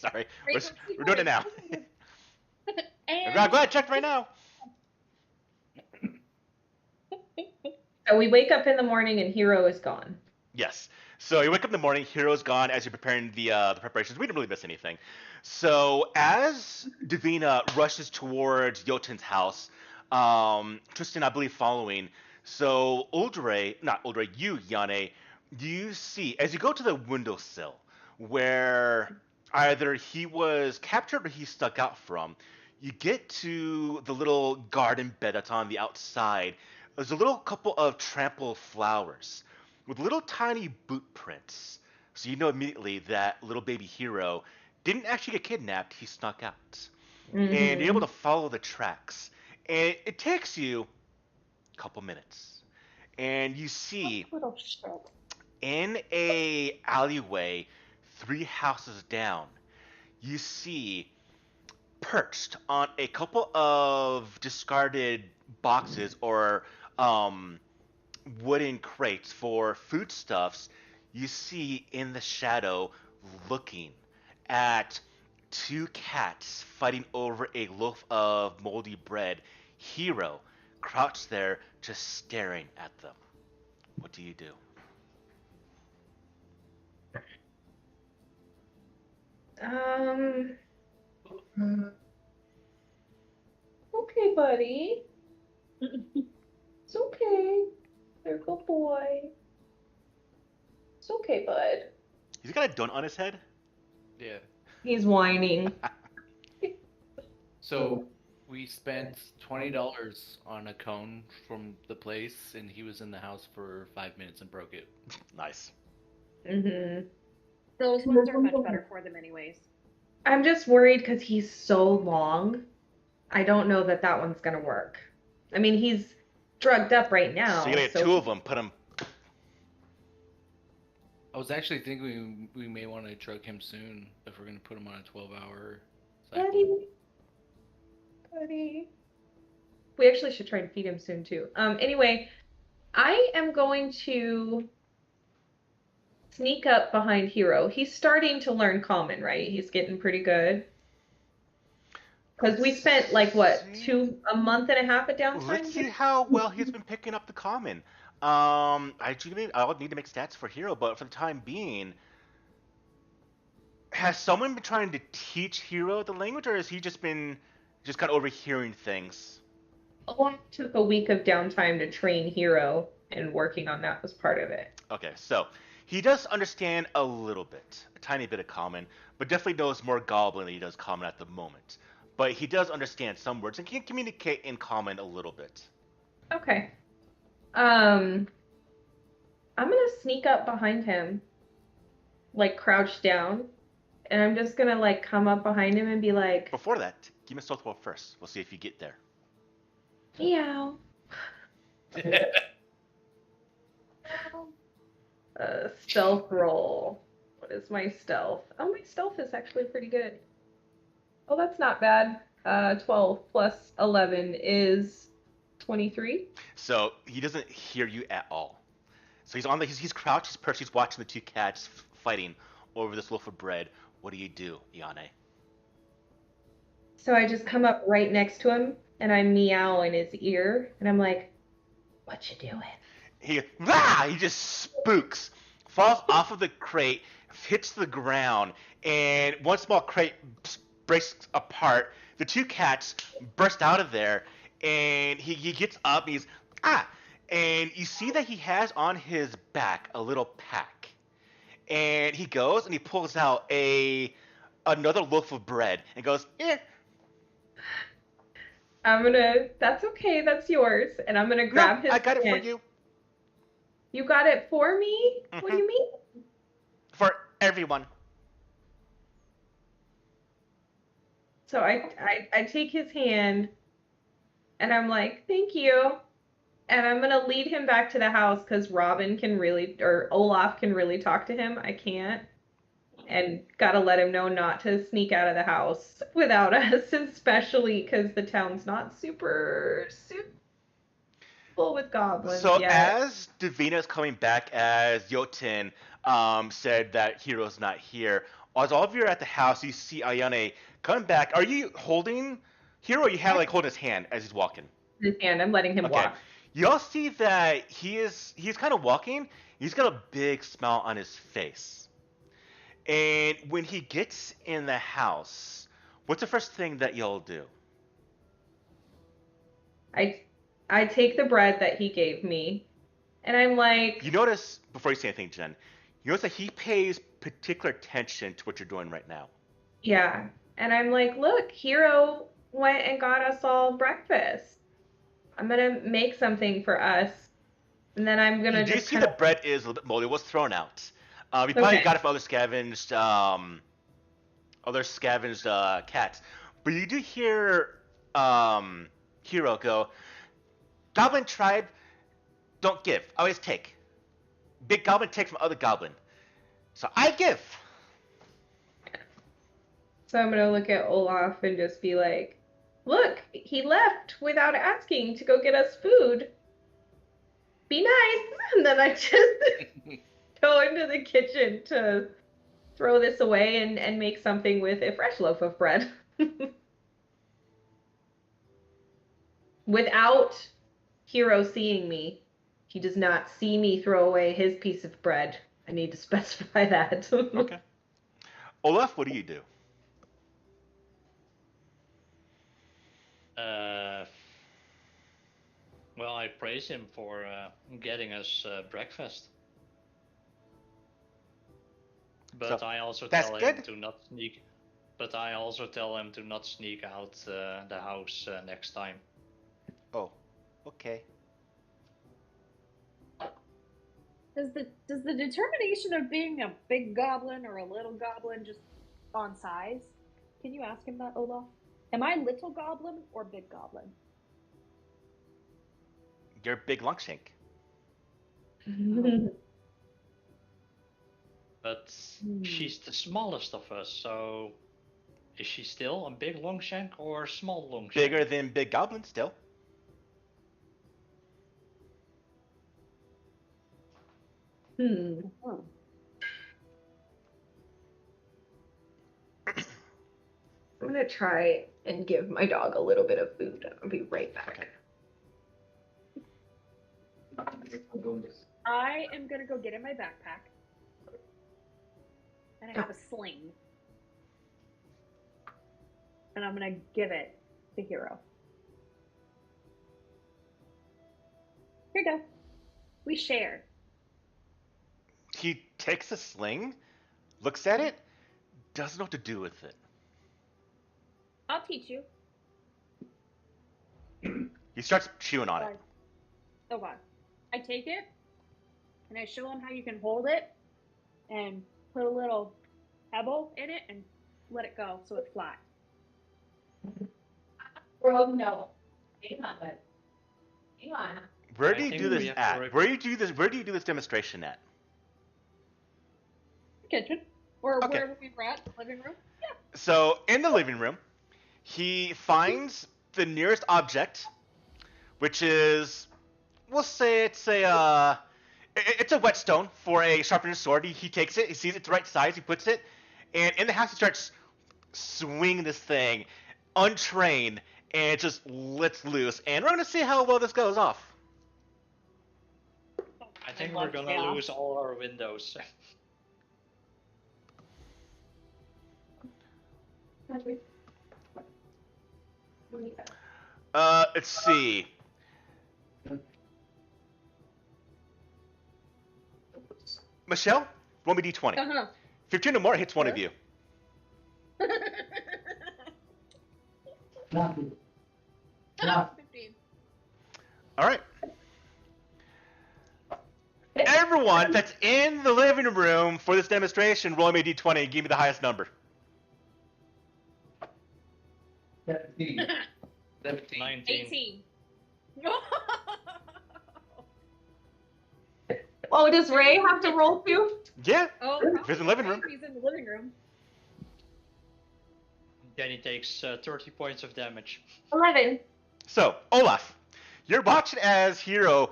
Sorry, we're, Great minds think we're doing it alike. now. Go And ahead, check right now. So we wake up in the morning and Hero is gone. Yes. So you wake up in the morning, Hero's gone. As you're preparing the preparations, we didn't really miss anything. So as Davina rushes towards Jotun's house, Tristan, I believe, following. So Uldre, not Uldre, you, Yane, you see as you go to the windowsill where either he was captured or he stuck out from. You get to the little garden bed that's on the outside. There's a little couple of trampled flowers with little tiny boot prints. So you know immediately that little baby hero didn't actually get kidnapped, he snuck out. And you're able Mm-hmm. to follow the tracks. And it takes you a couple minutes. And you see little shit. in a alleyway 3 houses down, you see perched on a couple of discarded boxes or um, wooden crates for foodstuffs, you see in the shadow looking at two cats fighting over a loaf of moldy bread. Hero crouched there just staring at them. What do you do? Um. Okay, buddy. It's okay. You're a good boy. It's okay, bud. He's got a donut on his head? Yeah. He's whining. So we spent $20 on a cone from the place, and he was in the house for 5 minutes and broke it. Nice. Mm-hmm. Those ones are much better for them, anyways. I'm just worried because he's so long. I don't know that that one's gonna work. I mean, he's drugged up right now. So you gotta get two of them, put them. I was actually thinking we may want to drug him soon if we're going to put him on a 12-hour cycle. Buddy. We actually should try and feed him soon too. Anyway, I am going to sneak up behind Hero. He's starting to learn common, right? He's getting pretty good. Because we spent like what, a month and a half at downtime? Let's see how well he's been picking up the common. I'll need to make stats for Hero, but for the time being, has someone been trying to teach Hero the language, or has he just kind of overhearing things? Oh, I took a week of downtime to train Hero, and working on that was part of it. Okay, so he does understand a little bit, a tiny bit of common, but definitely knows more Goblin than he does common at the moment. But he does understand some words and can communicate in common a little bit. Okay. I'm gonna sneak up behind him, like crouch down, and I'm just gonna like come up behind him and be like, Before that, give me a stealth roll first. We'll see if you get there. meow. Stealth roll. What is my stealth? Oh, my stealth is actually pretty good. Oh, that's not bad. 12 plus 11 is 23. So he doesn't hear you at all. So he's crouched, he's perched, he's watching the two cats fighting over this loaf of bread. What do you do, Yane? So I just come up right next to him and I meow in his ear and I'm like, "What you doing?" He just spooks, falls off of the crate, hits the ground, and one small crate breaks apart. The two cats burst out of there, and he gets up and and you see that he has on his back a little pack, and he goes and he pulls out another loaf of bread and goes, "Here." That's okay, that's yours. And I'm gonna grab his I got it hand. for you. You got it for me? What do you mean? For everyone. So I take his hand and I'm like, "Thank you." And I'm gonna lead him back to the house because Robin can really, or Olaf can really talk to him. I can't. And gotta let him know not to sneak out of the house without us, especially because the town's not super full with goblins So yet. as Davina is coming back, as Jotun said that Hero's not here, As all of you are at the house, you see Ayane coming back. Are you holding Hero? Or you have like holding his hand as he's walking. His hand. I'm letting him Okay. walk. You all see that he's kind of walking. He's got a big smile on his face. And when he gets in the house, what's the first thing that y'all do? I take the bread that he gave me, and I'm like, You notice, before you say anything, Jen, you notice that he pays particular attention to what you're doing right now. yeah. And I'm like, look, Hero went and got us all breakfast. I'm gonna make something for us, and then I'm gonna You do just see the bread is a little bit moldy. It was thrown out. You probably Okay. got it from other scavenged cats. But you do hear Hero go, Goblin tribe, don't give, always take. Big goblin take from other goblin. So I give. So I'm gonna look at Olaf and just be like, look, he left without asking to go get us food. Be nice. And then I just go into the kitchen to throw this away and make something with a fresh loaf of bread. Without Hero seeing me. He does not see me throw away his piece of bread. I need to specify that. Okay. Olaf, what do you do? Well, I praise him for getting us breakfast. But So, I also that's tell him good. to not sneak. But I also tell him to not sneak out the house next time. Oh, okay. Does the determination of being a big goblin or a little goblin just on size? Can you ask him that, Olaf? Am I little goblin or big goblin? You're a big Longshank. But she's the smallest of us, so is she still a big Longshank or a small Longshank? Bigger than big goblin still. Oh. I'm gonna try and give my dog a little bit of food. I'll be right back. I am gonna go get in my backpack. And I have a sling. And I'm gonna give it to Hero. Here you go. We share. He takes a sling, looks at it, doesn't know what to do with it. I'll teach you. He starts chewing on it. Oh god. I take it and I show him how you can hold it and put a little pebble in it and let it go so it's flat. Bro, no. Hang on. Hang on. Where I do you think do we this have to at? rep- Where do you do this demonstration at? Kitchen. Or Okay. wherever we were at, living room. Yeah. So in the living room, he finds the nearest object, which is, we'll say it's a whetstone for a sharpened sword. He takes it, he sees it's the right size, he puts it, and in the house he starts swinging this thing, untrained, and it just lets loose. And we're gonna see how well this goes off. I think we're gonna lose all our windows. Let's see. Michelle, roll me d20. Uh-huh. 15 or more hits one of you. Nothing. 15. All right. Everyone that's in the living room for this demonstration, roll me a d20 and give me the highest number. 17. 19. 18. Oh, does Ray have to roll too? Yeah, Oh, if it's in the living room. he's in the living room. Then he takes 30 points of damage. 11. So, Olaf, you're watching as Hero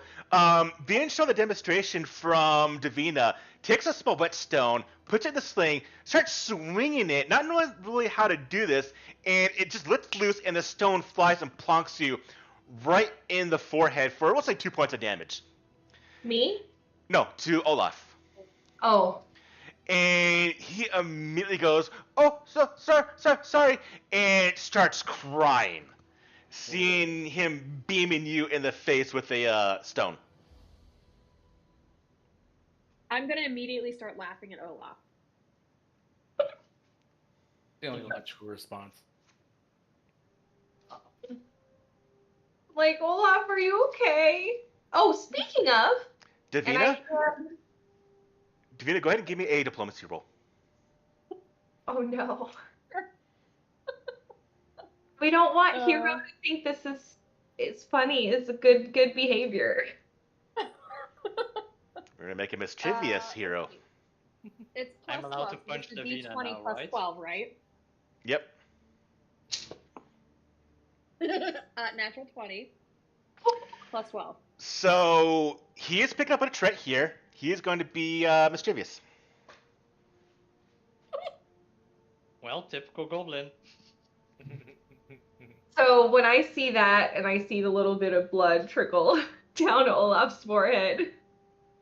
being shown the demonstration from Davina. takes a small whetstone, puts it in the sling, starts swinging it, not knowing really how to do this, and it just lets loose, and the stone flies and plonks you right in the forehead for, let's say, 2 points of damage. Me? No, to Olaf. Oh. And he immediately goes, "Oh, sorry," and starts crying, seeing him beaming you in the face with a stone. I'm gonna immediately start laughing at Olaf. The only logical response. Like, Olaf, are you okay? Oh, speaking of, Davina, go ahead and give me a diplomacy roll. Oh no. We don't want Hero to think this is funny. It's a good behavior. We're gonna make a mischievous hero. It's plus I'm allowed 12, to punch it's a Davina D20 now, plus right? 12, right? Yep. Natural 20 plus 12. So he is picking up on a trait here. He is going to be mischievous. Well, typical goblin. So when I see that and I see the little bit of blood trickle down Olaf's forehead,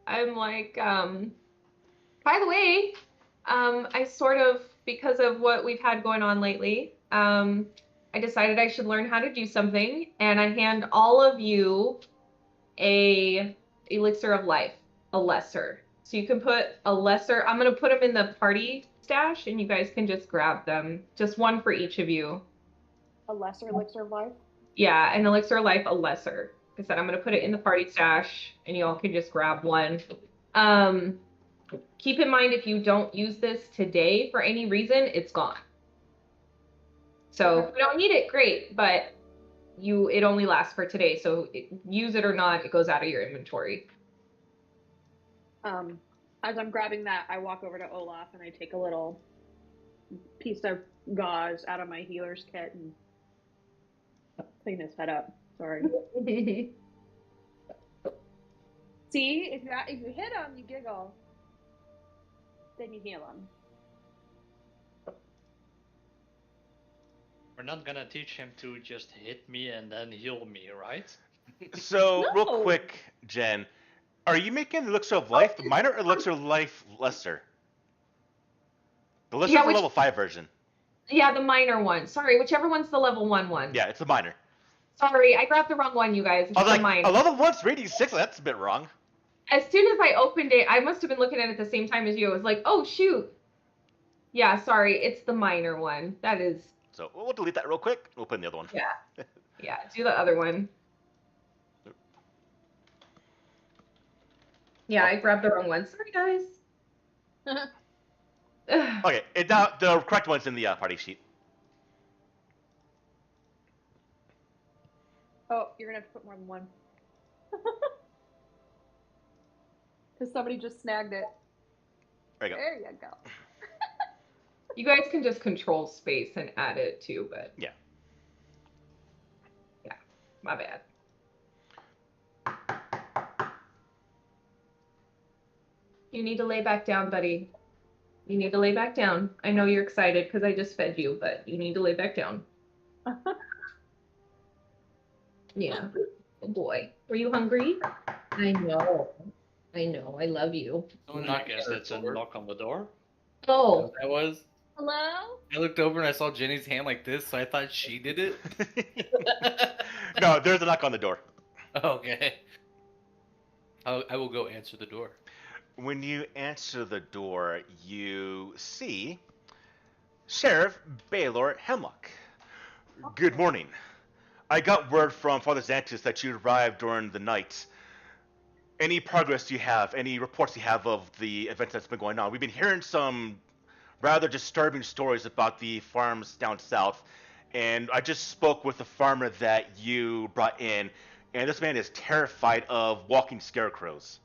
I'm like, by the way, I sort of, because of what we've had going on lately, I decided I should learn how to do something, and I hand all of you a elixir of life, a lesser. So you can put a lesser, I'm going to put them in the party stash, and you guys can just grab them. Just one for each of you. A lesser elixir of life? Yeah, an elixir of life, a lesser. Like I said, I'm going to put it in the party stash, and you all can just grab one. Keep in mind, if you don't use this today for any reason, it's gone. So if you don't need it, great, but it only lasts for today, so use it or not, it goes out of your inventory. As I'm grabbing that, I walk over to Olaf and I take a little piece of gauze out of my healer's kit and clean his head up. Sorry. See, if you hit him, you giggle. Then you heal him. We're not gonna teach him to just hit me and then heal me, right? So No. real quick, Jen, are you making the elixir of life the minor or elixir of life lesser? The lesser is the level 5 version. Yeah, the minor one. Sorry, whichever one's the level 1 one. Yeah, it's the minor. Sorry, I grabbed the wrong one, you guys. It's the minor. A level 1's rating 6, that's a bit wrong. As soon as I opened it, I must have been looking at it at the same time as you. I was like, oh, shoot. Yeah, sorry, it's the minor one. That is... So we'll delete that real quick. We'll put in the other one. Yeah. Yeah, do the other one. Yeah, I grabbed the wrong one. Sorry, guys. Okay, now the correct one's in the party sheet. Oh, you're gonna have to put more than one. Because somebody just snagged it. There you go. There you go. You guys can just control space and add it too, but... Yeah. Yeah, my bad. You need to lay back down, buddy. You need to lay back down. I know you're excited because I just fed you, but you need to lay back down. Yeah. Oh boy. Were you hungry? I know. I love you. I guess that's a knock on the door. Oh. That was. Hello? I looked over and I saw Jenny's hand like this, so I thought she did it. No, there's a knock on the door. Okay. I will go answer the door. When you answer the door, you see Sheriff Baylor Hemlock. Good morning. I got word from Father Xantus that you arrived during the night. Any progress you have, any reports you have of the events that's been going on? We've been hearing some rather disturbing stories about the farms down south, and I just spoke with the farmer that you brought in, and this man is terrified of walking scarecrows.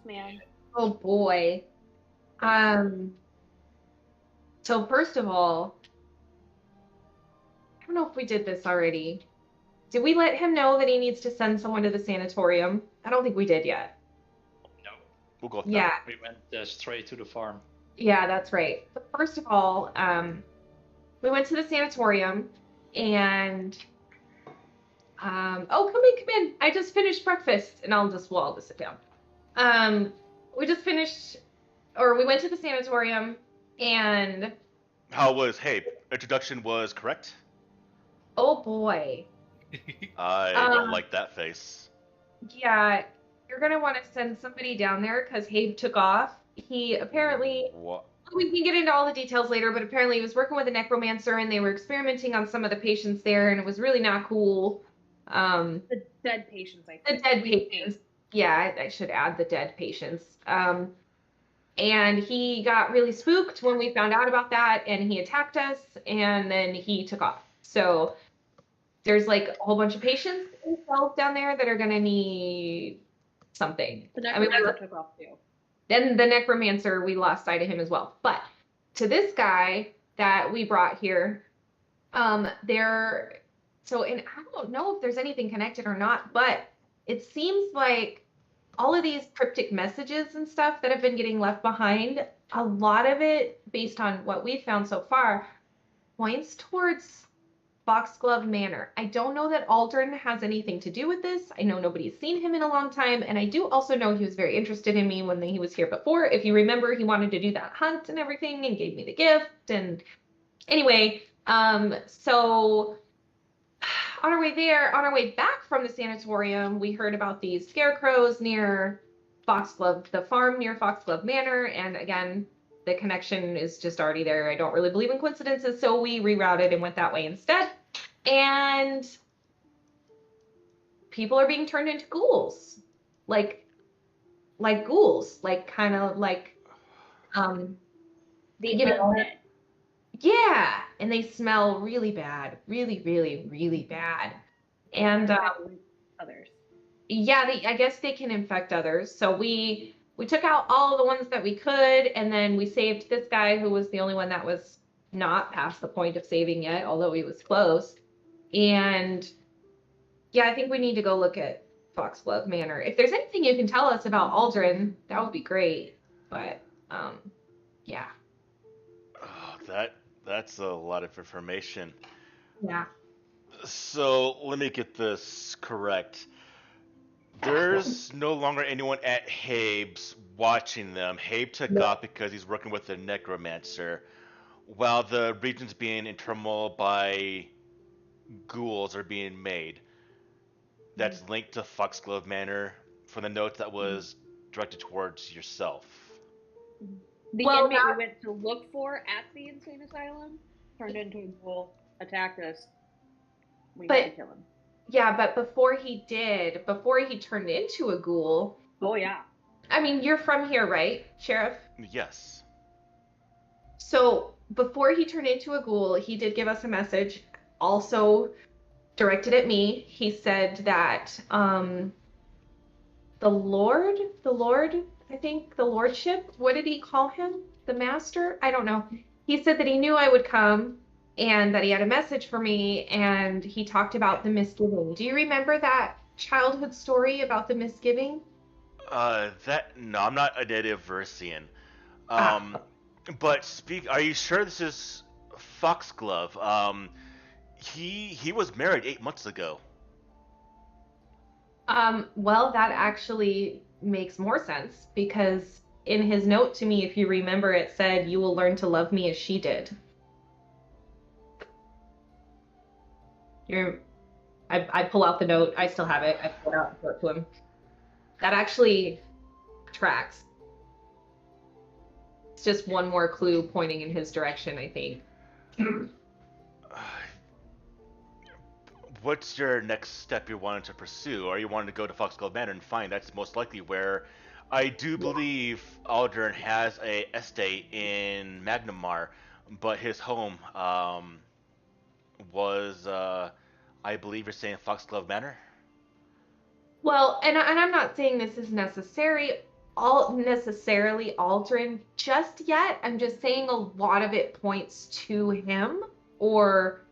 Man. Oh boy. So first of all, I don't know if we did this already. Did we let him know that he needs to send someone to the sanatorium? I don't think we did yet. We'll go with Yeah. that. We went straight to the farm. Yeah, that's right. But first of all, we went to the sanatorium and oh, come in. I just finished breakfast and I'll just sit down. We just finished, or we went to the sanatorium and How was, hey, introduction was correct? oh boy. I Um, don't like that face. Yeah, you're gonna want to send somebody down there because Habe took off. He apparently, What? we can get into all the details later, but apparently he was working with a necromancer and they were experimenting on some of the patients there, and it was really not cool. The dead patients, I The think. dead patients. Yeah, I should add the dead patients. And he got really spooked when we found out about that, and he attacked us, and then he took off. So there's like a whole bunch of patients in cells down there that are gonna need something. The I mean, necromancer took off too. then the necromancer, we lost sight of him as well. But to this guy that we brought here, and I don't know if there's anything connected or not, but it seems like all of these cryptic messages and stuff that have been getting left behind, a lot of it, based on what we've found so far, points towards Foxglove Manor. I don't know that Aldrin has anything to do with this. I know nobody's seen him in a long time, and I do also know he was very interested in me when he was here before. If you remember, he wanted to do that hunt and everything and gave me the gift. And anyway, so on our way back from the sanatorium, we heard about these scarecrows near Foxglove, the farm near Foxglove Manor, and again, the connection is just already there. I don't really believe in coincidences, so we rerouted and went that way instead. And people are being turned into ghouls. Like ghouls. Like kind of like The you know, undead. yeah. And they smell really bad. Really, really, really bad. And Others. yeah, I guess they can infect others. So we took out all the ones that we could, and then we saved this guy who was the only one that was not past the point of saving yet, although he was close. And yeah, I think we need to go look at Foxglove Manor. If there's anything you can tell us about Aldrin, that would be great. But yeah. Oh, that's a lot of information. Yeah. So let me get this correct. There's no longer anyone at Habe's watching them. Habe took off because he's working with the necromancer, while the region's being in turmoil by ghouls are being made. That's linked to Foxglove Manor from the note that was directed towards yourself. The Well, inmate we went to look for at the insane asylum turned into a ghoul, attacked us. We had to kill him. Yeah, but before he turned into a ghoul. Oh yeah. I mean, you're from here, right, Sheriff? Yes. So before he turned into a ghoul, he did give us a message, also directed at me. He said that the Lord, I think the Lordship, what did he call him? The Master? I don't know. He said that he knew I would come and that he had a message for me, and he talked about the misgiving. Do you remember that childhood story about the misgiving? No, I'm not a native Versian. But are you sure this is Foxglove? He was married 8 months ago. Well, that actually makes more sense because in his note to me, if you remember, it said, "You will learn to love me as she did." I pull out the note. I still have it. I pull it out and show it to him. That actually tracks. It's just one more clue pointing in his direction, I think. What's your next step you're wanting to pursue? Are you wanting to go to Foxglove Manor and find that's most likely where I do believe Aldrin has a estate in Magnamar, but his home was I believe you're saying Foxglove Manor? Well, and I'm not saying this is necessarily Aldrin just yet. I'm just saying a lot of it points to him or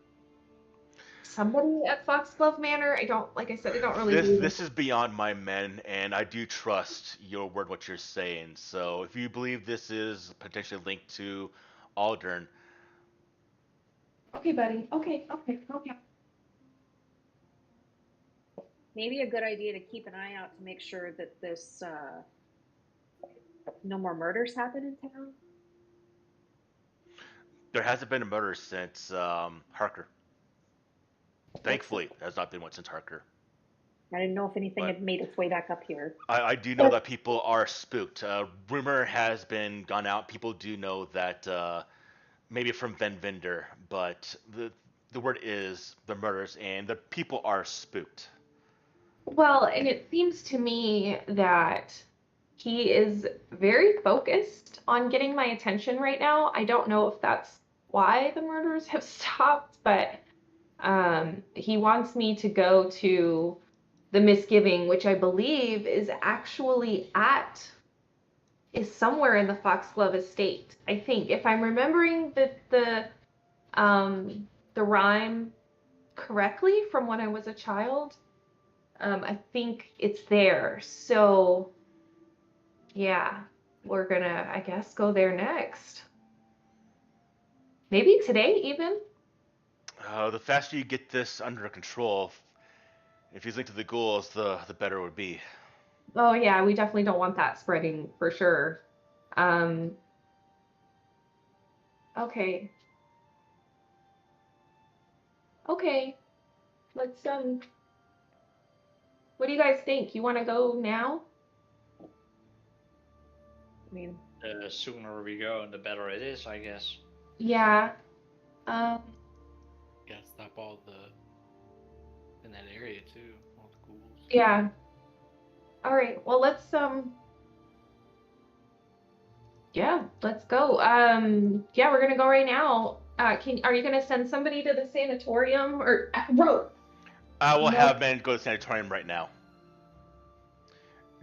somebody at Foxglove Manor. Like I said, I don't really This is beyond my men, and I do trust your word, what you're saying. So if you believe this is potentially linked to Aldern, Okay, buddy. Okay. Maybe a good idea to keep an eye out to make sure that this no more murders happen in town. there hasn't been a murder since Harker. Thankfully, there has not been one since Harker. I didn't know if anything But- had made its way back up here. I do know that people are spooked. Rumor has been gone out. People do know that maybe from Van Vinder, but the word is the murders, and the people are spooked. Well, and it seems to me that he is very focused on getting my attention right now. I don't know if that's why the murders have stopped, but he wants me to go to the Misgiving, which I believe is actually is somewhere in the Foxglove estate. I think, if I'm remembering the rhyme correctly from when I was a child. I think it's there. So, yeah, we're gonna, I guess, go there next. Maybe today, even. The faster you get this under control, if he's linked to the ghouls, the better it would be. Oh, yeah, we definitely don't want that spreading for sure. Okay. Okay. Let's, what do you guys think? You want to go now? I mean, The sooner we go, the better it is, I guess. Yeah. Gotta stop all in that area too, all the ghouls. Yeah. All right. Well, let's yeah, let's go. Yeah, we're gonna go right now. Are you gonna send somebody to the sanatorium or road? I will No. have men go to the sanatorium right now.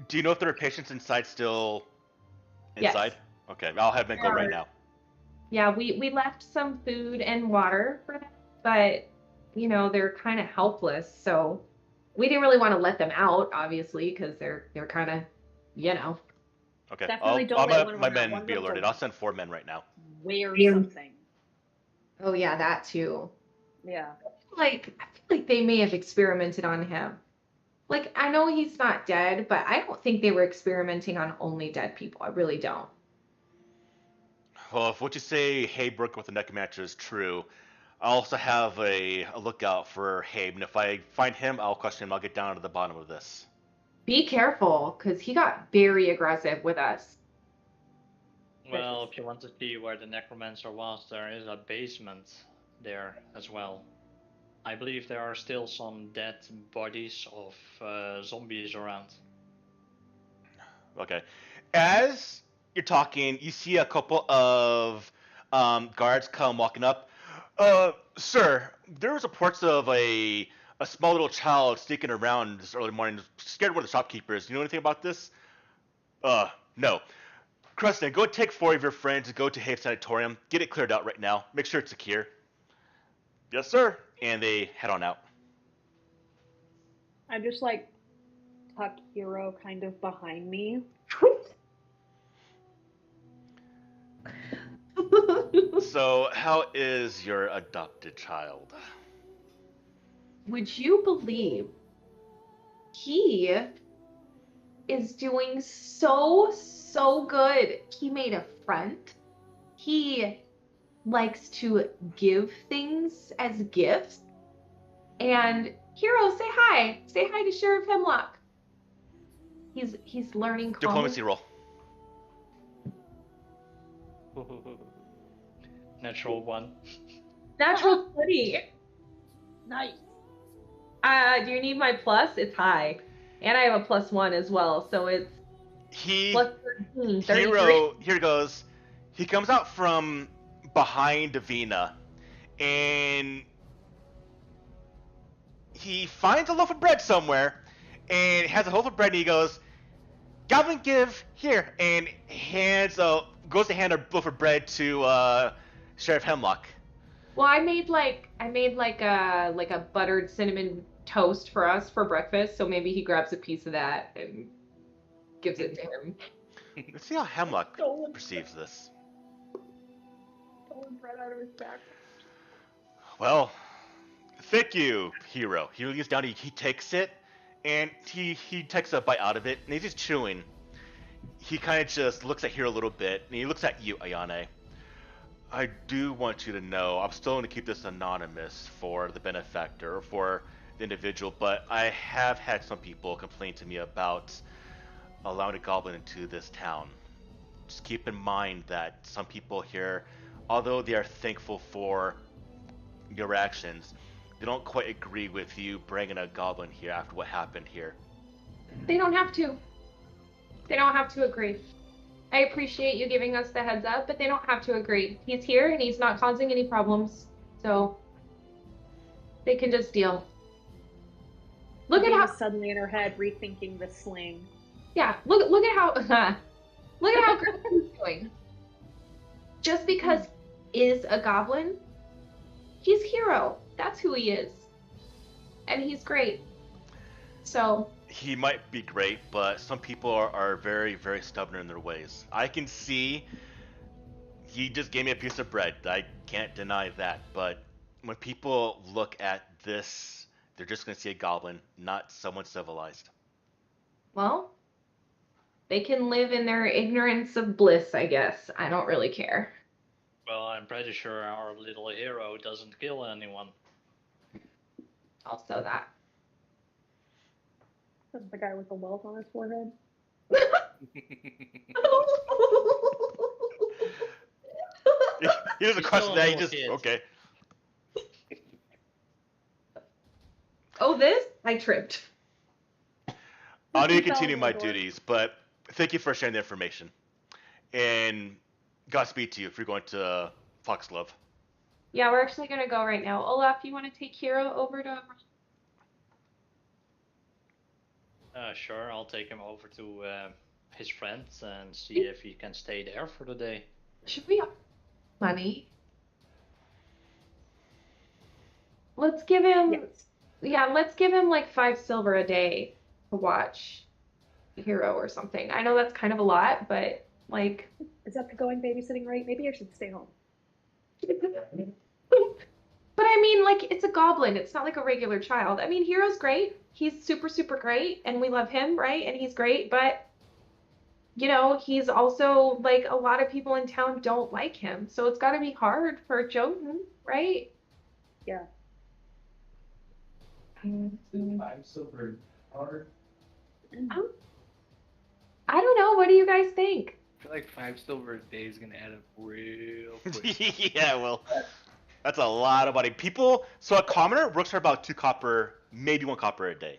Do you know if there are patients inside still? Yes. Inside? Okay, I'll have men go right now. Yeah, we left some food and water for them, but you know, they're kind of helpless, so we didn't really want to let them out, obviously, because they're kind of, you know. Okay, Definitely don't I'll let have one of my them out. men One be of them's alerted. a- I'll send 4 men right now. wear Yeah. something. Oh yeah, that too. Yeah. I feel like they may have experimented on him. Like, I know he's not dead, but I don't think they were experimenting on only dead people. I really don't. Well, if what you say, Haybrook with the necromancer is true, I'll also have a lookout for Habe, and if I find him, I'll question him. I'll get down to the bottom of this. Be careful, because he got very aggressive with us. Well, if you want to see where the necromancer was, there is a basement there as well. I believe there are still some dead bodies of zombies around. Okay. As you're talking, you see a couple of guards come walking up. Sir, there was reports of a small little child sneaking around this early morning, scared one of the shopkeepers. Do you know anything about this? No. Creston, go take 4 of your friends and go to Have's Sanatorium. Get it cleared out right now. Make sure it's secure. Yes, sir. And they head on out. I just like tuck Hero kind of behind me. So, how is your adopted child? Would you believe he is doing so good? He made a friend. He likes to give things as gifts. And Hero, say hi. Say hi to Sheriff Hemlock. He's learning Diplomacy roll. Natural 1. Natural 20. Nice. Do you need my plus? It's high. And I have a +1 as well, so it's plus 13. 33. Hero, here goes. He comes out from behind Davina, and he finds a loaf of bread somewhere, and has a loaf of bread, and he goes, "Goblin, give here," and goes to hand a loaf of bread to Sheriff Hemlock. Well, I made like a buttered cinnamon toast for us for breakfast, so maybe he grabs a piece of that and gives it to him. Let's see how Hemlock Stolen. perceives this. Stolen bread out of his back. Well, thank you, hero. He leans down, he takes it, and he takes a bite out of it, and he's just chewing. He kind of just looks at Hero a little bit, and he looks at you, Ayane. I do want you to know, I'm still going to keep this anonymous for the benefactor, for the individual, but I have had some people complain to me about allowing a goblin into this town. Just keep in mind that some people here, although they are thankful for your actions, they don't quite agree with you bringing a goblin here after what happened here. They don't have to. They don't have to agree. I appreciate you giving us the heads up, but they don't have to agree. He's here and he's not causing any problems, so they can just deal. Look at Dina how suddenly in her head rethinking the sling. yeah. Look at how look at how great he's doing. Just because he is a goblin, he's hero. That's who he is, and he's great. So He might be great, but some people are very, very stubborn in their ways. I can see he just gave me a piece of bread. I can't deny that. But when people look at this, they're just going to see a goblin, not someone civilized. well, they can live in their ignorance of bliss, I guess. I don't really care. Well, I'm pretty sure our little hero doesn't kill anyone. Also that. That's the guy with the welt on his forehead. He doesn't He's question still a that. He little just kid. okay. Oh, this? I tripped. I'll need to Fell continue in my the door. duties, but thank you for sharing the information. And Godspeed to you if you're going to Foxglove. Yeah, we're actually gonna go right now. Olaf, you want to take Hero over to? Sure, I'll take him over to his friends and see if he can stay there for the day. Should we? Money. Let's give him. Yes. Yeah, let's give him like 5 silver a day to watch Hero or something. I know that's kind of a lot, but like. Is that the going babysitting rate? Maybe I should stay home. But I mean, like, it's a goblin. It's not like a regular child. I mean, Hero's great. He's super, super great, and we love him, right? And he's great, but, you know, he's also, like, a lot of people in town don't like him. So it's got to be hard for Jotun, right? Yeah. 5 silver hard. I don't know. What do you guys think? I feel like 5 silver a day is gonna add up real quick. Yeah, well, that's a lot of money. People, so a commoner works for about 2 copper, maybe 1 copper a day.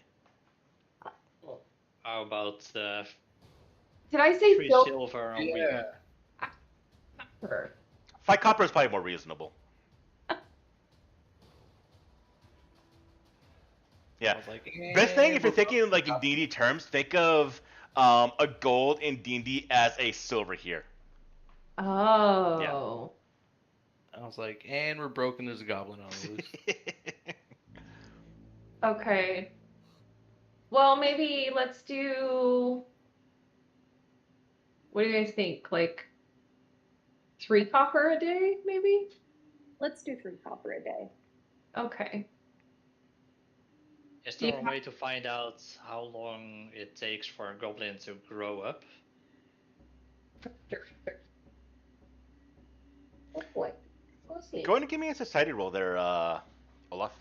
How about Did I say 3 silver? silver a week? Yeah. 5 copper is probably more reasonable. I Yeah. was like, Best thing, if you're we're thinking like in broke. D&D terms, think of a gold in D&D as a silver here. Oh. I was like, and we're broken. There's a goblin on the loose. Okay. Well, maybe let's do. What do you guys think? Like 3 copper a day, maybe? Let's do 3 copper a day. Okay. Is Do you there a have- way to find out how long it takes for a goblin to grow up? Oh boy. We'll see. Go ahead and give me a society roll there, Olaf.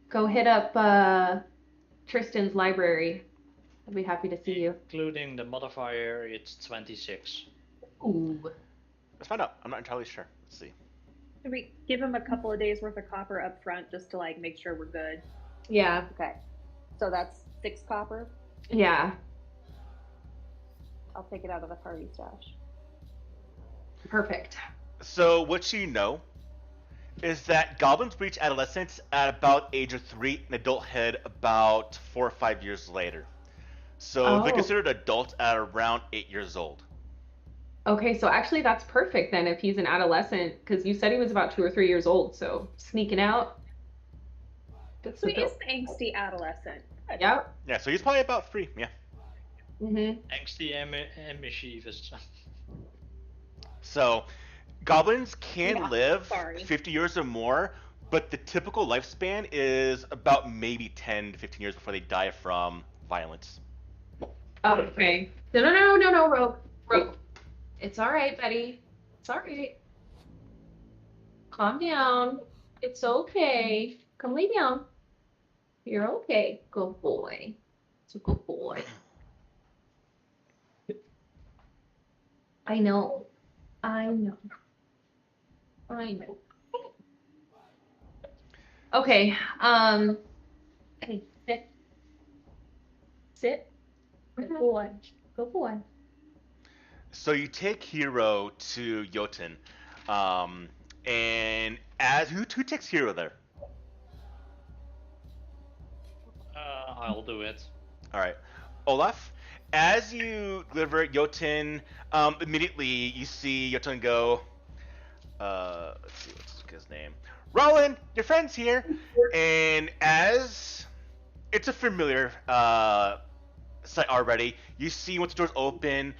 Go hit up Tristan's library. I'll be happy to see you. Including the modifier, it's 26. Ooh. Let's find out. I'm not entirely sure. Let's see. Should we give him a couple of days worth of copper up front just to like make sure we're good? Yeah. Okay. So that's 6 copper. Yeah. I'll take it out of the party stash. Perfect. So what you know is that goblins reach adolescence at about age of 3 and adulthood about 4 or 5 years later. So they're Oh. considered adults at around 8 years old. Okay, so actually that's perfect then if he's an adolescent, because you said he was about 2 or 3 years old, so sneaking out fits So the he is bill. an angsty adolescent. Good. Yep. Yeah, so he's probably about 3. Yeah. Mm-hmm. Angsty and mischievous. So goblins can Yeah, live sorry. 50 years or more, but the typical lifespan is about maybe 10 to 15 years before they die from violence. Okay. No, Rogue. Rogue. It's all right, Betty. It's all right. Calm down. It's okay. Come lay down. You're okay. Good boy. It's a good boy. I know. I know. I know. Okay. Hey, sit. Sit. Good boy. Good boy. So you take Hero to Jotun, and as who takes Hero there? I'll do it. All right, Olaf. As you deliver Jotun, immediately you see Jotun go. Let's see what's his name. Roland, your friend's here, and as it's a familiar sight already. You see once the doors open,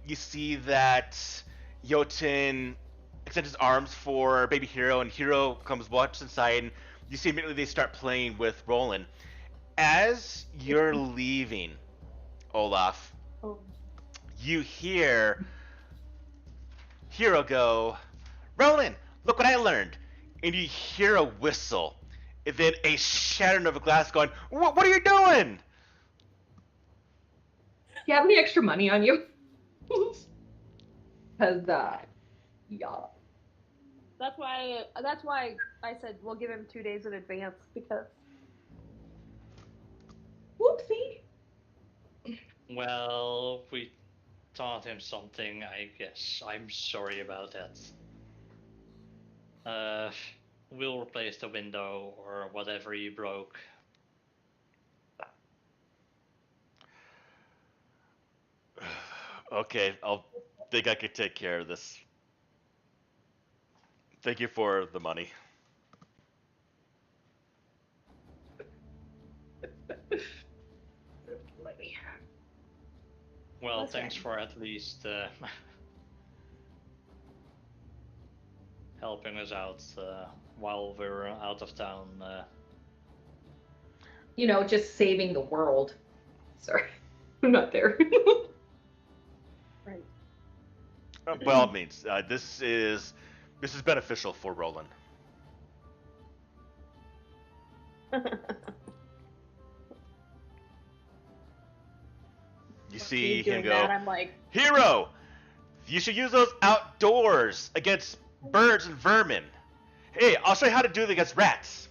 you see that Jotun extends his arms for baby Hero, and Hero comes watches inside, and you see immediately they start playing with Roland. As you're leaving, Olaf, Oh. you hear Hero go, Roland, look what I learned. And you hear a whistle, and then a shattering of a glass going, what are you doing? You have any extra money on you? Cause yeah. That's why I said we'll give him 2 days in advance because Whoopsie. Well, we taught him something, I guess. I'm sorry about that. We'll replace the window or whatever he broke. Okay, I'll think I could take care of this. Thank you for the money. Well, Listen. thanks for at least helping us out while we're out of town. You know, just saving the world. Sorry, I'm not there. right. By all means, this is beneficial for Roland. You see He's him doing go, that, I'm like, Hero, you should use those outdoors against birds and vermin. Hey, I'll show you how to do it against rats.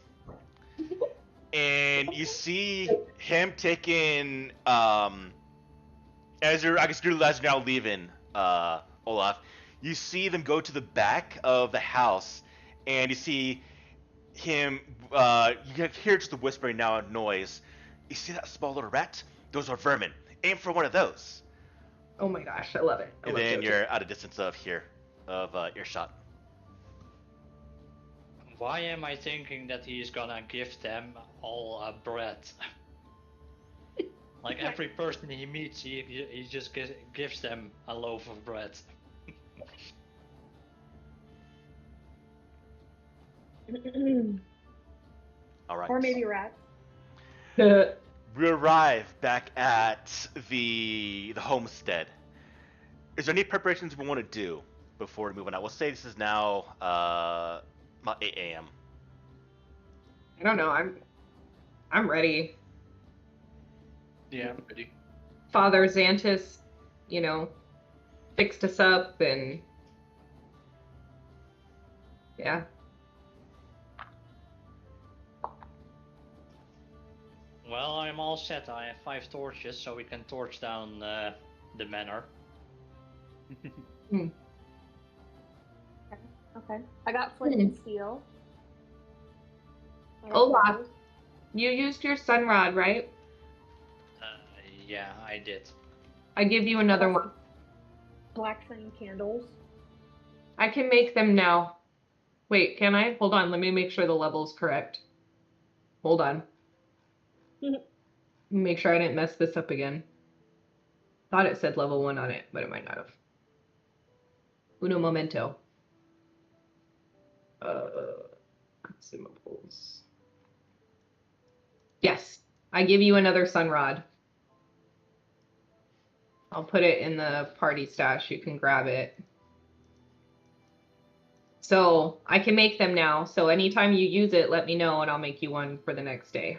And you see him taking, as you're now leaving, Olaf, you see them go to the back of the house, and you see him, you can hear just the whispering now of noise. You see that small little rat? Those are vermin. Aim for one of those. Oh my gosh, I love it. And then you're out of distance of earshot. Why am I thinking that he's gonna give them all a bread? Like every person he meets, he just gives them a loaf of bread. All right. or maybe rats. We arrive back at the homestead. Is there any preparations we want to do before we move on out? We'll say this is now about 8 a.m. I don't know. I'm ready. Yeah, I'm ready. Father Xantus, you know, fixed us up and yeah. Well, I'm all set. I have 5 torches, so we can torch down the manor. Okay. I got flint and steel. Olaf, you used your sun rod, right? Yeah, I did. I give you another one. black flame candles. I can make them now. Wait, can I? Hold on, let me make sure the level's correct. Hold on. Make sure I didn't mess this up again. Thought it said level 1 on it, but it might not have. Uno momento. Consumables. Yes, I give you another sun rod. I'll put it in the party stash. You can grab it. So I can make them now. So anytime you use it, let me know and I'll make you one for the next day.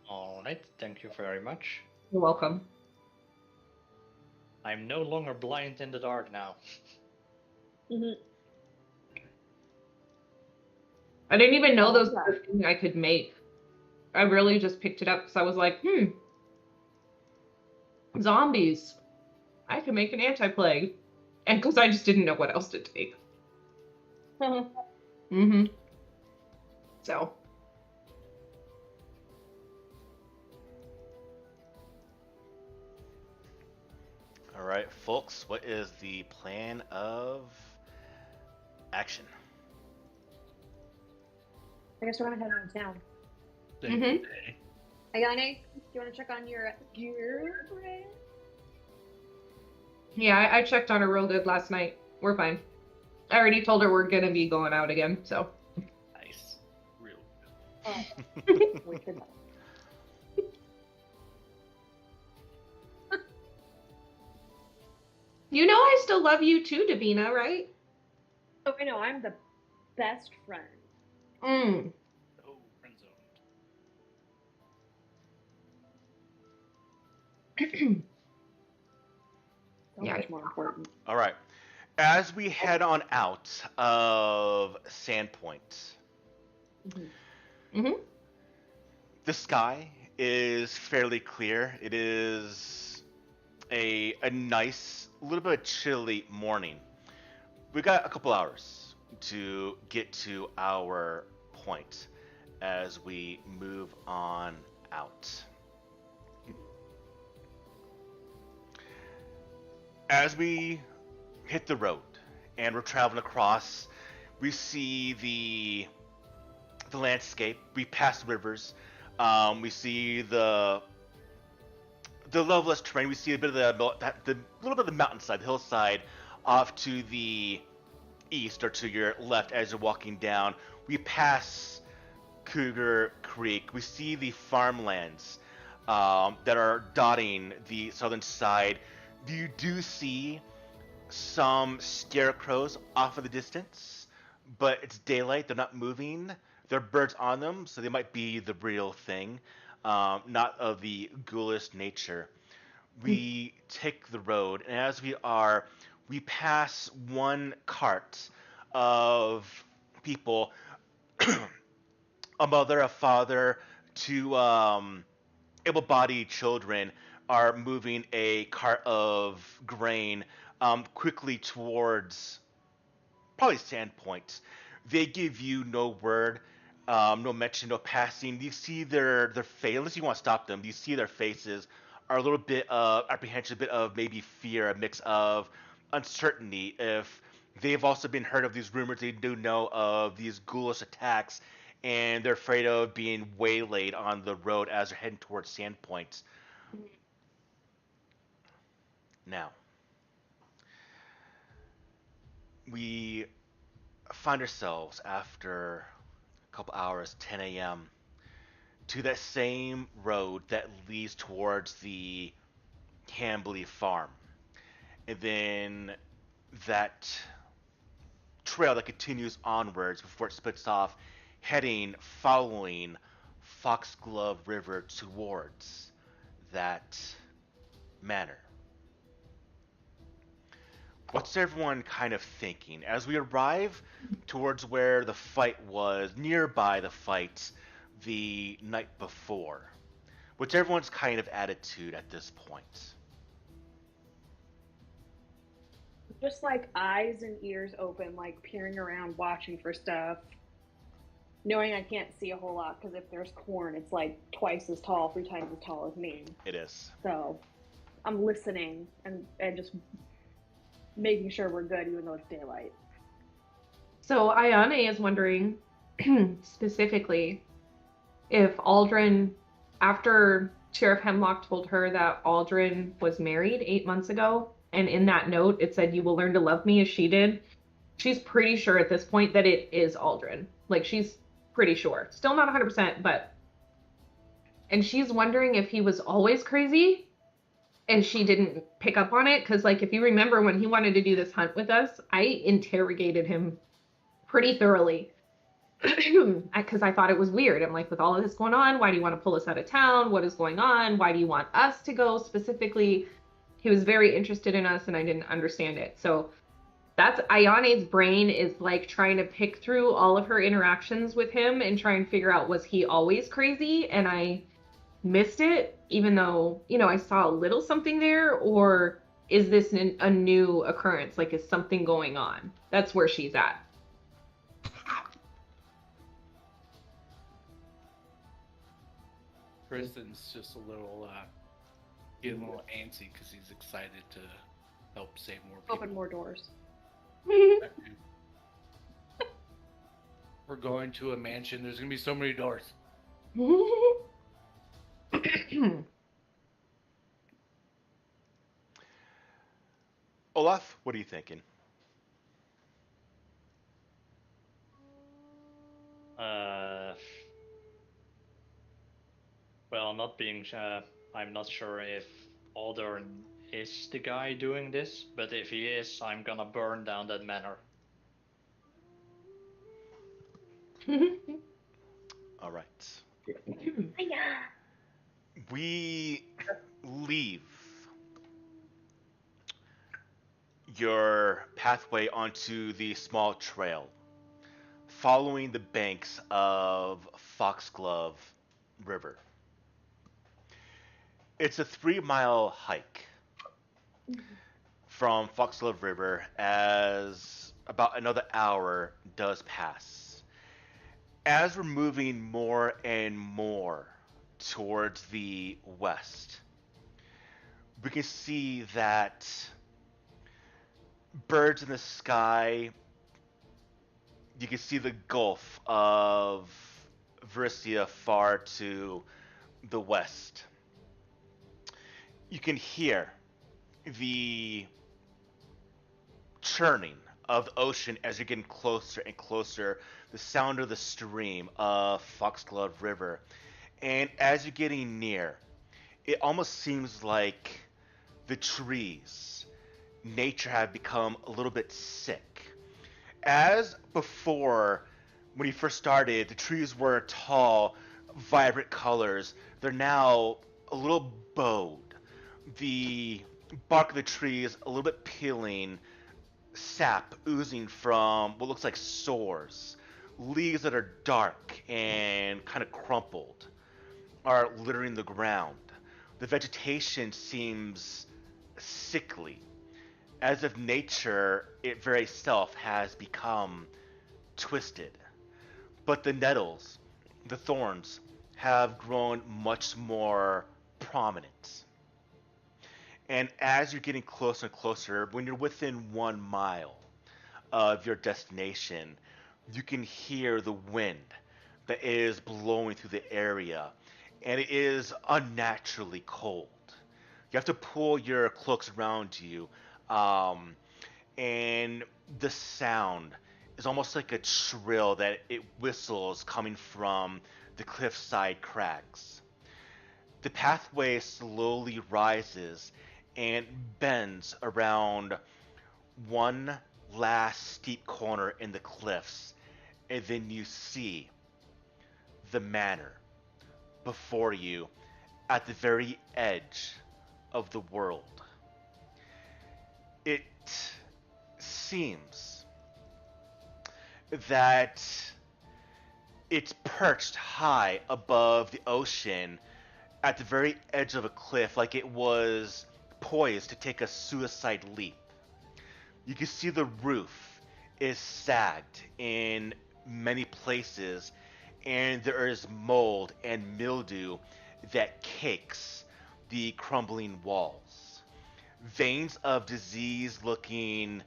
Alright, thank you very much. You're welcome. I'm no longer blind in the dark now. I didn't even know those were a thing I could make. I really just picked it up because I was like, zombies. I could make an anti-plague. And because I just didn't know what else to take. So. All right, folks, what is the plan of action? I guess we're gonna head around town. Mhm. Ayane, do you want to check on your girlfriend? Yeah, I checked on her real good last night. We're fine. I already told her we're gonna be going out again, so. Nice. Real Wicked. You know I still love you too, Davina, right? Oh, I know. I'm the best friend. Mm. Oh, friend zoned. So Yeah. much more important. All right. As we head on out of Sandpoint, the sky is fairly clear. It is a nice, little bit of chilly morning. We got a couple hours to get to our point as we move on out. As we hit the road and we're traveling across, we see the landscape. We pass rivers. We see the leveless terrain. We see a bit of the little bit of the mountainside, the hillside, off to the east or to your left as you're walking down. We pass Cougar Creek. We see the farmlands that are dotting the southern side. You do see some scarecrows off in the distance, but it's daylight. They're not moving. There are birds on them, so they might be the real thing, not of the ghoulish nature. We take the road, and as we pass one cart of people, a mother, a father, two able-bodied children are moving a cart of grain quickly towards probably Sandpoint. They give you no word, no mention, no passing. You see their face, unless you want to stop them, you see their faces are a little bit of apprehension, a bit of maybe fear, a mix of uncertainty. If they've also been heard of these rumors, they do know of these ghoulish attacks, and they're afraid of being waylaid on the road as they're heading towards Sandpoint. Now, we find ourselves after a couple hours, 10 a.m., to that same road that leads towards the Hambley farm. And then that trail that continues onwards before it splits off, following Foxglove River towards that manor. What's everyone kind of thinking? As we arrive towards where the fight was, nearby the fight the night before, what's everyone's kind of attitude at this point? Just like eyes and ears open, like peering around, watching for stuff. Knowing I can't see a whole lot because if there's corn, it's like twice as tall, 3 times as tall as me. It is. So I'm listening and just making sure we're good, even though it's daylight. So Ayane is wondering specifically if Aldrin, after Sheriff Hemlock told her that Aldrin was married 8 months ago, and in that note it said, "You will learn to love me as she did," she's pretty sure at this point that it is Aldrin. Like, she's pretty sure. Still not 100%, but... And she's wondering if he was always crazy and she didn't pick up on it. Because, like, if you remember when he wanted to do this hunt with us, I interrogated him pretty thoroughly. Because I thought it was weird. I'm like, with all of this going on, why do you want to pull us out of town? What is going on? Why do you want us to go specifically? He was very interested in us and I didn't understand it. So that's Ayane's brain is like trying to pick through all of her interactions with him and try and figure out, was he always crazy and I missed it, even though, you know, I saw a little something there, or is this a new occurrence? Like, is something going on? That's where she's at. Kristen's just a little, getting a little antsy because he's excited to help save more people. Open more doors. We're going to a mansion. There's gonna be so many doors. Olaf, what are you thinking? Well, I'm not sure if Aldern is the guy doing this, but if he is, I'm gonna burn down that manor. All right. We leave your pathway onto the small trail, following the banks of Foxglove River. It's a 3-mile hike from Foxglove River as about another hour does pass. As we're moving more and more towards the west, we can see that birds in the sky, you can see the gulf of Versia far to the west. You can hear the churning of the ocean as you're getting closer and closer, the sound of the stream of Foxglove River. And as you're getting near, it almost seems like the trees, nature have become a little bit sick. As before, when you first started, the trees were tall, vibrant colors. They're now a little bowed. The bark of the tree is a little bit peeling, sap oozing from what looks like sores. Leaves that are dark and kind of crumpled are littering the ground. The vegetation seems sickly, as if nature, it very self, has become twisted. But the nettles, the thorns, have grown much more prominent. And as you're getting closer and closer, when you're within 1 mile of your destination, you can hear the wind that is blowing through the area, and it is unnaturally cold. You have to pull your cloaks around you, and the sound is almost like a trill that it whistles coming from the cliffside crags. The pathway slowly rises and bends around one last steep corner in the cliffs, and then you see the manor before you at the very edge of the world. It seems that it's perched high above the ocean at the very edge of a cliff, like it was poised to take a suicide leap. You can see the roof is sagged in many places, and there is mold and mildew that cakes the crumbling walls. veins of disease-looking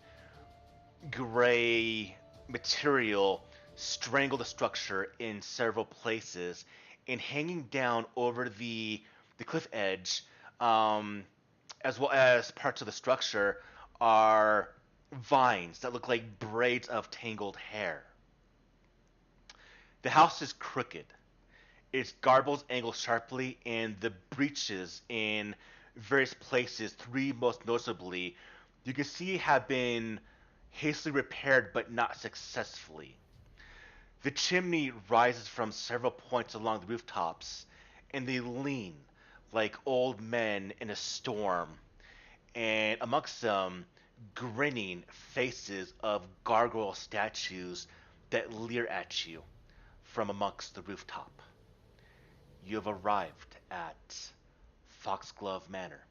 gray material strangle the structure in several places, and hanging down over the cliff edge, as well as parts of the structure, are vines that look like braids of tangled hair. The house is crooked. Its garbles angle sharply, and the breaches in various places, three most noticeably, you can see have been hastily repaired but not successfully. The chimney rises from several points along the rooftops, and they lean like old men in a storm, and amongst them, grinning faces of gargoyle statues that leer at you from amongst the rooftop. You have arrived at Foxglove Manor.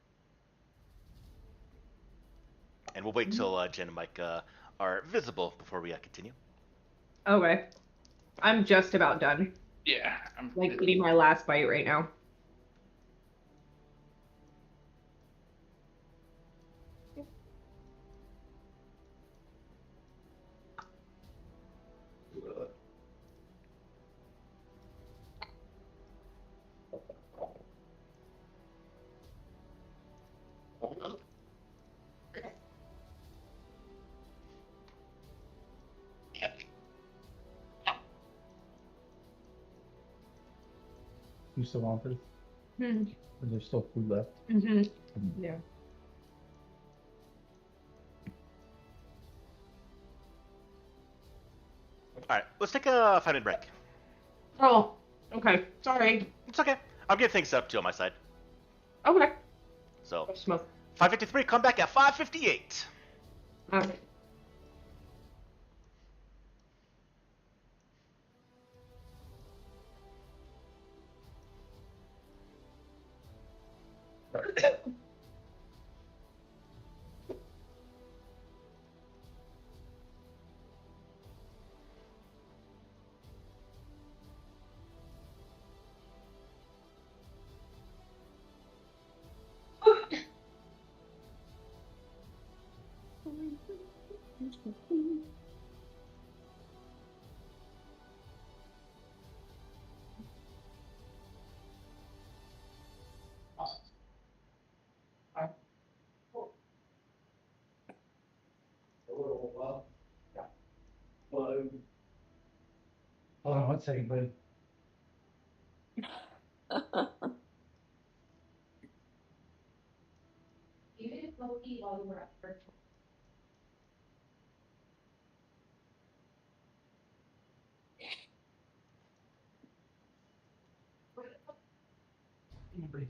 And we'll wait till Jen and Mike are visible before we continue. Okay. I'm just about done. Yeah, I'm Like eating my last bite right now. You still want this? Hmm. Is there still food left? Mm-hmm. Yeah. Alright, let's take a 5-minute break. Oh, okay. Sorry. It's okay. I'm getting things set up too on my side. Okay. So, Smoke. 5:53, come back at 5:58. Okay. Hold on 1 second, buddy. You didn't smoke weed while we were at church. Buddy.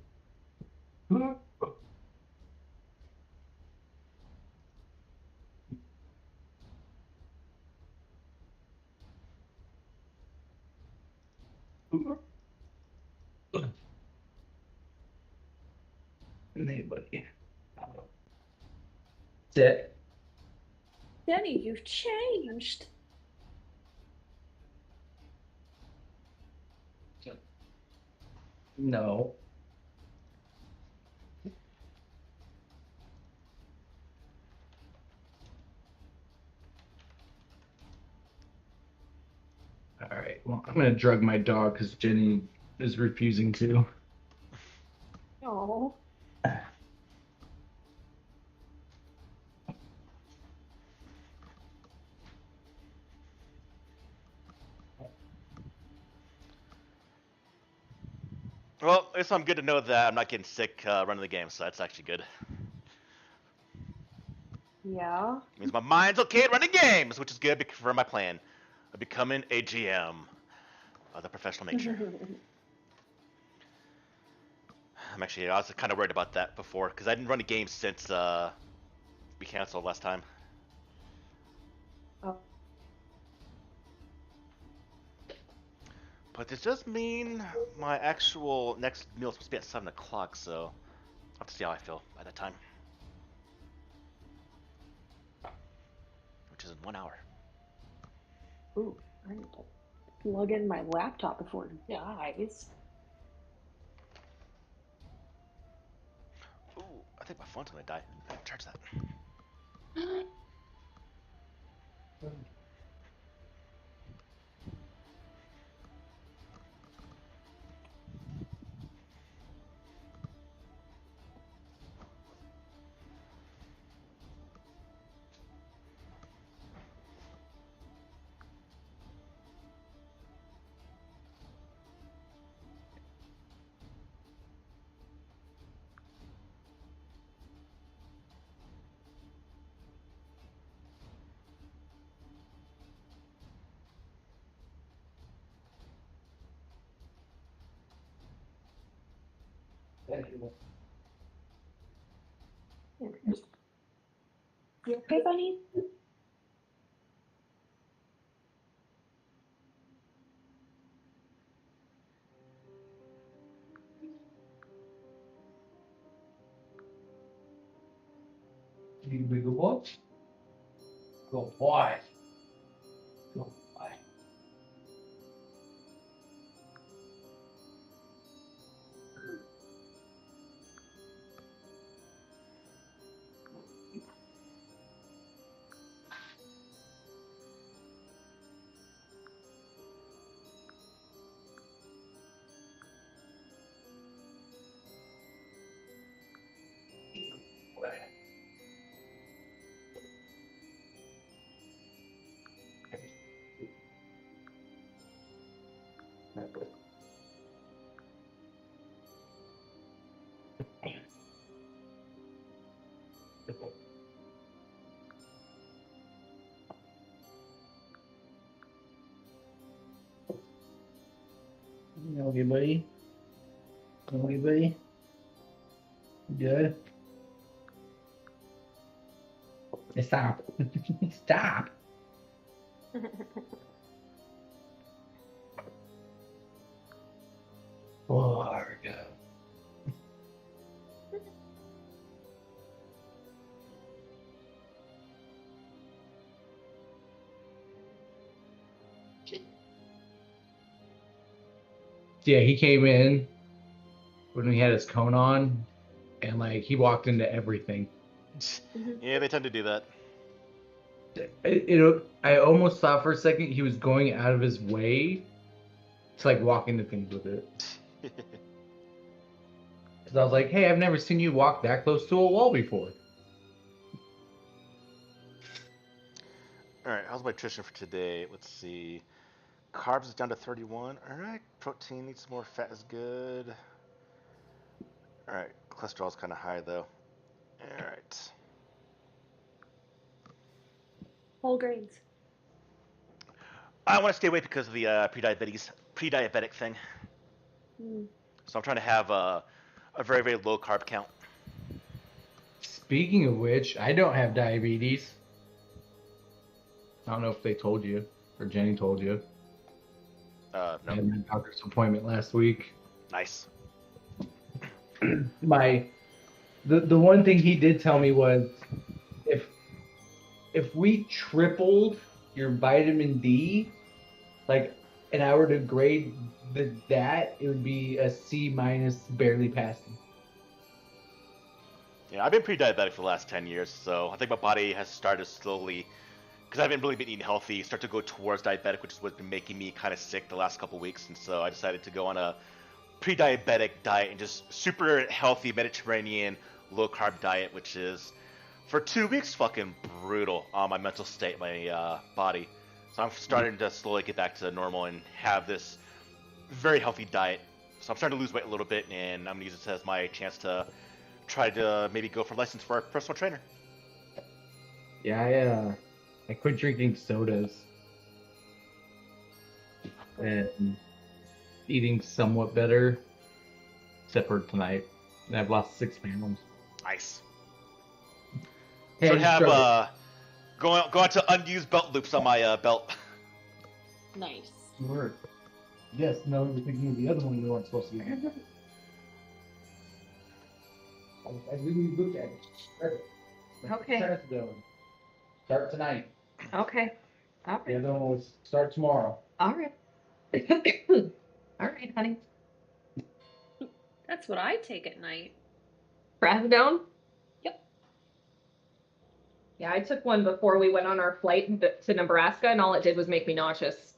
Hey, buddy. Sit. Denny, you've changed. No. All right. Well, I'm gonna drug my dog because Jenny is refusing to. Oh. Well, at least I'm good to know that I'm not getting sick running the game, so that's actually good. Yeah. Means my mind's okay at running games, which is good for my plan of becoming a GM of the professional nature. I was kind of worried about that before, because I didn't run a game since we canceled last time. Oh. But this does mean my actual next meal is supposed to be at 7 o'clock, so I'll have to see how I feel by that time. Which is in 1 hour. Ooh, I need to plug in my laptop before it dies. Ooh, I think my phone's gonna die. I can charge that. You okay, bunny? You big boy. Go boy. Go boy. Okay, buddy. Okay, buddy. Good. Stop. Stop. Oh, there we go. Yeah, he came in when he had his cone on, and like he walked into everything. Yeah, they tend to do that. I almost thought for a second he was going out of his way to like walk into things with it. Because I was like, hey, I've never seen you walk that close to a wall before. All right, how's my nutrition for today? Let's see. Carbs is down to 31. All right, protein needs more. Fat is good. All right, cholesterol's kind of high though. All right. Whole grains. I want to stay away because of the pre-diabetic thing. So I'm trying to have a very, very low carb count. Speaking of which, I don't have diabetes. I don't know if they told you or Jenny told you. No. I had my doctor's appointment last week. Nice. The one thing he did tell me was if we tripled your vitamin D, like, and I were to grade that, it would be a C minus, barely passing. Yeah, I've been pre-diabetic for the last 10 years, so I think my body has started slowly, because I haven't really been eating healthy, start to go towards diabetic, which is what's been making me kind of sick the last couple weeks, and so I decided to go on a pre-diabetic diet and just super healthy Mediterranean low-carb diet, which is for 2 weeks fucking brutal on my mental state, my body. So I'm starting to slowly get back to normal and have this very healthy diet. So I'm starting to lose weight a little bit, and I'm gonna use it as my chance to try to maybe go for a license for a personal trainer. Yeah, I quit drinking sodas and eating somewhat better, except for tonight. And I've lost 6 pounds. Nice. Hey, Should have go out to unused belt loops on my belt. Nice. Word. Yes, no, we were thinking of the other one we weren't supposed to get. I didn't look at it. Okay. Start tonight. Okay. All right. The other one will start tomorrow. All right. All right, honey. That's what I take at night. Trazodone? Yeah, I took one before we went on our flight to Nebraska, and all it did was make me nauseous.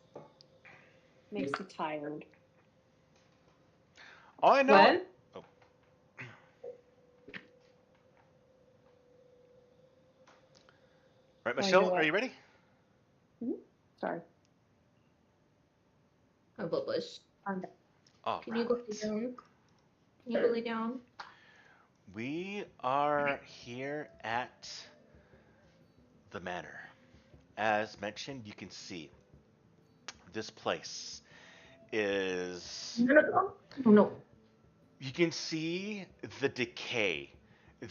Makes me tired. All I know. What? Oh. Right, Michelle, are you ready? Sorry. I'm bullish. All Can you go lay down? Can you go lay down? We are here at the Manor. As mentioned, you can see this place is. Oh, no. You can see the decay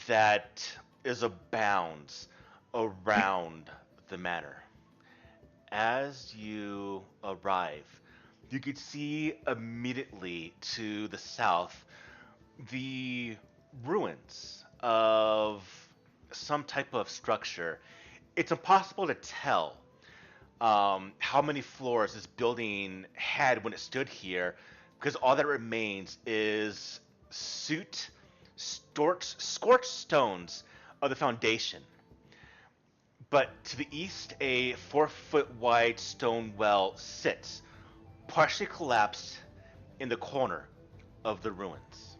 that is abounds around the manor. As you arrive, you can see immediately to the south the ruins of some type of structure. It's impossible to tell how many floors this building had when it stood here, because all that remains is scorched stones of the foundation. But to the east, a 4-foot wide stone well sits, partially collapsed in the corner of the ruins.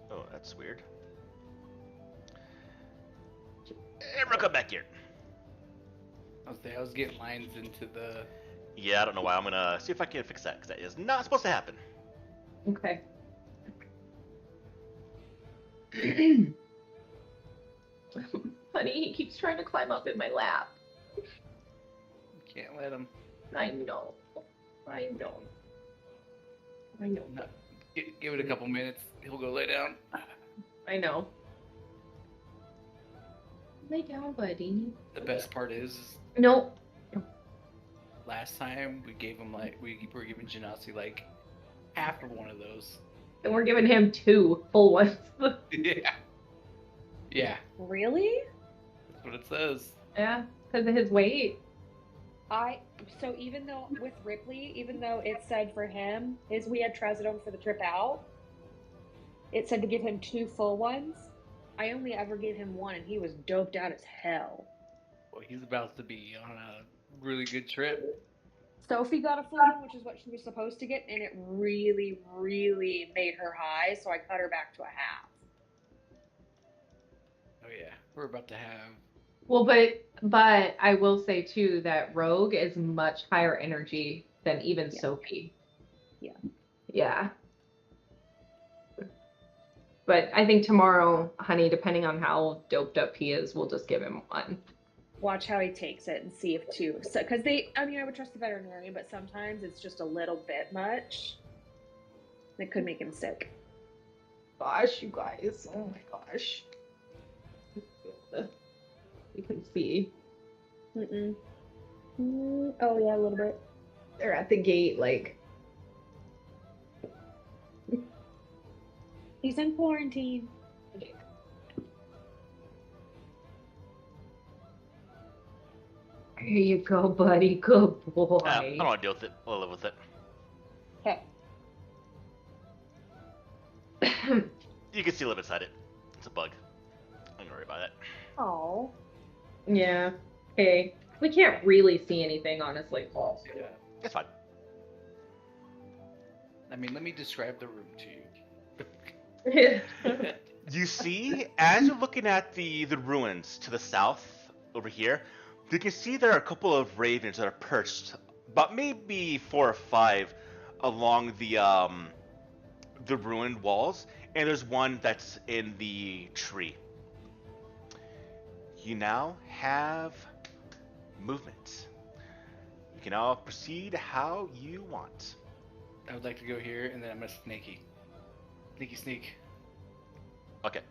Oh, that's weird. Everyone come back here. I was getting lines into the. Yeah, I don't know why. I'm gonna see if I can fix that, because that is not supposed to happen. Okay. Honey, he keeps trying to climb up in my lap. Can't let him. I know. I know. I know. No, give it a couple minutes. He'll go lay down. I know. Lay down, buddy. The best part is, Nope. last time we gave him we were giving Genasi like half of one of those. And we're giving him 2 full ones. Yeah. Yeah. Really? That's what it says. Yeah, because of his weight. So even though with Ripley, even though it said for him is we had trazodone for the trip out, it said to give him 2 full ones. I only ever gave him 1, and he was doped out as hell. Well, he's about to be on a really good trip. Sophie got a full one, which is what she was supposed to get, and it really, really made her high, so I cut her back to a half. Oh yeah, we're about to have. Well, but I will say too that Rogue is much higher energy than even Sophie. Yeah. Yeah. But I think tomorrow, honey, depending on how doped up he is, we'll just give him 1. Watch how he takes it and see if 2. Because I would trust the veterinarian, but sometimes it's just a little bit much. It could make him sick. Gosh, you guys. Oh my gosh. You can see. Oh, yeah, a little bit. They're at the gate, like. He's in quarantine. Here you go, buddy. Good boy. I don't want to deal with it. I'll live with it. Okay. You can see a little inside it. It's a bug. I'm gonna worry about it. Oh. Yeah. Okay. We can't really see anything, honestly. Yeah. It's fine. I mean, let me describe the room to you. You see, as you're looking at the ruins to the south over here, you can see there are a couple of ravens that are perched, about maybe 4 or 5, along the ruined walls, and there's one that's in the tree. You now have movement. You can now proceed how you want. I would like to go here, and then I'm gonna sneaky. Sneak. Okay.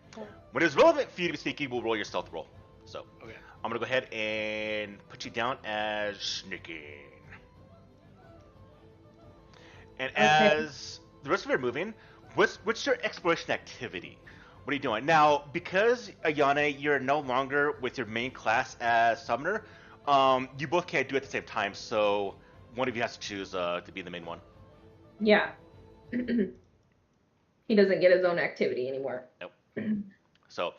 When it's relevant for you to be sneaky, we'll roll your stealth roll. So, Okay. I'm gonna go ahead and put you down as sneaking. And as the rest of you are moving, what's your exploration activity? What are you doing? Now, because Ayane, you're no longer with your main class as summoner, you both can't do it at the same time, so one of you has to choose to be the main one. Yeah. he doesn't get his own activity anymore. Nope. So,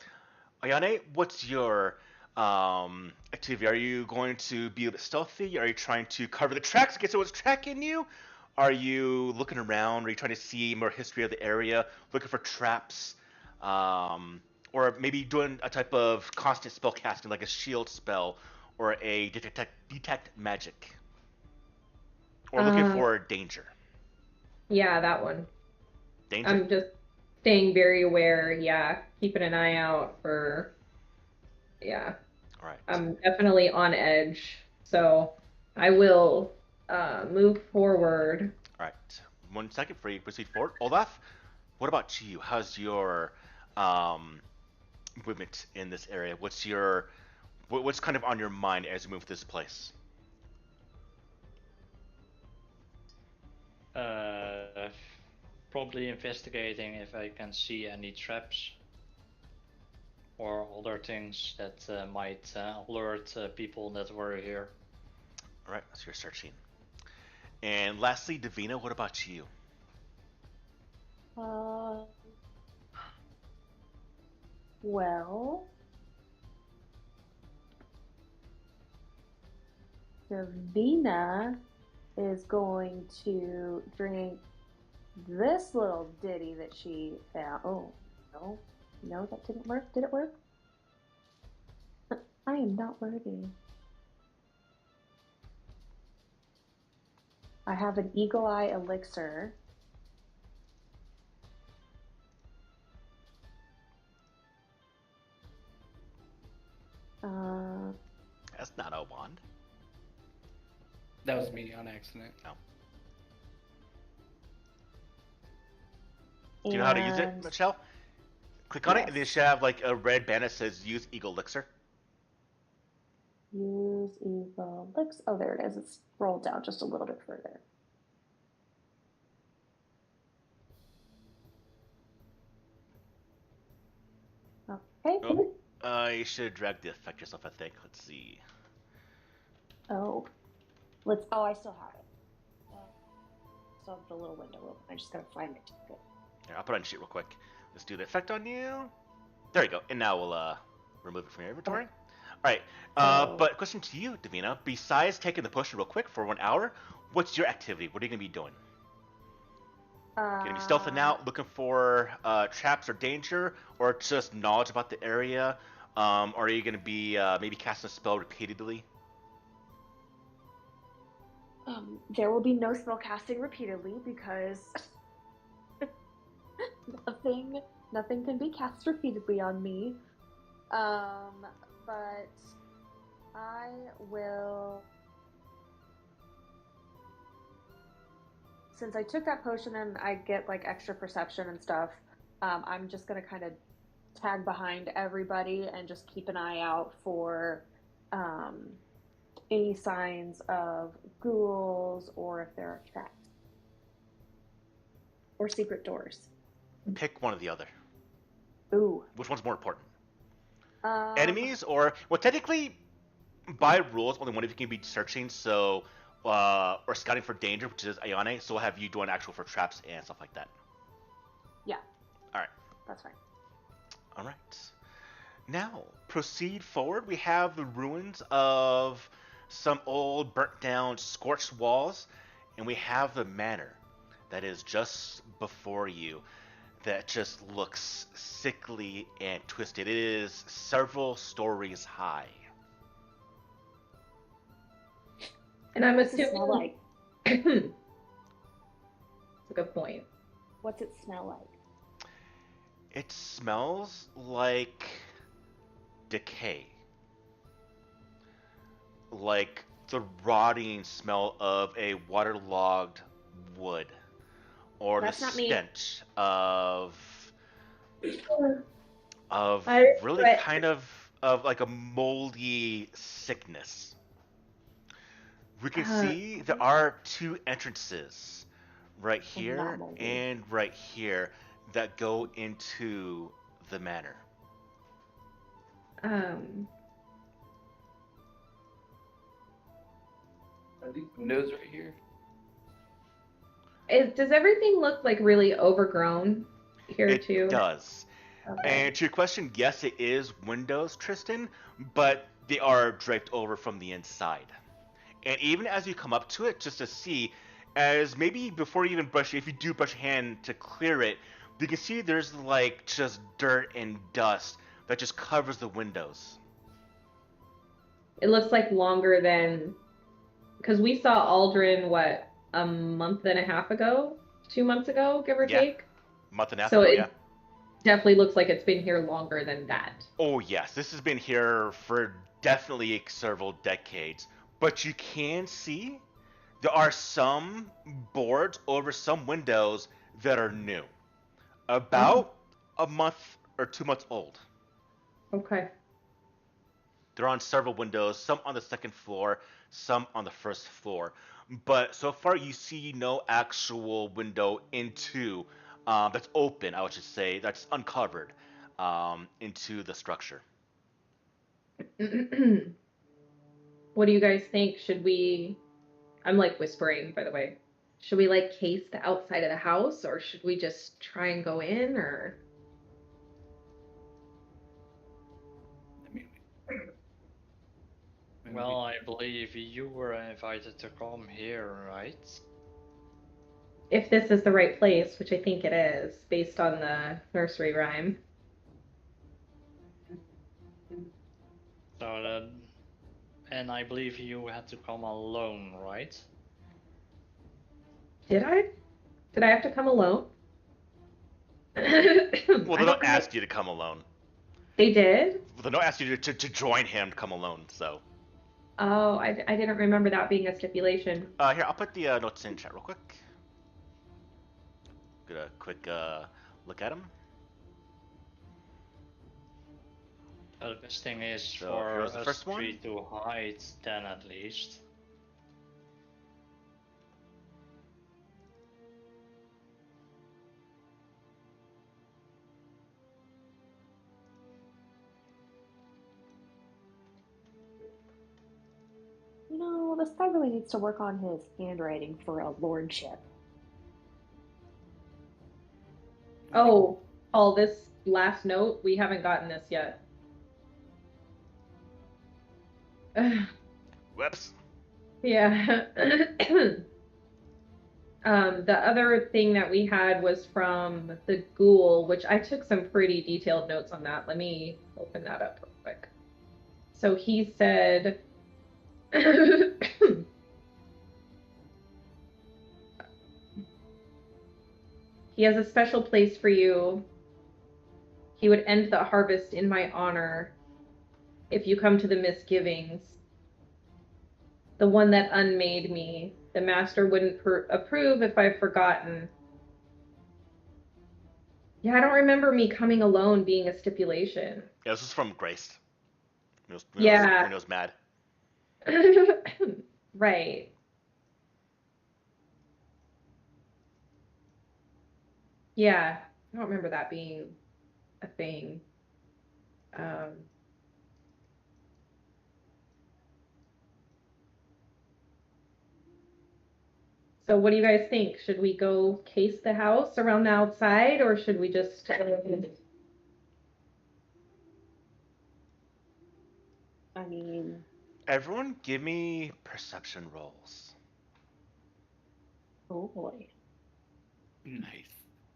Ayane, what's your activity? Are you going to be a bit stealthy? Are you trying to cover the tracks in case someone's tracking you? Are you looking around? Are you trying to see more history of the area, looking for traps? Or maybe doing a type of constant spell casting, like a shield spell or a detect magic? Or looking Uh, for danger? yeah, that one. Danger? I'm just staying very aware. Yeah, keeping an eye out for. Yeah, All right. I'm definitely on edge. So I will move forward. All right. 1 second for you to proceed forward. Olaf, what about you? How's your um, movement in this area? What's kind of on your mind as you move to this place? Uh, Probably investigating if I can see any traps or other things that might alert people that were here. All right, so you're searching. And lastly, Davina, what about you? Uh, well, Davina is going to drink this little ditty that she found. Oh, no. No, that didn't work. Did it work? I am not worthy. I have an eagle eye elixir. That's not a wand. That was me on accident. No. Do you know how to use it, And Michelle? Click on it, yes. and then you should have like a red banner that says "Use Eagle Elixir." Use eagle elixir. Oh, there it is. It's rolled down just a little bit further. Okay. Oh, you should drag the effect yourself, I think. Let's see. Oh, let's. Oh, I still have it. Still have the little window open. I just gotta find it. Good. Here, I'll put on sheet real quick. Let's do the effect on you. There you go. And now we'll remove it from your inventory. All right. But question to you, Davina. Besides taking the potion real quick for 1 hour, what's your activity? What are you gonna be doing? Gonna be stealthing out, looking for traps or danger, or just knowledge about the area? Or are you gonna be maybe casting a spell repeatedly? There will be no spell casting repeatedly because nothing can be cast repeatedly on me. But I will. Since I took that potion and I get like extra perception and stuff, I'm just gonna kind of tag behind everybody and just keep an eye out for any signs of ghouls or if there are traps or secret doors. Pick one or the other. Ooh. Which one's more important? Enemies or technically, by rules, only one of you can be searching. So, or scouting for danger, which is Ayane. So we'll have you doing actual for traps and stuff like that. Yeah. All right. That's fine. All right. Now proceed forward. We have the ruins of some old, burnt down, scorched walls, and we have the manor that is just before you. That just looks sickly and twisted. It is several stories high. And I'm What's it assuming smell like? That's a good point. What's it smell like? It smells like decay. Like the rotting smell of a waterlogged wood. Or That's the not me. stench of I- really but- kind of like a moldy sickness. We can see there are two entrances right here and right here that go into the manor. Are these windows right here? does everything look like really overgrown here It too? does. Okay. And to your question, yes, it is windows, Tristan, but they are draped over from the inside. And even as you come up to it, just to see, as maybe before you even brush, if you do brush your hand to clear it, you can see there's like just dirt and dust that just covers the windows. It looks like longer than because we saw Aldrin what a month and a half ago, 2 months ago, give or Yeah. take. Month and a half So ago, it yeah. definitely looks like it's been here longer than that. Oh yes, this has been here for definitely several decades. But you can see there are some boards over some windows that are new. About a month or 2 months old. Okay. They're on several windows, some on the second floor, some on the first floor. But so far, you see no actual window into that's open. I would just say that's uncovered into the structure. What do you guys think? Should we? I'm like whispering, by the way. Should we like case the outside of the house, or should we just try and go in, or? I mean, Well, I believe you were invited to come here, right? If this is the right place, which I think it is, based on the nursery rhyme. So, and I believe you had to come alone, right? Did I? Did I have to come alone? Well, I they don't don't remember- ask you to come alone. They did? They don't ask you to join him to come alone. So Oh, I didn't remember that being a stipulation. here, I'll put the notes in chat real quick. Get a quick look at them. The best thing is So, for here's the us first one. three to hide, then at least. You know, this guy really needs to work on his handwriting for a lordship. Oh, Paul, this last note, we haven't gotten this yet. Whoops. Yeah. The other thing that we had was from the ghoul, which I took some pretty detailed notes on that. Let me open that up real quick. So he said, he has a special place for you. He would end the harvest in my honor if you come to the misgivings. The one that unmade me. The master wouldn't approve if I've forgotten. Yeah, I don't remember me coming alone being a stipulation. Yeah, this is from Grace. When Yeah. he was mad. Right. Yeah, I don't remember that being a thing. So what do you guys think? Should we go case the house around the outside, or should we just... I mean, Everyone, give me perception rolls. oh boy. nice.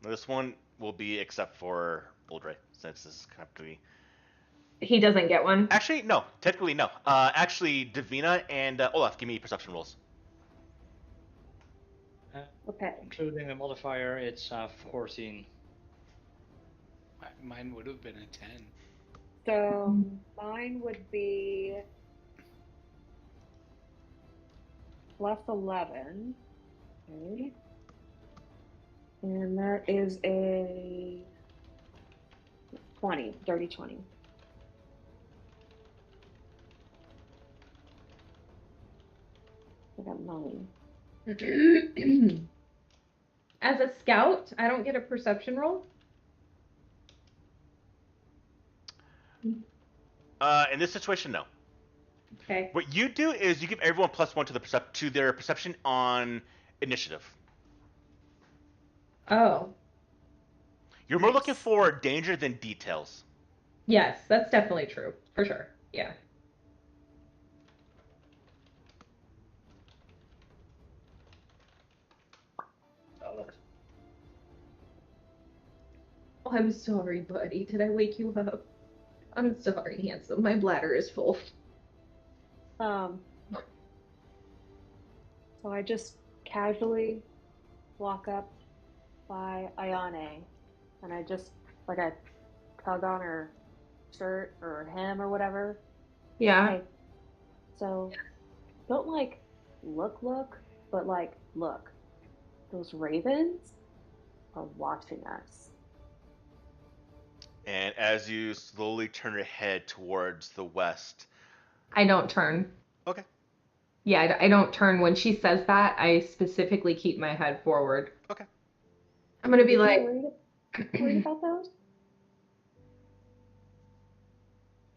This one will be except for Uldre, since this is kind of to be. He doesn't get one? Actually, no. Technically, no. Actually, Davina and Olaf, give me perception rolls. Okay. Including a modifier, it's 14. Mine would have been a 10. So mine would be plus 11. Okay. And that is a 20, dirty 20. I got 9. As a scout, I don't get a perception roll? In this situation, no. Okay. What you do is you give everyone +1 to their perception on initiative. Oh, You're more looking Nice. for danger than details. yes, that's definitely true. For sure. Yeah. Oh, I'm sorry, buddy. Did I wake you up? I'm sorry, handsome. My bladder is full. Um, so I just casually walk up by Ayane, and I just like I tug on her shirt or hem or whatever. Yeah. Hey, so don't like look, but like look. Those ravens are watching us. And as you slowly turn your head towards the west, I don't turn. okay, Yeah, I don't turn. When she says that, I specifically keep my head forward. okay. I'm gonna be You're like, worried about those?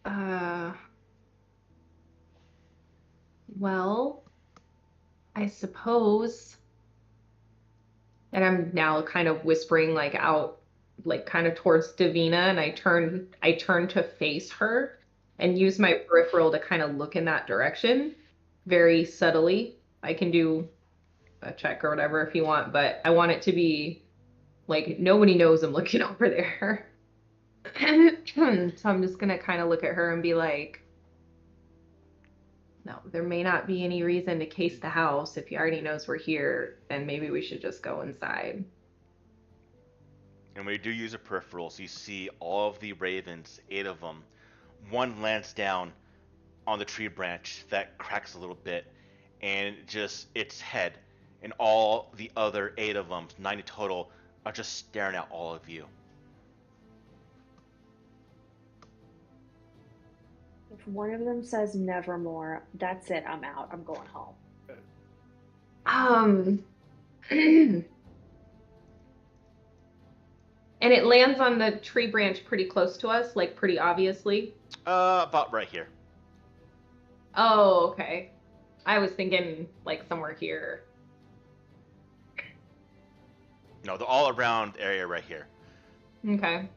uh, well, I suppose. And I'm now kind of whispering like out, like kind of towards Davina, and I turn to face her and use my peripheral to kind of look in that direction very subtly. I can do a check or whatever if you want, but I want it to be like nobody knows I'm looking over there. So I'm just gonna kind of look at her and be like, no, there may not be any reason to case the house. If he already knows we're here, then maybe we should just go inside. And when you do use a peripheral, so you see all of the ravens, 8 of them. One lands down on the tree branch that cracks a little bit, and just its head, and all the other 8 of them, 9 in total, are just staring at all of you. If one of them says nevermore, that's it. I'm out. I'm going home. Um, and it lands on the tree branch pretty close to us, like pretty obviously. About right here. Oh, okay. I was thinking like somewhere here. No, the all around area right here. Okay.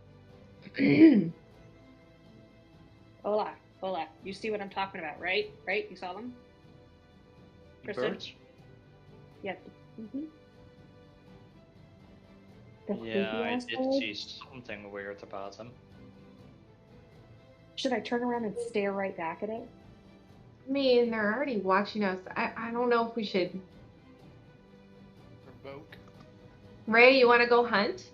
Hola. You see what I'm talking about, right? Right? You saw them? Kristen? Birds? Yeah. Mm-hmm. The Yeah, creepy I ass did bird? see something weird about them. Should I turn around and stare right back at it? I mean, they're already watching us. I don't know if we should. Provoke. Ray, you want to go hunt?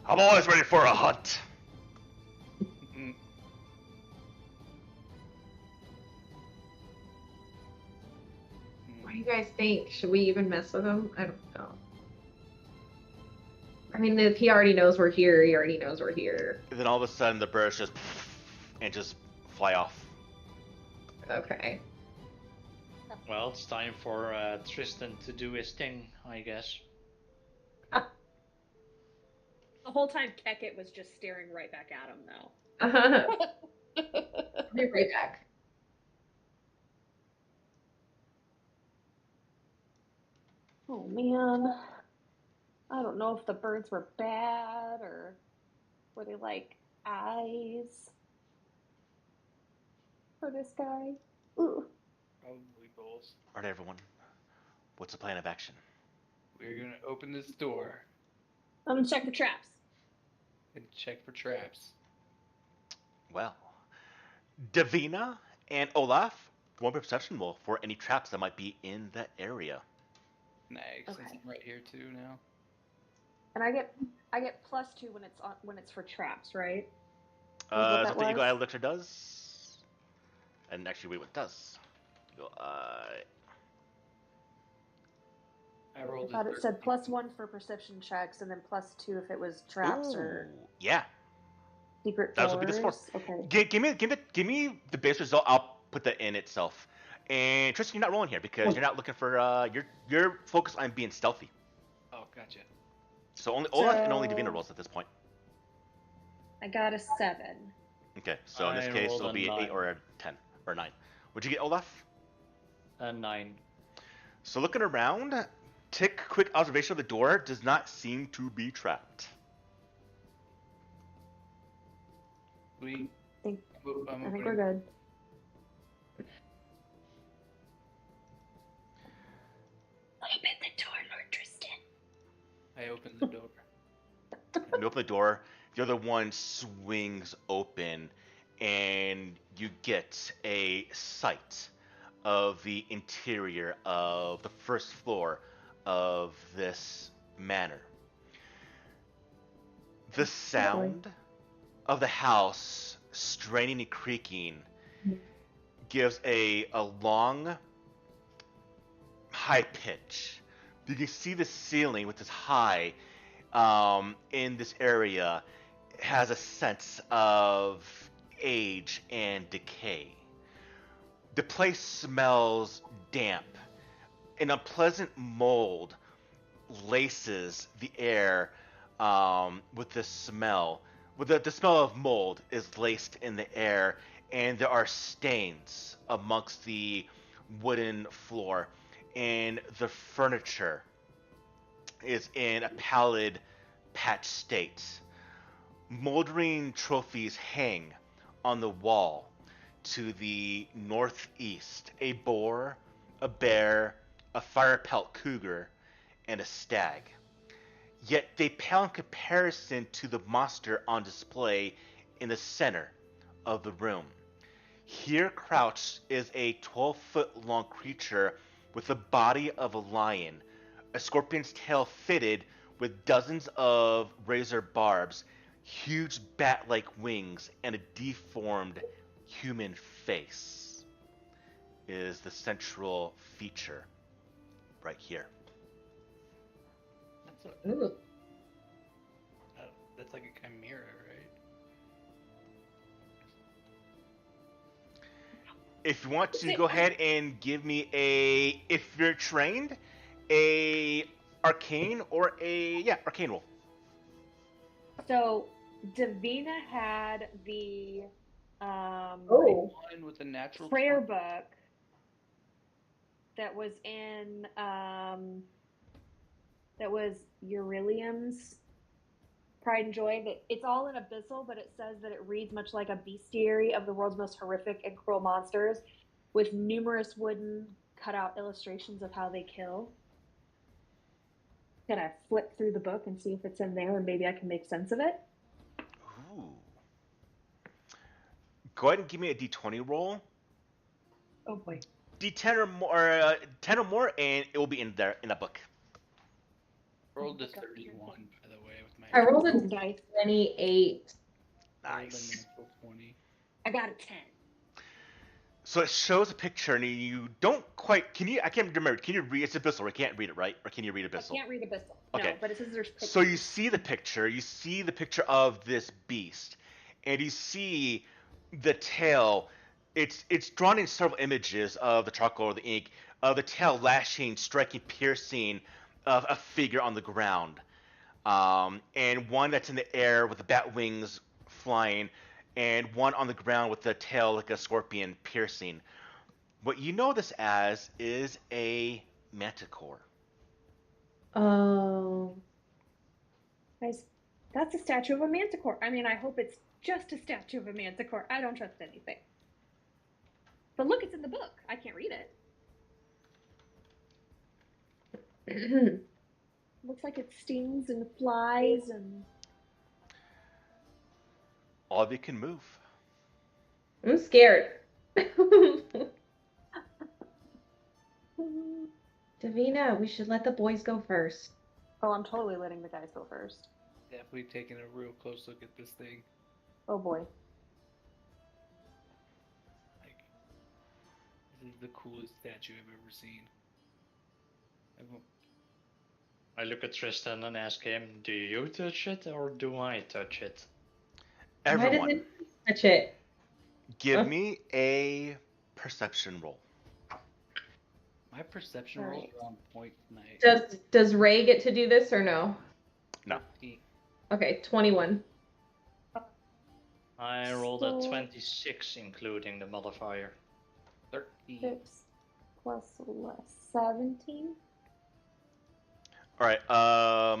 I'm always ready for a hunt. What do you guys think? Should we even mess with him? I don't know. I mean, if he already knows we're here, he already knows we're here. And then all of a sudden the birds just and just fly off. Okay. Well, it's time for Tristan to do his thing, I guess. The whole time Keket was just staring right back at him, though. I'll be right back. Oh man. I don't know if the birds were bad or were they like eyes for this guy. Ooh. Probably both. Alright, everyone. What's the plan of action? We're gonna open this door I'm gonna check for traps. and check for traps. Well, Davina and Olaf won't be perception roll for any traps that might be in that area. Nice. Since Okay. I'm right here too now. And I get +2 when it's for traps, right? What Is that that the Eagle was? Eye Elixir does? And actually, wait, what it does? Eagle Eye. I I rolled thought a it said 13. +1 for perception checks and then +2 if it was traps or Ooh, yeah. secret That would be this doors. Okay. Give me the base result. I'll put that in itself. And Tristan, you're not rolling here because you're not looking for you're focused on being stealthy. Oh, gotcha. So only Olaf and only So- Davina rolls at this point. I got a 7. Okay, so in this I case rolled it'll a be 8 9. or a 10 or 9. What'd you get, Olaf? A 9. So looking around, tick quick observation of the door does not seem to be trapped. We. think- I'm I think opening- we're good. Open the door, Lord Tristan. I opened the door. When you open the door, the other one swings open, and you get a sight of the interior of the first floor of this manor. The sound of the house straining and creaking gives a long, high pitch. You can see the ceiling, which is high, in this area, has a sense of age and decay. The place smells damp. An unpleasant mold laces the air with the smell. The smell of mold is laced in the air, and there are stains amongst the wooden floor, and the furniture is in a pallid, patched state. Moldering trophies hang on the wall to the northeast: a boar, a bear, a fire pelt cougar, and a stag. Yet they pale in comparison to the monster on display in the center of the room. Here crouched is a 12-foot long creature with the body of a lion, a scorpion's tail fitted with dozens of razor barbs, huge bat-like wings, and a deformed human face is the central feature right here. Ooh. That's like a chimera, right? If you want to go ahead and give me a, if you're trained, a arcane or a, arcane roll. So Davina had the Oh. One with a natural prayer 20. book that was in that was Eurilium's Pride and Joy. That it's all in Abyssal, but it says that it reads much like a bestiary of the world's most horrific and cruel monsters, with numerous wooden cutout illustrations of how they kill. Can I flip through the book and see if it's in there, and maybe I can make sense of it? Ooh. Go ahead and give me a d20 roll. Oh boy. D10 or more, 10 or more, and it will be in there in a book. Rolled a 31, by the way, with my. I rolled a Dice. 28. Nice. Natural 20. I got a 10. So it shows a picture, and you don't quite. Can you? I can't remember. Can you read? It's Abyssal. I can't read it, right? Or can you read Abyssal? I can't read Abyssal. Okay. No, but it says there's pictures. So you see the picture. You see the picture of this beast, and you see the tail. It's drawn in several images of the charcoal or the ink of the tail lashing, striking, piercing of a figure on the ground, and one that's in the air with the bat wings flying, and one on the ground with the tail like a scorpion piercing. What you know this as is a manticore. Oh. Guys, that's a statue of a manticore. I mean, I hope it's just a statue of a manticore. I don't trust anything. But look, it's in the book. I can't read it. Looks like it stings and flies and... All of you can move. I'm scared. Davina, we should let the boys go first. Oh, I'm totally letting the guys go first. Definitely taking a real close look at this thing. Oh boy. Like, this is the coolest statue I've ever seen. I look at Tristan and ask him, do you touch it or do I touch it? Why Everyone, does it touch it? give me a perception roll. My perception rolls Alright. are on point tonight. Does Ray get to do this or no? No. Okay, 21. I rolled So- a 26, including the modifier. 13. Oops. plus 17. All right. I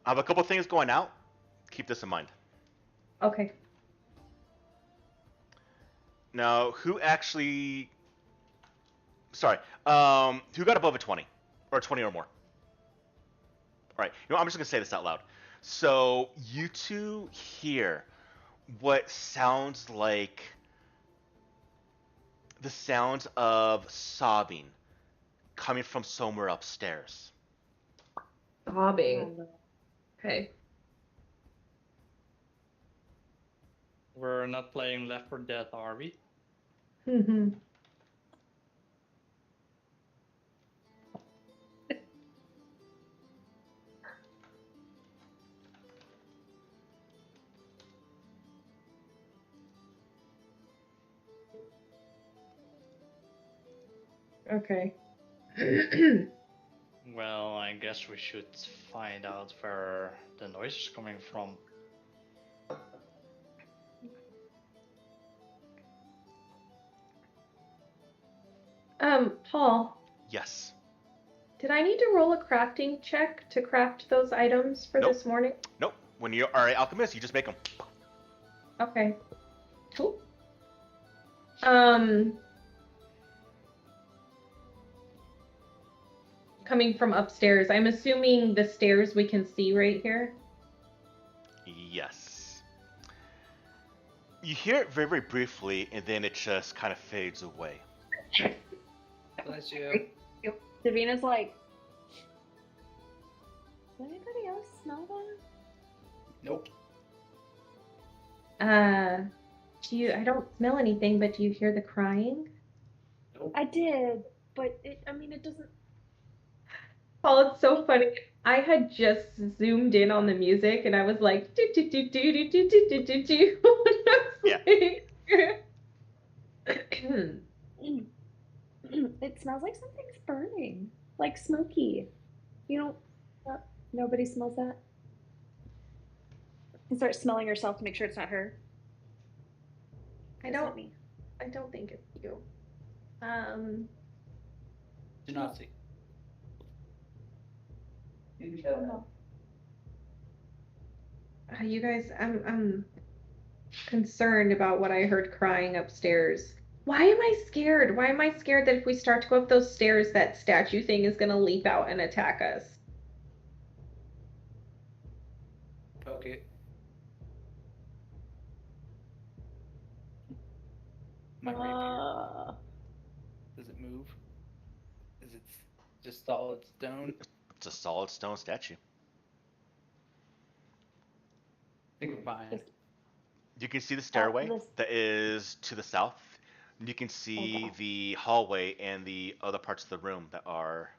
have a couple things going out. Keep this in mind. Okay. Now, who actually? Sorry. Who got above a 20, or 20 or more? All right. You know, I'm just gonna say this out loud. So you two hear what sounds like the sounds of sobbing coming from somewhere upstairs. Sobbing. no. Okay. We're not playing Left 4 Dead, are we? Mm-hmm. Okay. Well, I guess we should find out where the noise is coming from. Paul, Yes. did I need to roll a crafting check to craft those items for Nope. this morning? Nope. When you are an alchemist, you just make them. Okay. Cool. Coming from upstairs, I'm assuming the stairs we can see right here. Yes. You hear it very, very briefly, and then it just kind of fades away. Bless you. Davina's like, does anybody else smell that? Nope. I don't smell anything, but do you hear the crying? Nope. I did, but it doesn't. Paul, it's so funny. I had just zoomed in on the music and I was like, do do do do do do do do do do. Yeah. It smells like something's burning, like smoky. You don't. Nobody smells that. And start smelling herself to make sure it's not her. I It's not don't me. think it's you. Do not see. You guys, I'm concerned about what I heard crying upstairs. Why am I scared? Why am I scared that if we start to go up those stairs, that statue thing is gonna leap out and attack us? Poke it. My rapier. Does it move? Is it just solid stone? It's a solid stone statue. I think we're fine. You can see the stairway this- that is to the south. You can see Okay. the hallway and the other parts of the room that are.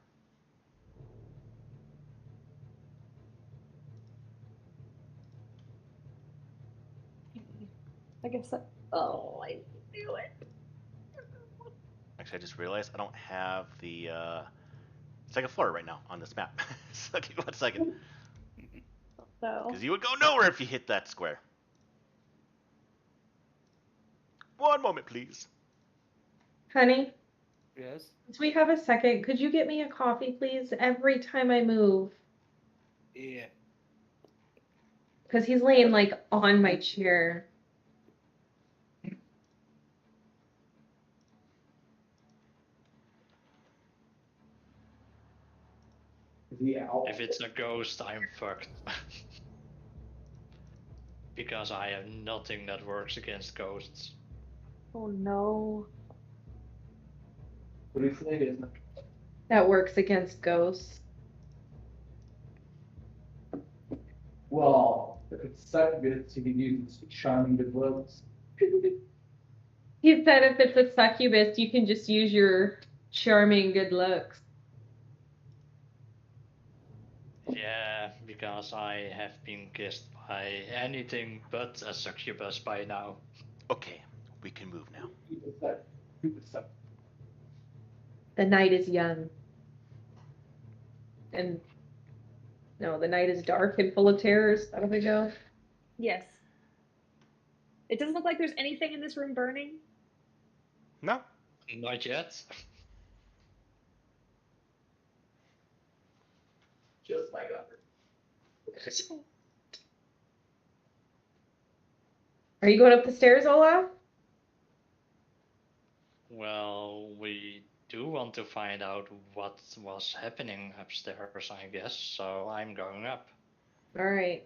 I guess that. Oh, I knew it. Actually, I just realized I don't have the second floor right now on this map. So give me 1 second. So. Because you would go nowhere if you hit that square. 1 moment, please. Honey, Yes. since we have a second, could you get me a coffee, please, every time I move? Yeah. Because he's laying like on my chair. If it's a ghost, I'm fucked. Because I have nothing that works against ghosts. Oh no. What do you say, isn't it? That works against ghosts. Well, if it's succubus, you can use charming good looks. He said if it's a succubus, you can just use your charming good looks. Yeah, because I have been kissed by anything but a succubus by now. Okay, we can move now. The night is young. And no, the night is dark and full of terrors. That'll we go. Yes. It doesn't look like there's anything in this room burning. No. Not yet. Just my God. Are you going up the stairs, Olaf? Well, we do want to find out what was happening upstairs, I guess, so I'm going up. All right.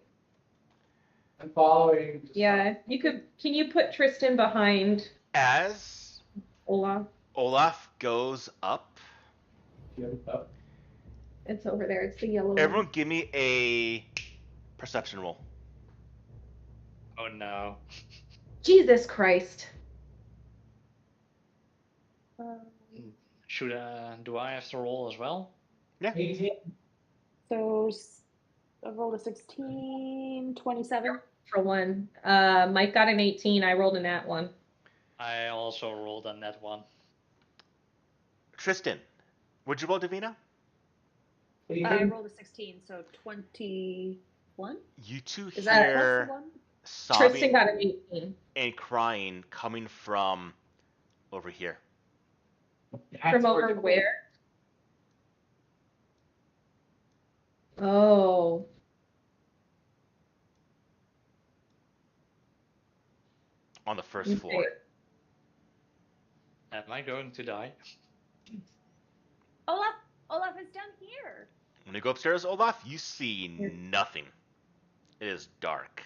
I'm following. Yeah, you could. Can you put Tristan behind As Olaf? Olaf goes up, It's over there. It's the yellow one. everyone give me a perception roll. Oh no. Jesus Christ. Do I have to roll as well? Yeah. 18. So I rolled a 16, 27. For one. Mike got an 18. I rolled a nat one. I also rolled a net one. Tristan, what'd you roll, Davina? I rolled a 16, so 21. You two Is that plus hear the one? Tristan sobbing got an 18. and crying coming from over here. From over where? Oh. On the first floor. Am I going to die? Olaf is down here. When you go upstairs, Olaf, you see nothing. It is dark.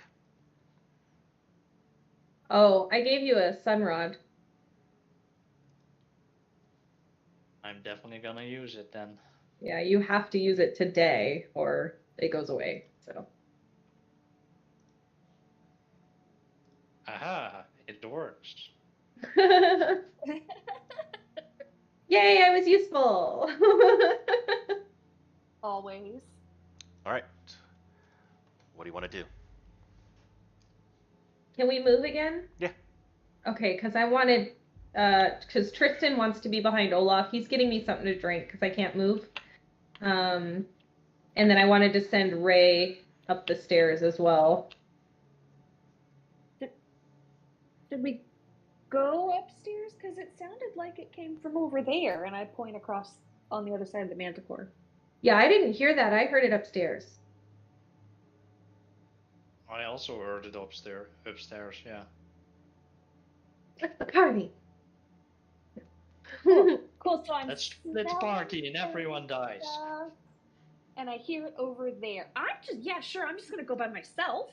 Oh, I gave you a sunrod. I'm definitely gonna use it then. Yeah, you have to use it today or it goes away. So. Aha! It works. Yay, I was useful. Always. All right. What do you want to do? Can we move again? Yeah. Okay, because I wanted, because Tristan wants to be behind Olaf. He's getting me something to drink because I can't move. And then I wanted to send Ray up the stairs as well. Did we go upstairs? Because it sounded like it came from over there, and I point across on the other side of the manticore. Yeah, I didn't hear that. I heard it upstairs. I also heard it upstairs, yeah. Carney. Cool, so I'm Let's smelling party and everyone dies. stuff, and I hear it over there. Yeah, sure, I'm just gonna go by myself.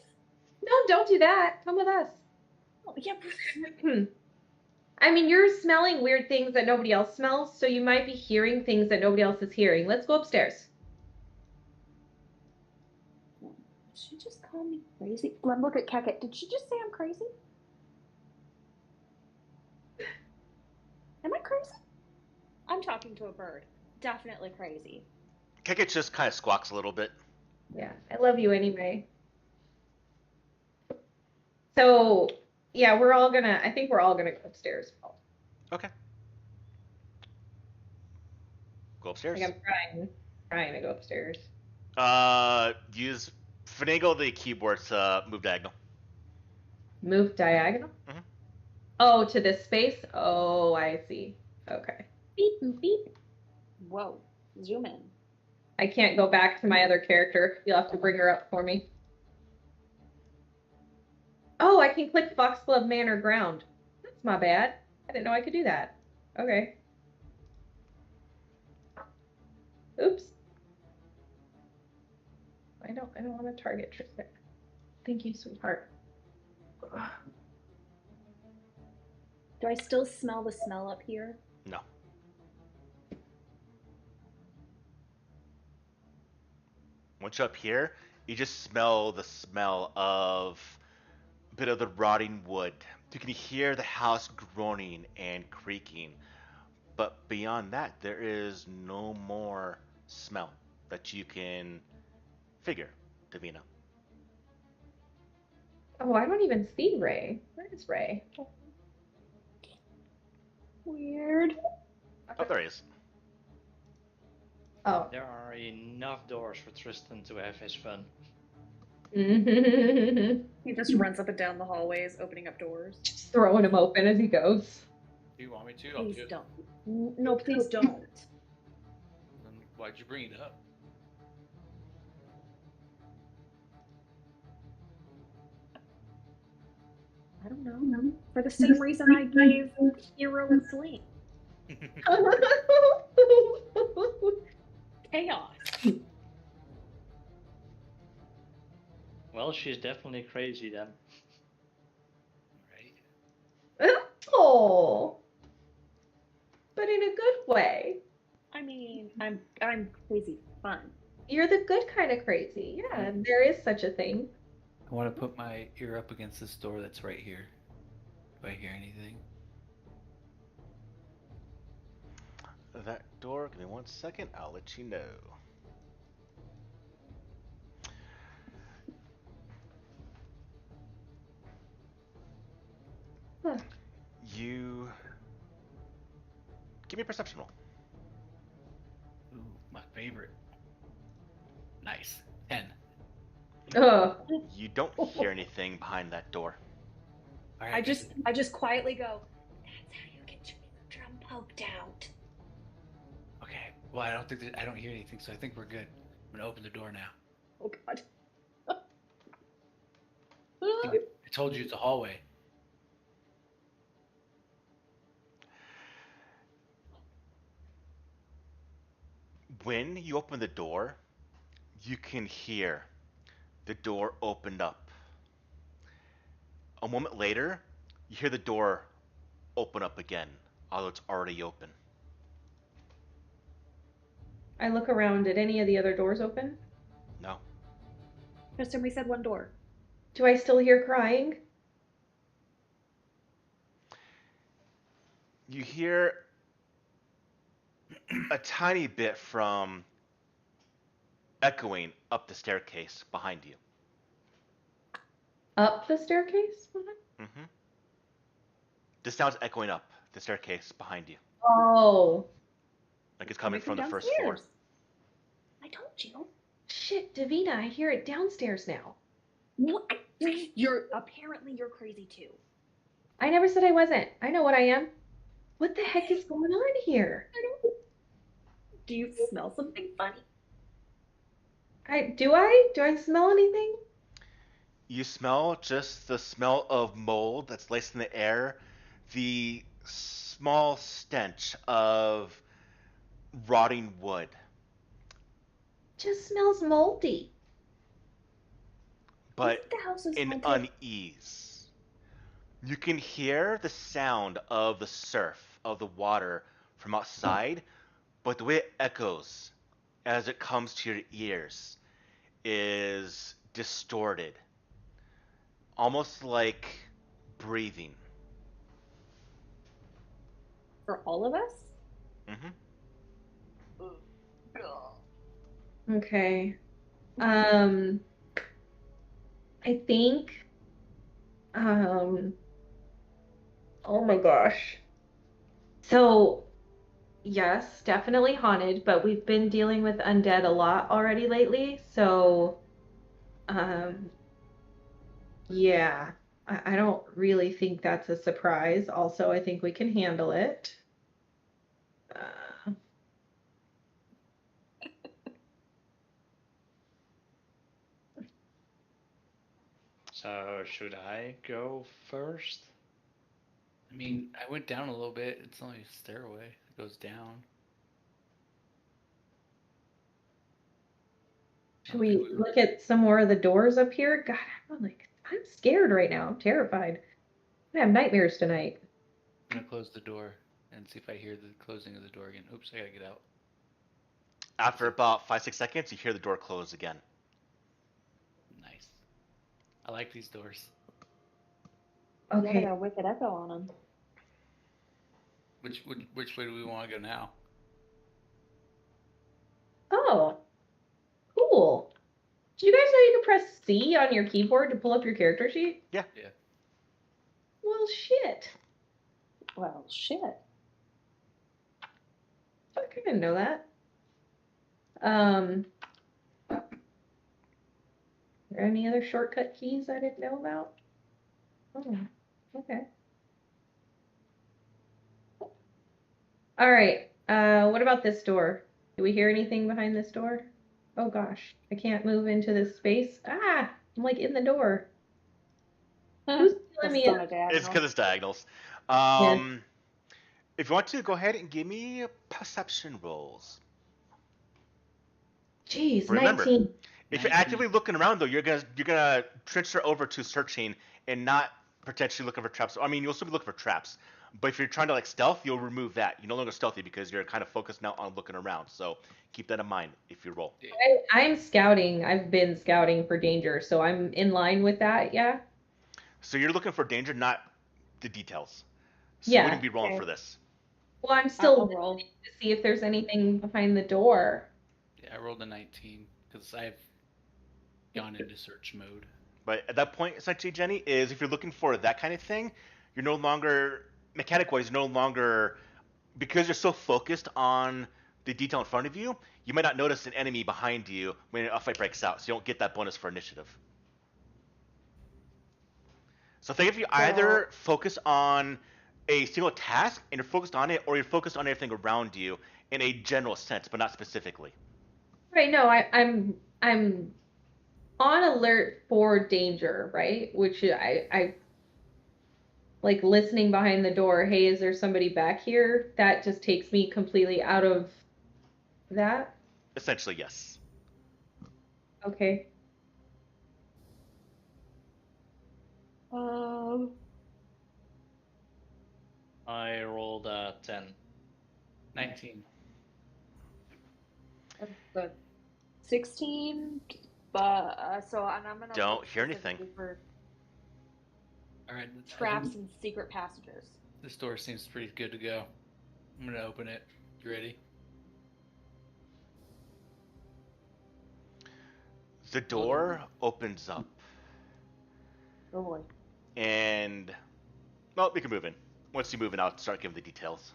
No, don't do that. Come with us. Oh, yeah. I mean, you're smelling weird things that nobody else smells, so you might be hearing things that nobody else is hearing. Let's go upstairs. Did she just call me crazy? Let me look at Keket. Did she just say I'm crazy? Am I crazy? I'm talking to a bird. Definitely crazy. Keket just kind of squawks a little bit. Yeah, I love you anyway. So, yeah, I think we're all gonna go upstairs. Okay. Go upstairs. Like I'm trying to go upstairs. Use finagle the keyboard to move diagonal. Move diagonal? Mhm. Oh, to this space? Oh, I see. Okay. Beep, beep. Whoa. Zoom in. I can't go back to my other character. You'll have to bring her up for me. Oh, I can click Foxglove Manor ground. That's my bad. I didn't know I could do that. Okay. Oops. I don't want to target Tristan. Thank you, sweetheart. Do I still smell the smell up here? No. Once you're up here, you just smell the smell of a bit of the rotting wood. You can hear the house groaning and creaking. But beyond that, there is no more smell that you can figure, Davina. Oh, I don't even see Ray. Where is Ray? Weird. Oh, there he is. Oh. There are enough doors for Tristan to have his fun. He just runs up and down the hallways, opening up doors. Just throwing him open as he goes. Do you want me to? I'll Please do it. don't. No, please don't. Then why'd you bring it up? I don't know. For the same reason I gave Hero a sling. Chaos. Well, she's definitely crazy then. Right. Oh, but in a good way. I mean, I'm crazy fun. You're the good kind of crazy. Yeah, there is such a thing. I want to put my ear up against this door that's right here. Do I hear anything? That door, give me 1 second, I'll let you know. Huh. You give me a perception roll. Ooh, my favorite. Nice. 10. Oh, You don't hear anything behind that door. All right, I just quietly go, that's how you get your drum poked out. Okay. Well, I don't hear anything, so I think we're good. I'm gonna open the door now. Oh god. I told you it's a hallway. When you open the door, you can hear the door opened up. A moment later, you hear the door open up again, although it's already open. I look around. Did any of the other doors open? No. Kristen, we said one door. Do I still hear crying? You hear a tiny bit from echoing up the staircase behind you. Up the staircase? Mm-hmm. The sound's echoing up the staircase behind you. Oh. Like it's coming from the first floor. downstairs. I told you. Shit, Davina, I hear it downstairs now. What? Apparently you're crazy too. I never said I wasn't. I know what I am. What the heck is going on here? I don't. Do you smell something funny? Do I smell anything? You smell just the smell of mold that's laced in the air, the small stench of rotting wood. Just smells moldy. But The house is in haunted. unease. You can hear the sound of the surf, of the water from outside, but the way it echoes as it comes to your ears is distorted. Almost like breathing. For all of us? Mm-hmm. Okay. I think, oh my gosh. So, yes, definitely haunted, but we've been dealing with undead a lot already lately, so, yeah, I don't really think that's a surprise. Also, I think we can handle it. So, should I go first? I mean, I went down a little bit. It's only a stairway. It goes down. Should we look at some more of the doors up here? God, I'm scared right now. I'm terrified. I have nightmares tonight. I'm gonna close the door and see if I hear the closing of the door again. Oops, I gotta get out. After about 5-6 seconds, you hear the door close again. Nice. I like these doors. Yeah, Okay. they got a wicked echo on them. Which way do we want to go now? Oh, cool. Did you guys know you can press C on your keyboard to pull up your character sheet? Yeah. Yeah. Well, shit. Well, shit. I didn't know that. Are there any other shortcut keys I didn't know about? Oh, okay. All right. What about this door? Do we hear anything behind this door? Oh gosh, I can't move into this space. Ah, I'm like in the door. Who's pulling me It's on in? a It's diagonal. because it's diagonals. Yeah. If you want to, go ahead and give me perception rolls. Jeez, But remember, 19. if you're 19. actively looking around, though, you're gonna transfer over to searching and not potentially looking for traps. I mean, you'll still be looking for traps, but if you're trying to like stealth, you'll remove that. You're no longer stealthy because you're kind of focused now on looking around. So keep that in mind if you roll. I'm scouting. I've been scouting for danger, so I'm in line with that. Yeah. So you're looking for danger, not the details. So you Yeah. wouldn't be rolling Okay. for this. Well, I'm I'll still roll. listening to see if there's anything behind the door. Yeah, I rolled a 19 because I've gone into search mode. But at that point, essentially, Jenny, is if you're looking for that kind of thing, you're no longer mechanic wise, no longer because you're so focused on the detail in front of you, you might not notice an enemy behind you when a fight breaks out, so you don't get that bonus for initiative. So think if you either focus on a single task and you're focused on it, or you're focused on everything around you in a general sense, but not specifically. Right. No, I'm on alert for danger, right? Which I like listening behind the door. Hey, is there somebody back here? That just takes me completely out of that. Essentially, yes. Okay. I rolled a 10. 19. That's good. 16. But and I'm gonna Don't look hear anything. specifically for All right. traps and secret passages. This door seems pretty good to go. I'm gonna open it. You ready? The door opens up, Oh boy. and well, we can move in. Once you move in, I'll start giving the details.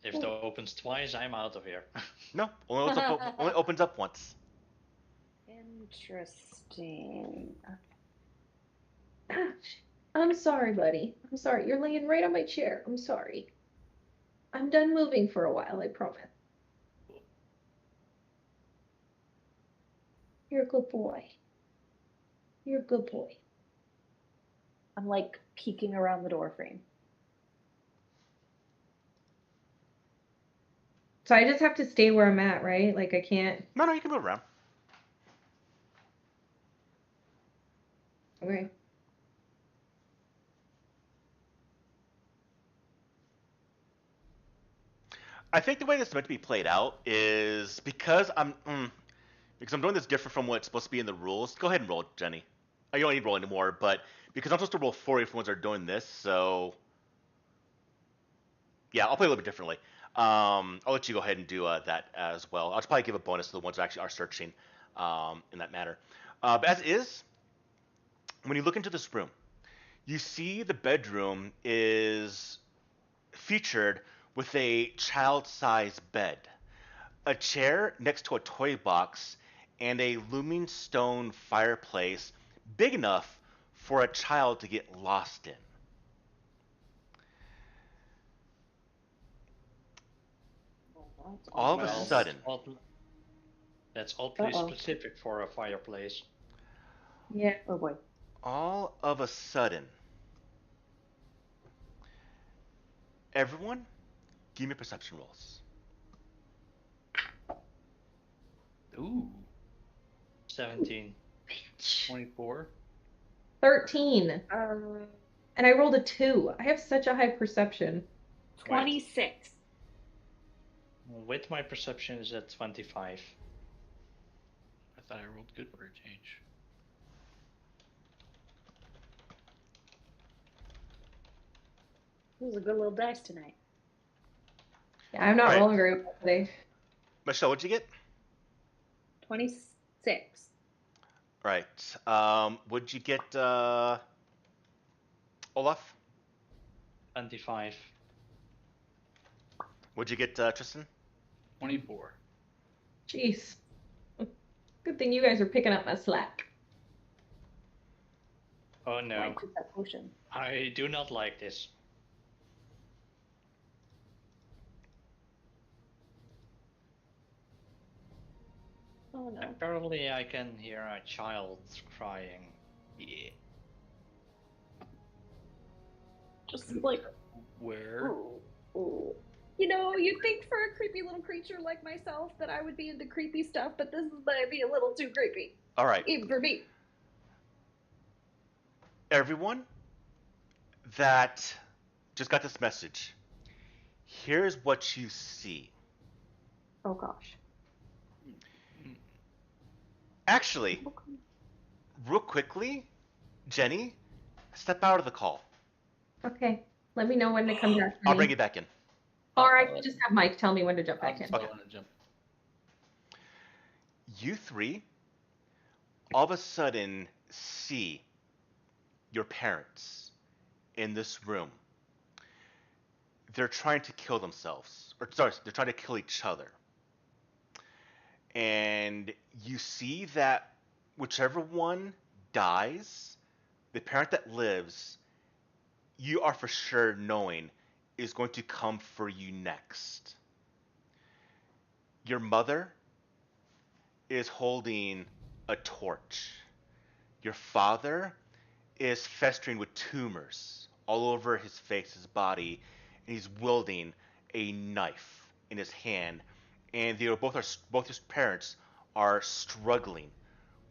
If the door opens twice, I'm out of here. No, only opens up once. Interesting. Ouch. I'm sorry, buddy. I'm sorry. You're laying right on my chair. I'm sorry. I'm done moving for a while, I promise. You're a good boy. You're a good boy. I'm like peeking around the door frame. So I just have to stay where I'm at, right? Like I can't. No, you can move around. Okay. I think the way this is meant to be played out is because I'm doing this different from what's supposed to be in the rules. Go ahead and roll, Jenny. You don't need to roll anymore, but because I'm supposed to roll for you if ones are doing this, so yeah, I'll play a little bit differently. I'll let you go ahead and do that as well. I'll just probably give a bonus to the ones that actually are searching in that matter. But as is, when you look into this room, you see the bedroom is featured with a child-sized bed, a chair next to a toy box, and a looming stone fireplace big enough for a child to get lost in. All of a Well, sudden, that's oddly Uh-oh. specific for a fireplace. Yeah. Oh boy. all of a sudden, everyone, give me perception rolls. Ooh. 17. 24. 13. Um, And I rolled a 2. I have such a high perception. 26. With my perception is at 25. I thought I rolled good for a change. This was a good little dice tonight. Yeah, I'm not Right. rolling very well today. Michelle, what'd you get? 26. Right. Would you get Olaf? 25. Would you get Tristan? 24. Jeez. Good thing you guys are picking up my slack. Oh I no, took that potion. I do not like this. Oh no. Apparently, I can hear a child crying. Yeah. Just like, Where? ooh, ooh. You know, you'd think for a creepy little creature like myself that I would be into creepy stuff, but this is might be a little too creepy, All right, even for me. everyone that just got this message. Here's what you see. Oh gosh. Actually, real quickly, Jenny, step out of the call. Okay. Let me know when to come back. I'll bring you back in. Or I can just have Mike tell me when to jump back in. Okay. Jump. You three all of a sudden see your parents in this room. They're trying to kill themselves. Or sorry, they're trying to kill each other. And you see that whichever one dies, the parent that lives, you are for sure knowing is going to come for you next. Your mother is holding a torch. Your father is festering with tumors all over his face, his body, and he's wielding a knife in his hand. And they are both his parents are struggling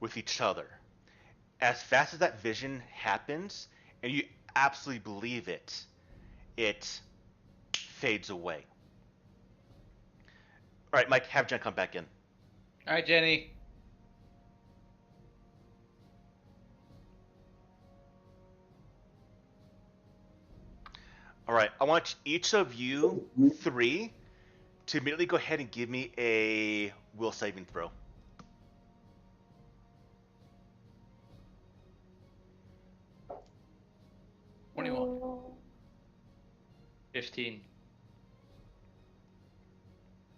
with each other. As fast as that vision happens, and you absolutely believe it, it fades away. All right, Mike, have Jen come back in. All right, Jenny. All right, I want each of you three to immediately go ahead and give me a will saving throw. Oh. 15.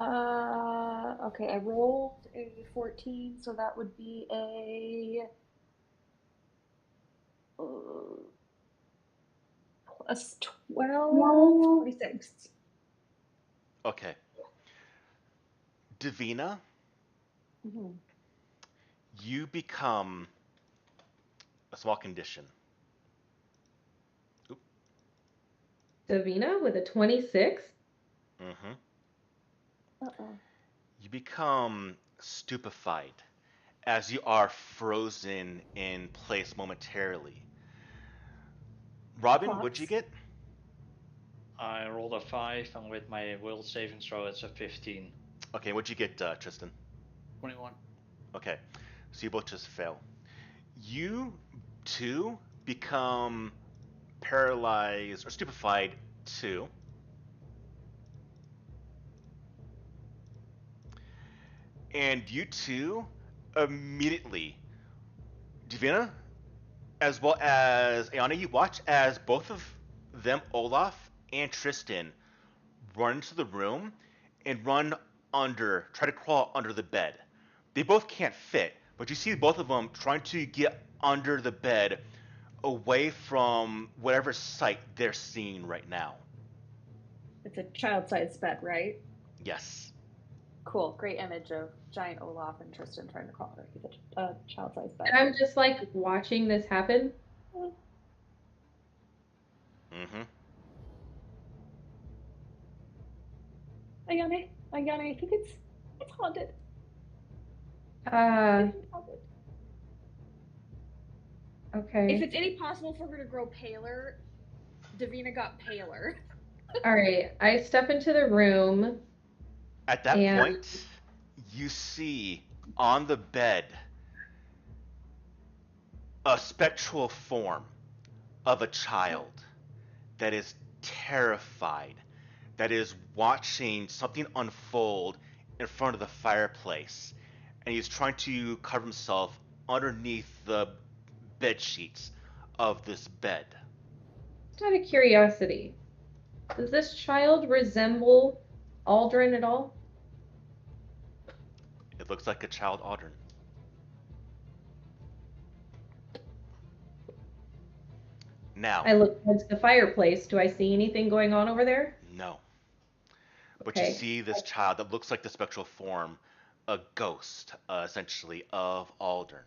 Okay, I rolled a 14, so that would be a plus 12, 26. Okay. Davina, Mhm. you become a small condition. Oop. Davina with a 26. Mm-hmm. Uh-oh. You become stupefied as you are frozen in place momentarily. Robin, what'd you get? I rolled a 5, and with my will saving throw, it's a 15. Okay, what'd you get, Tristan? 21. Okay, so you both just fail. You two become paralyzed or stupefied too. And you two immediately, Divina, as well as Ayana, you watch as both of them, Olaf and Tristan, run into the room and try to crawl under the bed. They both can't fit, but you see both of them trying to get under the bed away from whatever sight they're seeing right now. It's a child-sized bed, right? Yes. Cool. Great image of giant Olaf and Tristan trying to crawl underneath a child-sized bed. And I'm just like watching this happen. Mm-hmm. Ayane, I think it's haunted. It's haunted. Okay. If it's any possible for her to grow paler, Davina got paler. All right. I step into the room. At that point, you see on the bed a spectral form of a child that is terrified, that is watching something unfold in front of the fireplace, and he's trying to cover himself underneath the bed sheets of this bed. Just out of curiosity, does this child resemble Aldrin at all? It looks like a child Aldrin. Now, I look towards the fireplace. Do I see anything going on over there? no. But Okay. you see this child that looks like the spectral form a ghost, essentially, of Aldern.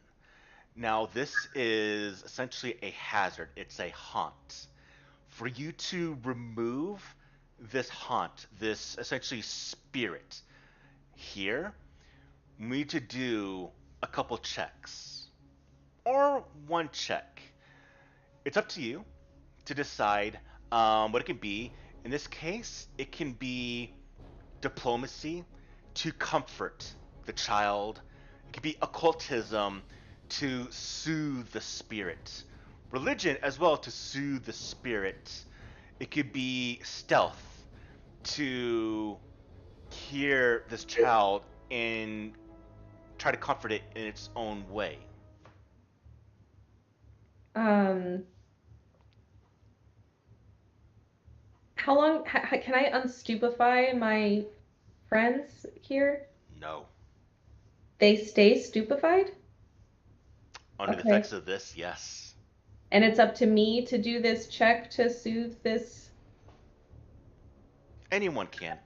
Now, this is essentially a hazard. It's a haunt. For you to remove this haunt, this essentially spirit here, we need to do a couple checks. Or one check. It's up to you to decide what it can be. In this case, it can be diplomacy to comfort the child. It can be occultism to soothe the spirit. Religion as well to soothe the spirit. It could be stealth to hear this child and try to comfort it in its own way. How long can I unstupefy my friends here? No. They stay stupefied? Under the Okay. effects of this, yes. And it's up to me to do this check to soothe this. Anyone can.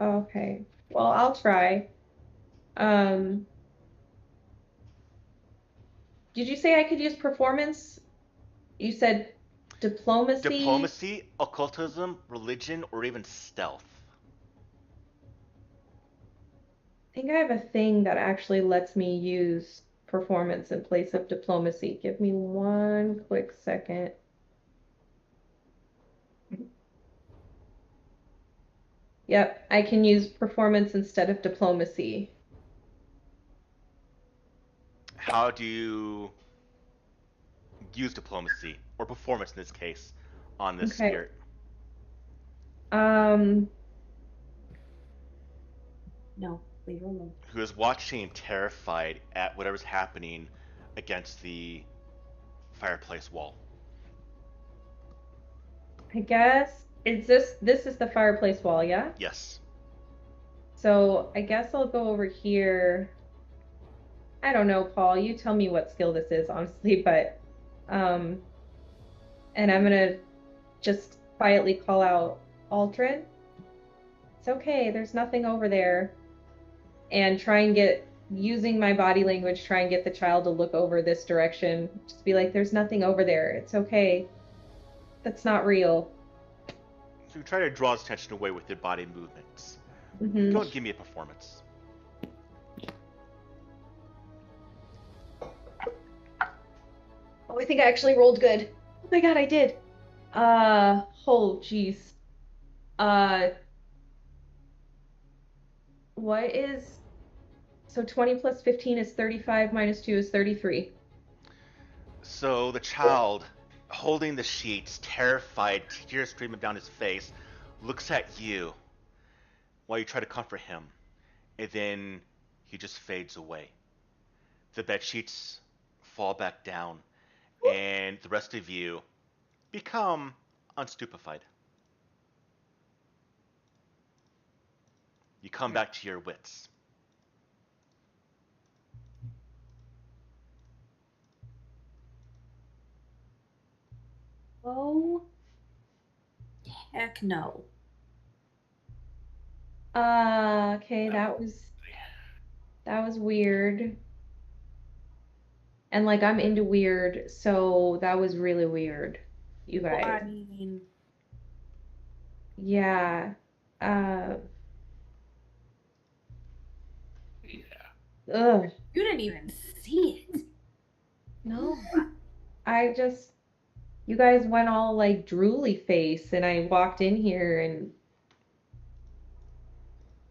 Okay. Well, I'll try. Did you say I could use performance? You said diplomacy. Diplomacy, occultism, religion, or even stealth. I think I have a thing that actually lets me use performance in place of diplomacy. Give me one quick second. Yep, I can use performance instead of diplomacy. How do you use diplomacy, or performance in this case, on this Okay. spirit? No, leave her alone. Who is watching terrified at whatever's happening against the fireplace wall. I guess this is the fireplace wall, yeah? Yes. So I guess I'll go over here. I don't know, Paul. You tell me what skill this is, honestly, but and I'm gonna just quietly call out Aldrin. It's okay, there's nothing over there. And try and get using my body language, try and get the child to look over this direction. Just be like, there's nothing over there. It's okay. That's not real. So you try to draw his attention away with your body movements. Mm-hmm. Go and give me a performance. Oh, I think I actually rolled good. Oh my god, I did. Oh, jeez. What is... So 20 plus 15 is 35, minus 2 is 33. So the child, holding the sheets, terrified, tears streaming down his face, looks at you while you try to comfort him, and then he just fades away. The bed sheets fall back down, and the rest of you become unstupefied. You come back to your wits. Oh, heck no. Okay, that was weird. And like I'm into weird, so that was really weird, you Well, guys. I mean, Yeah. Yeah. Ugh. you didn't even see it. No. You guys went all like drooly face, and I walked in here and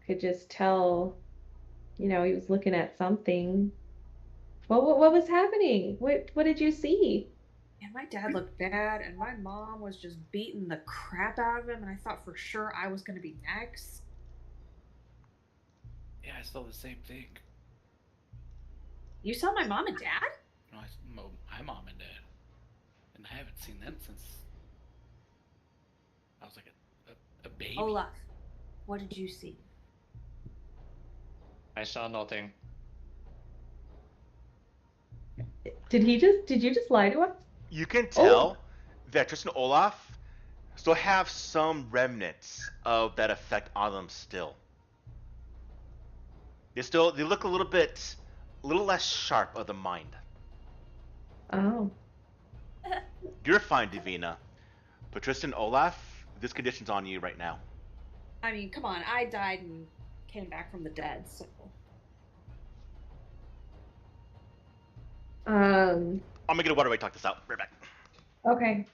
could just tell, he was looking at something. What was happening? What did you see? And my dad looked bad, and my mom was just beating the crap out of him, and I thought for sure I was going to be next. Yeah, I saw the same thing. You saw my mom and dad? No, my mom and dad. And I haven't seen them since I was like a baby. Olaf, what did you see? I saw nothing. Did you just lie to us? You can tell that Tristan and Olaf still have some remnants of that effect on them still. They look a little less sharp of the mind. Oh. You're fine, Divina. But Tristan, Olaf, this condition's on you right now. I mean, come on, I died and came back from the dead, so. Um. I'm gonna get a water while we talk this out. Right back. Okay.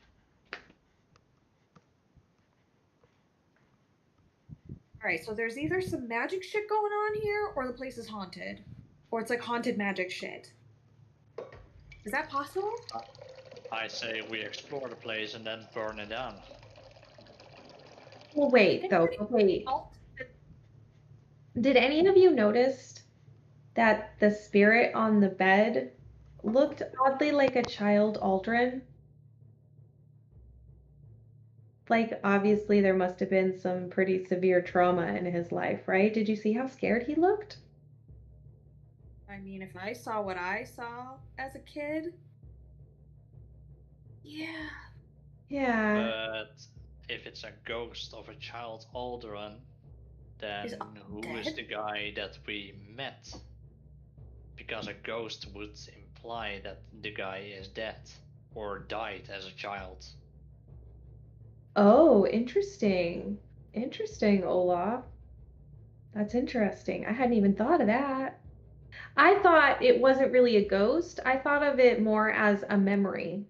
Alright, so there's either some magic shit going on here, or the place is haunted. Or it's like haunted magic shit. Is that possible? I say we explore the place and then burn it down. Well, wait though. Wait. Did any of you notice that the spirit on the bed looked oddly like a child Aldrin? Like, obviously, there must have been some pretty severe trauma in his life, right? Did you see how scared he looked? I mean, if I saw what I saw as a kid. Yeah. Yeah. But if it's a ghost of a child Alderaan, then who is dead? the guy that we met? Because a ghost would imply that the guy is dead or died as a child. Oh, interesting. Interesting, Olaf. That's interesting. I hadn't even thought of that. I thought it wasn't really a ghost. I thought of it more as a memory,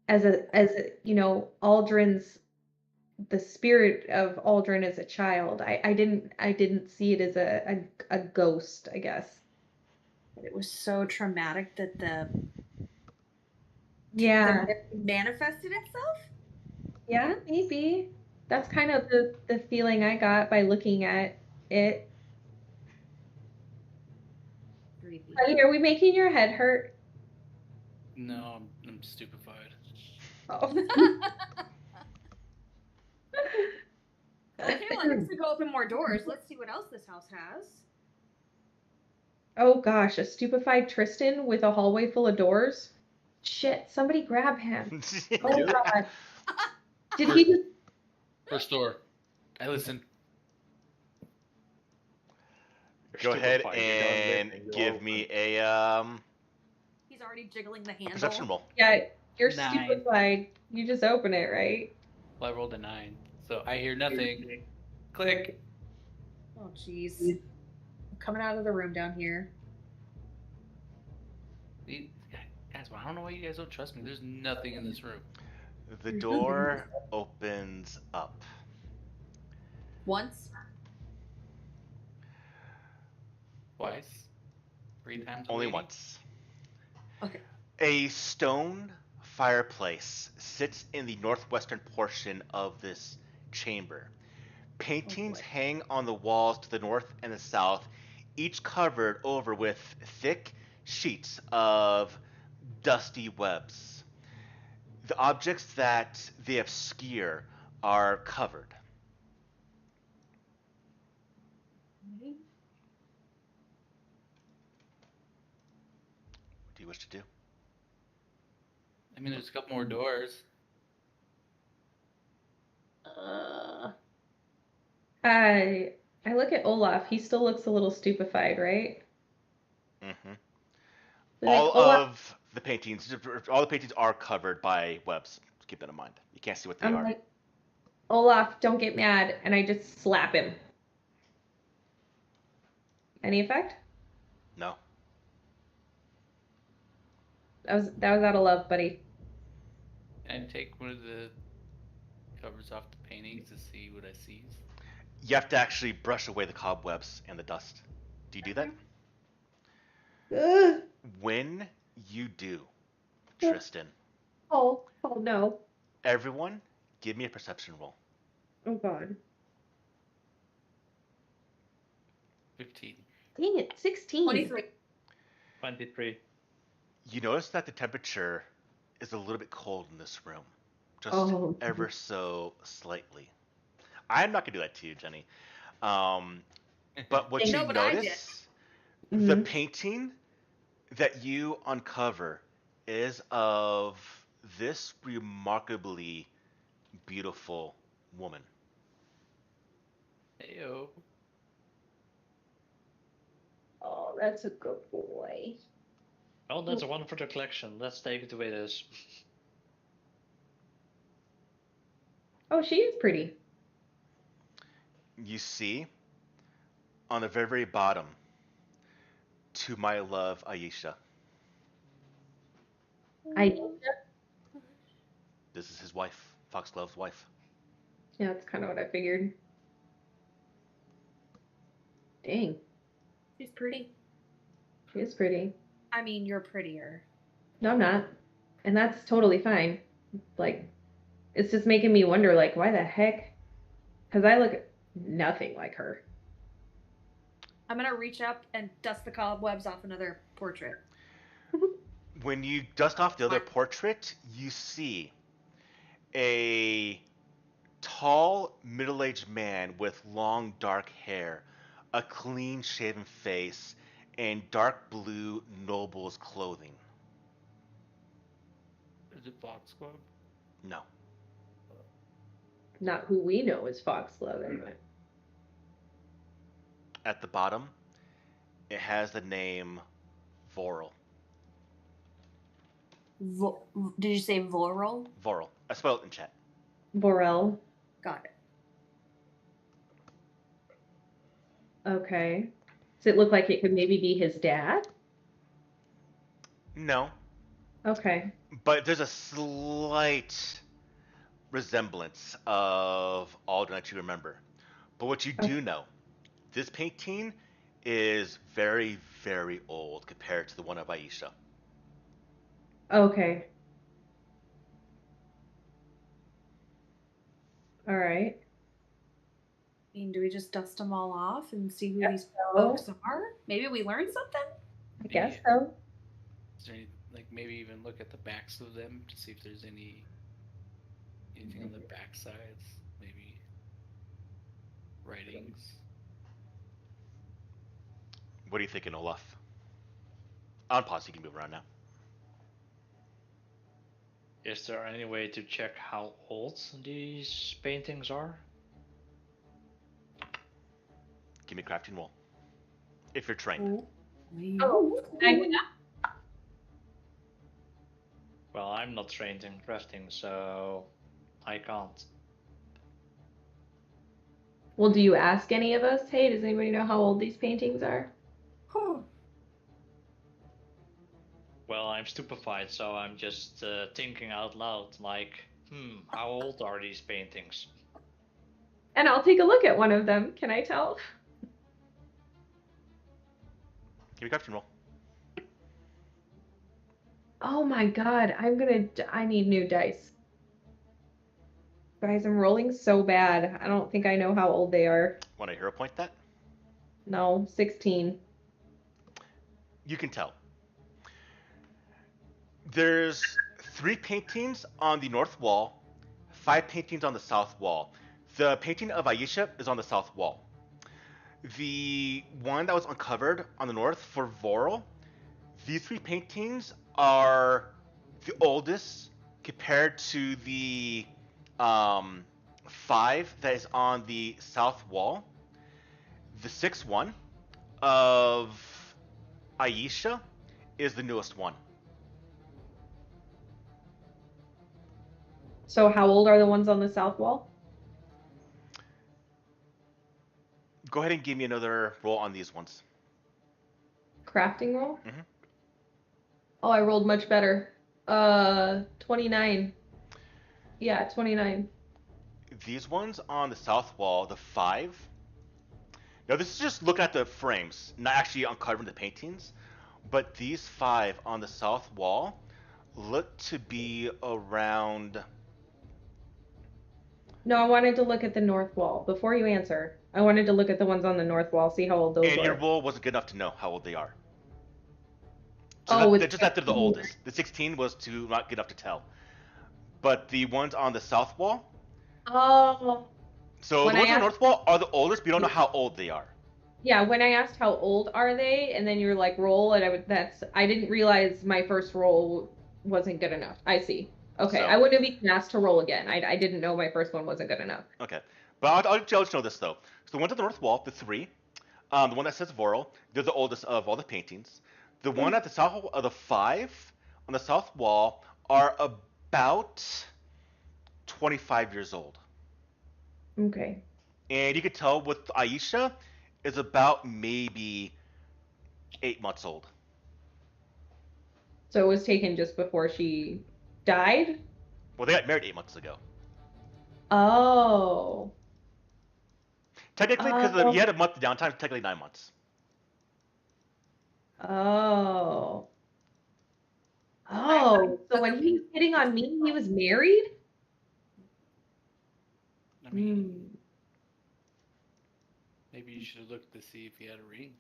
Aldrin's the spirit of Aldrin as a child. I didn't see it as a ghost, I guess. But it was so traumatic that the Yeah. manifested itself? Yeah, maybe. That's kind of the feeling I got by looking at it. Creepy. Honey, are we making your head hurt? No, I'm stupefied. Oh. Okay, well, I guess we go open more doors. Let's see what else this house has. Oh gosh, a stupefied Tristan with a hallway full of doors? Shit, somebody grab him. Oh god. Did he just... First door. I listen. Go ahead Stupefied, you don't and listen, you give open. me a He's already jiggling the handle. perception roll. Yeah, you're 9. stupefied. You just open it, right? Well, I rolled a 9, so I hear nothing. Click. Oh, jeez. I'm coming out of the room down here. Guys, well, I don't know why you guys don't trust me. There's nothing in this room. The door opens up. Once? Twice. 3 times. Only waiting. once. Okay. A stone fireplace sits in the northwestern portion of this chamber. Paintings hang on the walls to the north and the south, each covered over with thick sheets of dusty webs. The objects that they obscure are covered. What do you wish to do? I mean, there's a couple more doors. I look at Olaf. He still looks a little stupefied, right? Mm-hmm. Like, All Olaf, of the paintings, all the paintings are covered by webs. Keep that in mind. You can't see what they I'm are. like, Olaf, don't get mad, and I just slap him. Any effect? No. That was out of love, buddy. Can I take one of the covers off the paintings to see what I see? You have to actually brush away the cobwebs and the dust. Do you do that? Ugh. When you do, Tristan, Oh no. everyone, give me a perception roll. Oh god. 15. Dang it, 16. 23. 23. You notice that the temperature is a little bit cold in this room, just Oh. ever so slightly. I'm not gonna do that to you, Jenny. But what No, you but I did. notice, the Mhm. painting that you uncover is of this remarkably beautiful woman. Heyo. Oh, that's a good boy. Well, that's one for the collection. Let's take it with us. Oh, she is pretty. You see, on the very, very bottom, to my love, Aisha. This is his wife, Foxglove's wife. Yeah, that's kind of what I figured. Dang, She's pretty. she is pretty. I mean, you're prettier. No, I'm not. And that's totally fine. Like, it's just making me wonder, like, why the heck? Because I look nothing like her. I'm gonna reach up and dust the cobwebs off another portrait. When you dust off the other portrait, you see a tall, middle-aged man with long, dark hair, a clean-shaven face, and dark blue noble's clothing. Is it Foxglove? No. Not who we know as Foxglove, anyway. At the bottom, it has the name Vorel. Did you say Vorel? Vorel. I spelled it in chat. Vorel. Got it. Okay. Does it look like it could maybe be his dad? No. Okay. But there's a slight resemblance of Alden that you remember. But what you do know, this painting is very, very old compared to the one of Aisha. Okay. All right. I mean, do we just dust them all off and see who these so. folks are? Maybe we learn something? I guess so. Is there any, like maybe even look at the backs of them to see if there's anything on the back sides? Maybe writings. What are you thinking, Olaf? On pause, you can move around now. Is there any way to check how old these paintings are? Give me a crafting roll. If you're trained. Oh, Well, I'm not trained in crafting, so I can't. well, do you ask any of us? Hey, does anybody know how old these paintings are? Well, I'm stupefied, so I'm just thinking out loud, like, how old are these paintings? And I'll take a look at one of them. Can I tell? Give me a crafting roll. Oh my god, I need new dice. Guys, I'm rolling so bad. I don't think I know how old they are. Want to hero point that? No, 16. You can tell. There's 3 paintings on the north wall, 5 paintings on the south wall. The painting of Aisha is on the south wall. The one that was uncovered on the north for Vorel, these 3 paintings are the oldest compared to the 5 that is on the south wall. The 6th one of Aisha is the newest one. So how old are the ones on the south wall? Go ahead and give me another roll on these ones. Crafting roll? Mhm. Oh, I rolled much better. 29. Yeah, 29. These ones on the south wall, the 5. Now this is just looking at the frames, not actually uncovering the paintings. But these 5 on the south wall look to be around. No, I wanted to look at the north wall. Before you answer, I wanted to look at the ones on the north wall, see how old those And were. your roll wasn't good enough to know how old they are. It's Just that they're the oldest. The 16 was not good enough to tell. But the ones on the south wall. Oh. So the ones on the north wall are the oldest, but you don't know how old they are. Yeah, when I asked how old are they, and then you're like roll, and I didn't realize my first roll wasn't good enough. I see. Okay, So- I wouldn't have even asked to roll again. I didn't know my first one wasn't good enough. Okay. But I'll let you know this, though. So the ones on the north wall, the 3, The one that says Voral. They're the oldest of all the paintings. The one at the south of the five on the south wall are about 25 years old. Okay. And you could tell with Aisha is about maybe 8 months old. So it was taken just before she died? Well, they got married 8 months ago. Oh. Technically, because you Oh. had a month of downtime, technically 9 months. Oh. Oh. So when he was hitting on me, he was married? I mean, Hmm. maybe you should look to see if he had a ring.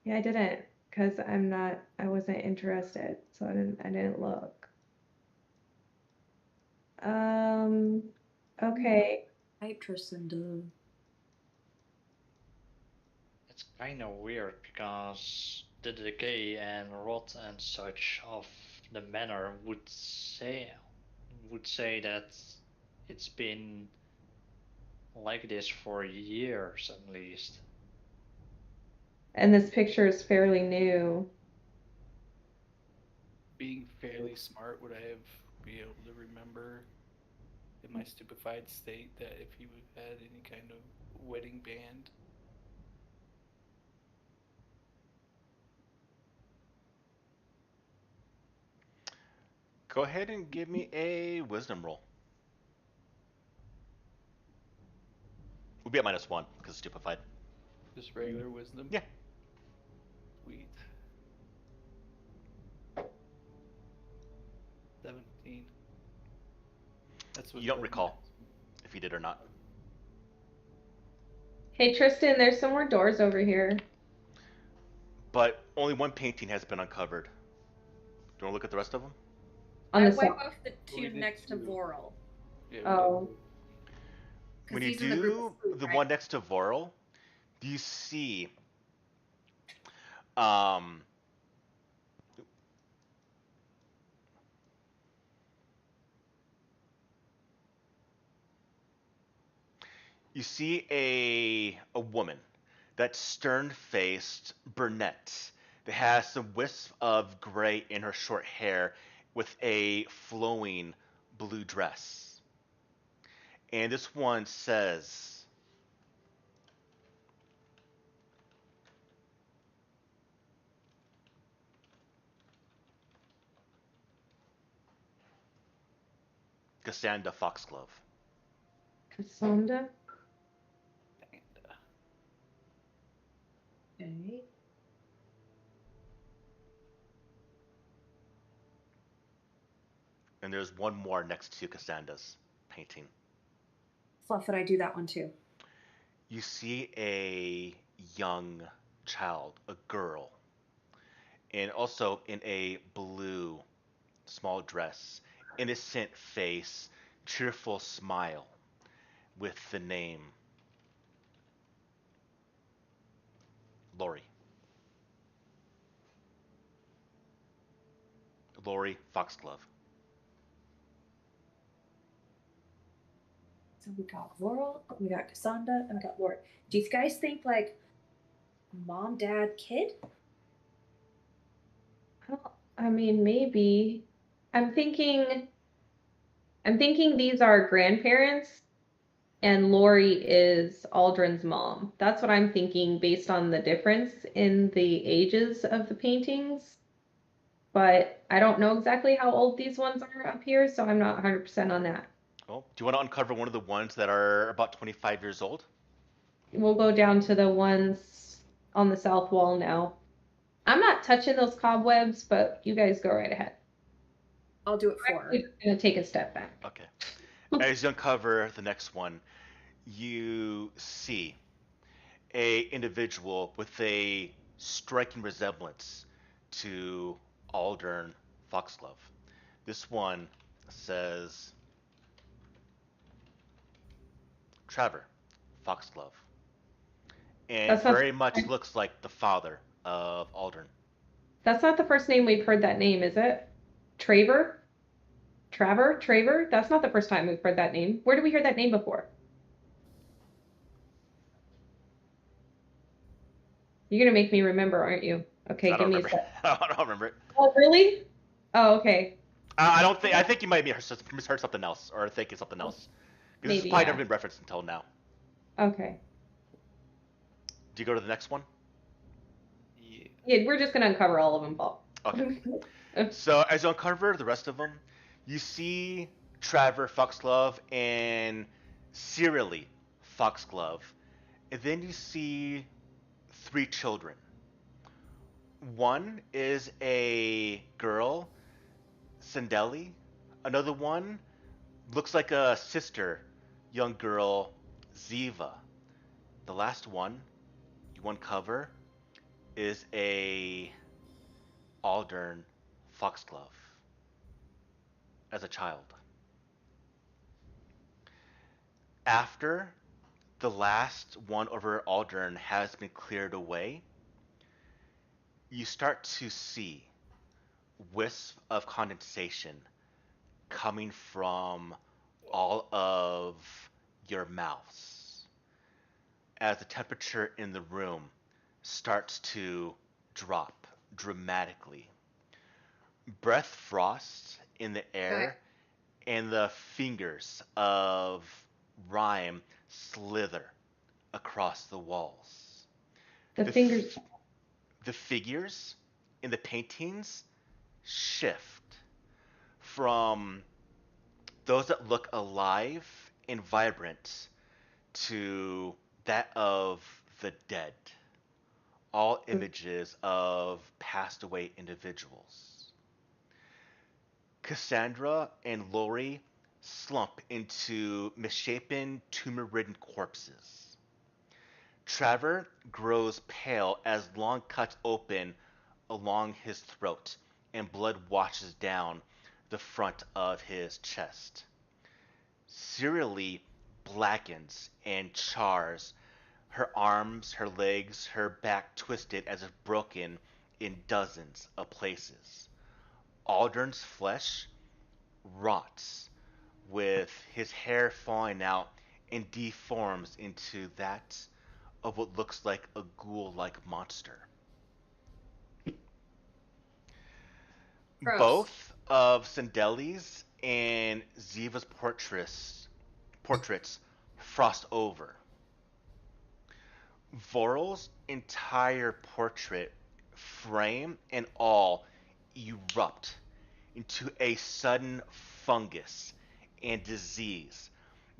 Yeah, I didn't, because I wasn't interested, so I didn't look. Okay. Hi, Tristan. It's kind of weird because the decay and rot and such of the manor would say that it's been like this for years at least. And this picture is fairly new. Being fairly smart, would I have be able to remember in my stupefied state that if he had any kind of wedding band? Go ahead and give me a wisdom roll. We'll be at -1 because stupefied. Just regular wisdom? Yeah. Sweet. 17. That's what You don't recall if you did or not. Hey, Tristan, there's some more doors over here. But only one painting has been uncovered. Do you want to look at the rest of them? On I the wipe side. off the We two did next to two. Voral. Yeah, Oh. Because When you he's in the group do of food, the right? one next to Voral, do you see um you see a woman, that stern-faced brunette that has some wisp of gray in her short hair with a flowing blue dress. And this one says, Cassandra Foxglove. Cassandra? Okay. And there's one more next to Cassandra's painting. Fluff, and I do that one too. You see a young child, a girl, and also in a blue small dress, innocent face, cheerful smile, with the name Lori. Lori Foxglove. So we got Voral, we got Cassandra, and we got Lord. Do you guys think like mom, dad, kid? I mean, maybe. I'm thinking these are grandparents and Lori is Aldrin's mom. That's what I'm thinking based on the difference in the ages of the paintings. But I don't know exactly how old these ones are up here, so I'm not 100% on that. Oh, do you want to uncover one of the ones that are about 25 years old? We'll go down to the ones on the south wall now. I'm not touching those cobwebs, but you guys go right ahead. I'll do it for her. I'm gonna take a step back. Okay. As you uncover the next one, you see a individual with a striking resemblance to Aldern Foxglove. This one says Trevor Foxglove, and That's not very much looks like the father of Aldern. That's not the first name we've heard that name, is it? Traver? Traver? That's not the first time we've heard that name. Where did we hear that name before? You're gonna make me remember, aren't you? Okay, I give don't me a remember. sec. I don't remember it. Oh, really? Oh, okay. I don't think. I think you might be misheard something else, or thinking something else. Because this has Maybe, probably yeah. never been referenced until now. Okay. Do you go to the next one? Yeah. Yeah, we're just gonna uncover all of them, Paul. Okay. So as you uncover the rest of them, you see Trevor Foxglove and serially Foxglove, and then you see 3 children. One is a girl, Sandeli. Another one looks like a sister, young girl, Ziva. The last one you uncover is a Aldern Foxglove as a child. After the last one over Aldern has been cleared away, you start to see wisps of condensation coming from all of your mouths as the temperature in the room starts to drop dramatically. Breath frost in the air and the fingers of Rhyme slither across the walls. The fingers. The figures in the paintings shift from those that look alive and vibrant to that of the dead. All images of passed away individuals. Cassandra and Lori slump into misshapen, tumor-ridden corpses. Trevor grows pale as long cuts open along his throat and blood washes down the front of his chest. Serially blackens and chars, her arms, her legs, her back twisted as if broken in dozens of places. Aldern's flesh rots, with his hair falling out and deforms into that of what looks like a ghoul-like monster. Gross. Both of Sandeli's and Ziva's portraits frost over. Voral's entire portrait, frame and all, erupt into a sudden fungus and disease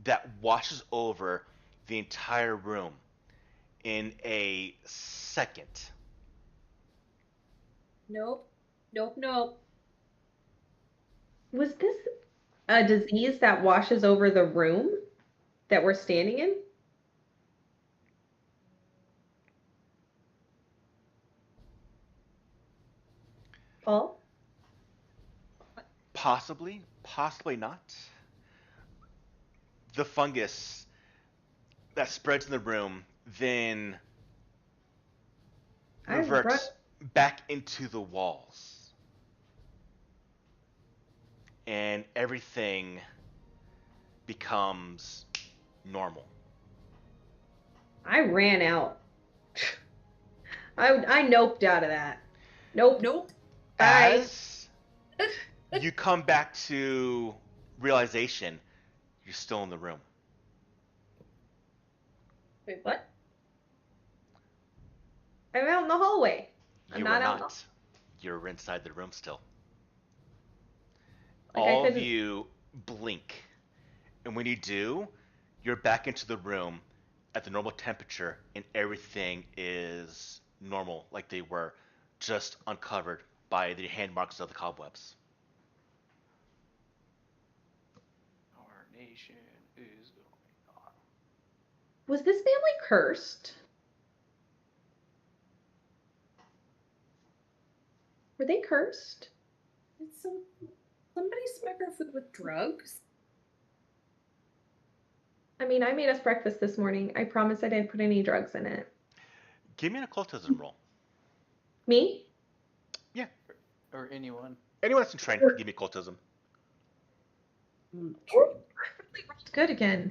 that washes over the entire room in a second. Nope. Nope. Nope. Was this a disease that washes over the room that we're standing in? Paul? Possibly, possibly not. The fungus that spreads in the room then reverts back into the walls. And everything becomes normal. I ran out. I noped out of that. Nope. Nope. Bye. As you come back to realization, you're still in the room. Wait, what? I'm out in the hallway. I'm You not are out. not. You're inside the room still. Like All I of couldn't. you blink. And when you do, you're back into the room at the normal temperature and everything is normal like they were, just uncovered by the hand marks of the cobwebs. Our nation is going on. Was this family cursed? Were they cursed? Did somebody smack our food with drugs? I mean, I made us breakfast this morning. I promise I didn't put any drugs in it. Give me an occultism roll. Me? Yeah. Or anyone. Anyone that's in train can give me occultism. Oh, I really rolled good again.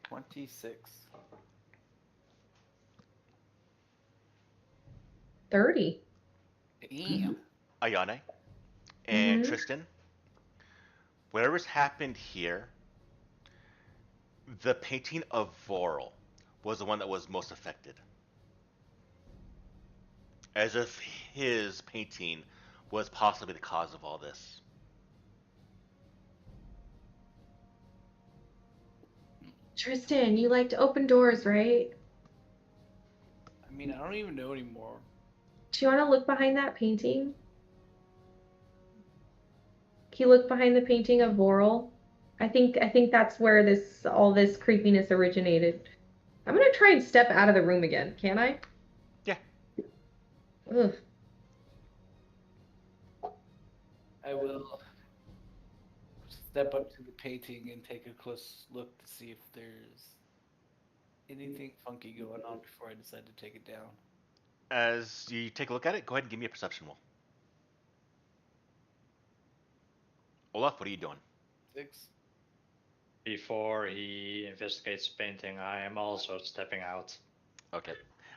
26. 30. Damn. Ayane and Mhm. Tristan, whatever's happened here, the painting of Voral was the one that was most affected. As if his painting was possibly the cause of all this. Tristan, you like to open doors, right? I mean, I don't even know anymore. Do you want to look behind that painting? Can you look behind the painting of Voral? I think that's where all this creepiness originated. I'm gonna try and step out of the room again. Can I? Yeah. Ugh. I will step up to the painting and take a close look to see if there's anything funky going on before I decide to take it down. As you take a look at it, go ahead and give me a perception roll. Olaf, what are you doing? 6. Before he investigates the painting, I am also stepping out. Okay.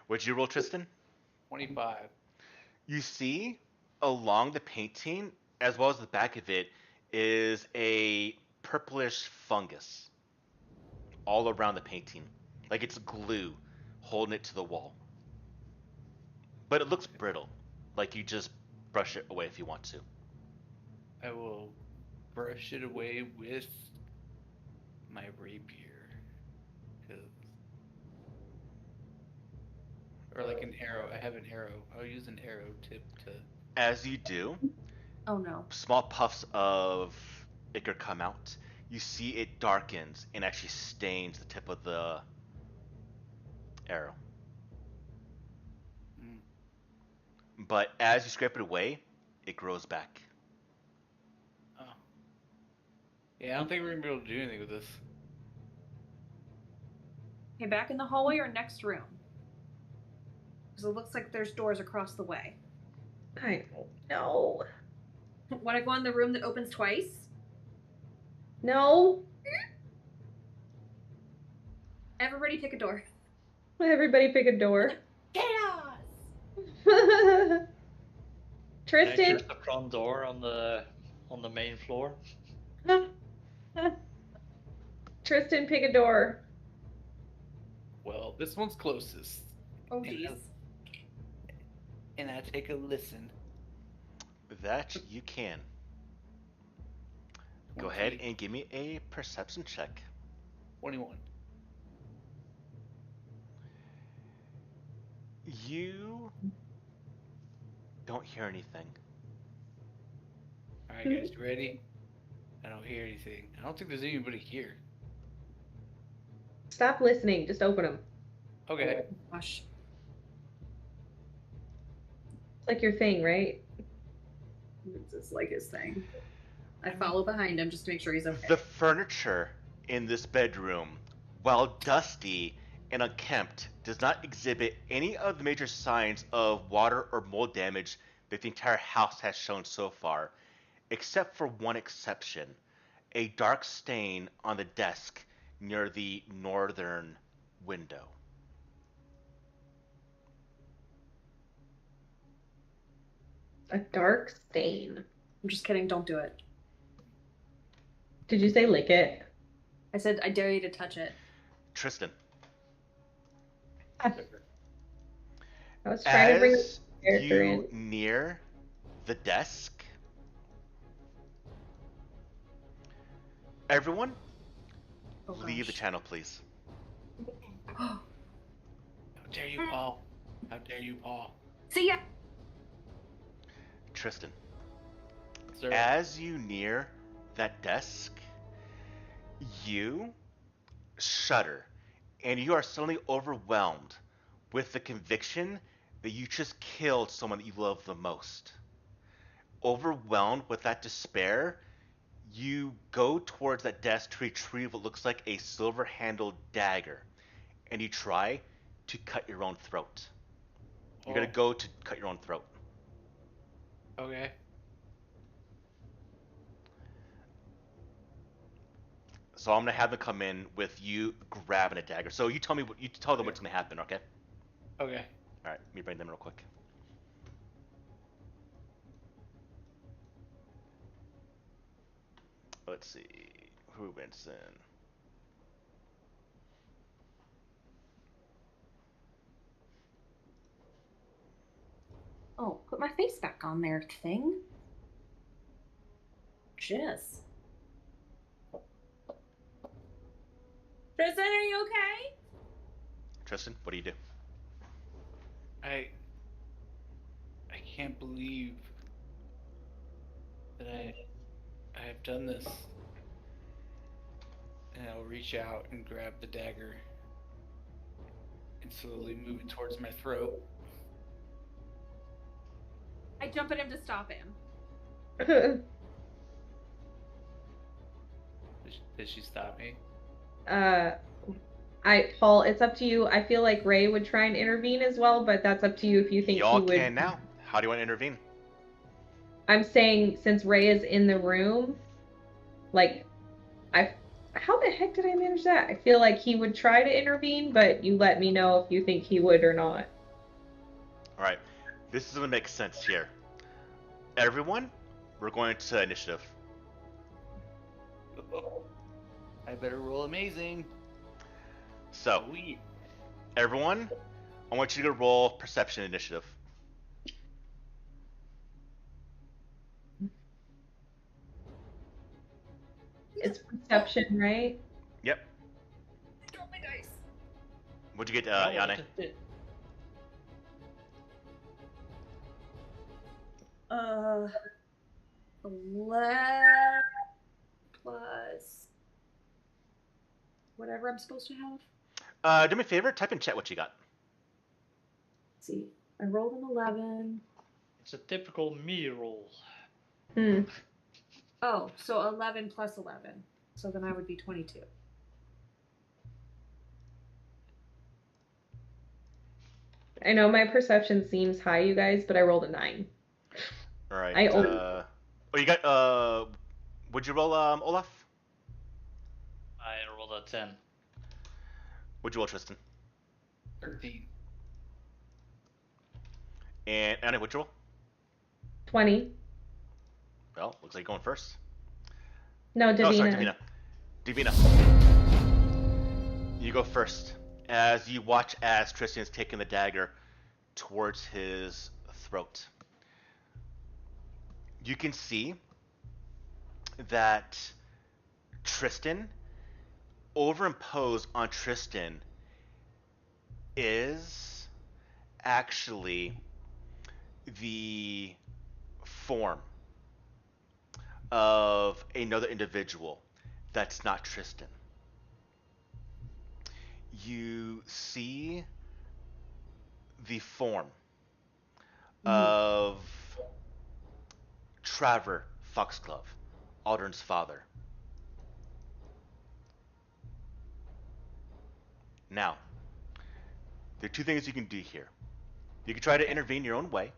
What'd you roll, Tristan? 25. You see along the painting, as well as the back of it, is a purplish fungus all around the painting. Like it's glue holding it to the wall. But it looks brittle. Like you just brush it away if you want to. I will brush it away with my rapier. 'Cause... Or like an arrow. I have an arrow. I'll use an arrow tip to... As you do, Oh no. small puffs of ichor come out. You see it darkens and actually stains the tip of the arrow. Mm. But as you scrape it away, it grows back. Oh. Yeah, I don't think we're gonna be able to do anything with this. Okay, back in the hallway or next room? Because it looks like there's doors across the way. I don't know. Want to go in the room that opens twice? No. Everybody pick a door. Everybody pick a door. Chaos! Tristan. Can I choose the front door on the main floor? Tristan, pick a door. Well, this one's closest. Oh And jeez. And I take a listen. That you can. Go ahead and give me a perception check. 21. You don't hear anything. Alright guys, you ready? I don't hear anything. I don't think there's anybody here. Stop listening. Just open them. Okay. Gosh. It's like your thing, right? It's just like his thing. I follow behind him just to make sure he's okay. The furniture in this bedroom, while dusty and unkempt, does not exhibit any of the major signs of water or mold damage that the entire house has shown so far, except for one exception, a dark stain on the desk near the northern window. A dark stain. I'm just kidding, don't do it. Did you say lick it? I said I dare you to touch it. Tristan, I was trying to bring the as character you in. near the desk, everyone, Oh, leave the gosh. channel, please. How dare you, Paul? How dare you, Paul? See ya! Tristan, Sir. as you near that desk, you shudder and you are suddenly overwhelmed with the conviction that you just killed someone that you love the most. Overwhelmed with that despair, you go towards that desk to retrieve what looks like a silver-handled dagger, and you try to cut your own throat. You're gonna go to cut your own throat. Okay. So I'm gonna have them come in with you grabbing a dagger. So you tell me what you tell them what's gonna happen, okay? Okay. All right, let me bring them real quick. let's see. Who wins in? Oh, put my face back on there, thing. Jizz. Tristan, are you okay? Tristan, what do you do? I can't believe that I have done this. And I'll reach out and grab the dagger and slowly move it towards my throat. I jump at him to stop him. Did she stop me? Paul, it's up to you. I feel like Ray would try and intervene as well, but that's up to you if you think Y'all he would. can now. How do you want to intervene? I'm saying since Ray is in the room, like, how the heck did I manage that? I feel like he would try to intervene, but you let me know if you think he would or not. All right, this is gonna make sense here. Everyone, we're going to initiative. I better roll amazing. So, Sweet. everyone, I want you to roll perception initiative. It's perception, right? Yep. Drop my dice. What'd you get, No, Yane? just did. 11 plus whatever I'm supposed to have. Do me a favor, type in chat what you got. Let's see. I rolled an 11. It's a typical me roll. Oh, so 11 plus 11. So then I would be 22. I know my perception seems high, you guys, but I rolled a 9. All right. I only- Oh, you got. Would you roll, Olaf? I rolled a 10. What'd you roll, Tristan? 13. And Anna, what'd you roll? 20. Well, looks like you're going first. No, Davina. Oh, sorry, Davina. You go first. As you watch as Tristan is taking the dagger towards his throat. You can see that Tristan, overimposed on Tristan, is actually the form of another individual that's not Tristan. You see the form of Trevor Foxglove, Aldrin's father. Now, there are two things you can do here. You can try to intervene your own way,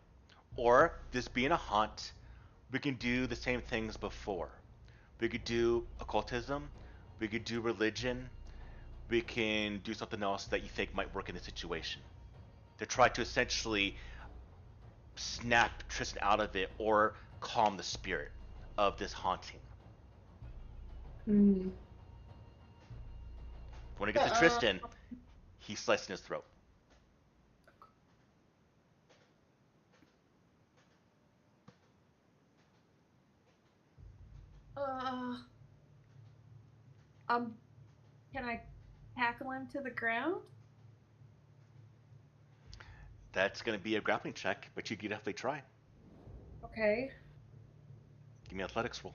or this being a haunt, we can do the same things before. We could do occultism, we could do religion, we can do something else that you think might work in this situation. To try to essentially snap Tristan out of it or calm the spirit of this haunting. When it gets to Tristan, he's slicing his throat. Can I tackle him to the ground? That's going to be a grappling check, but you can definitely try. Okay. Give me an athletics roll.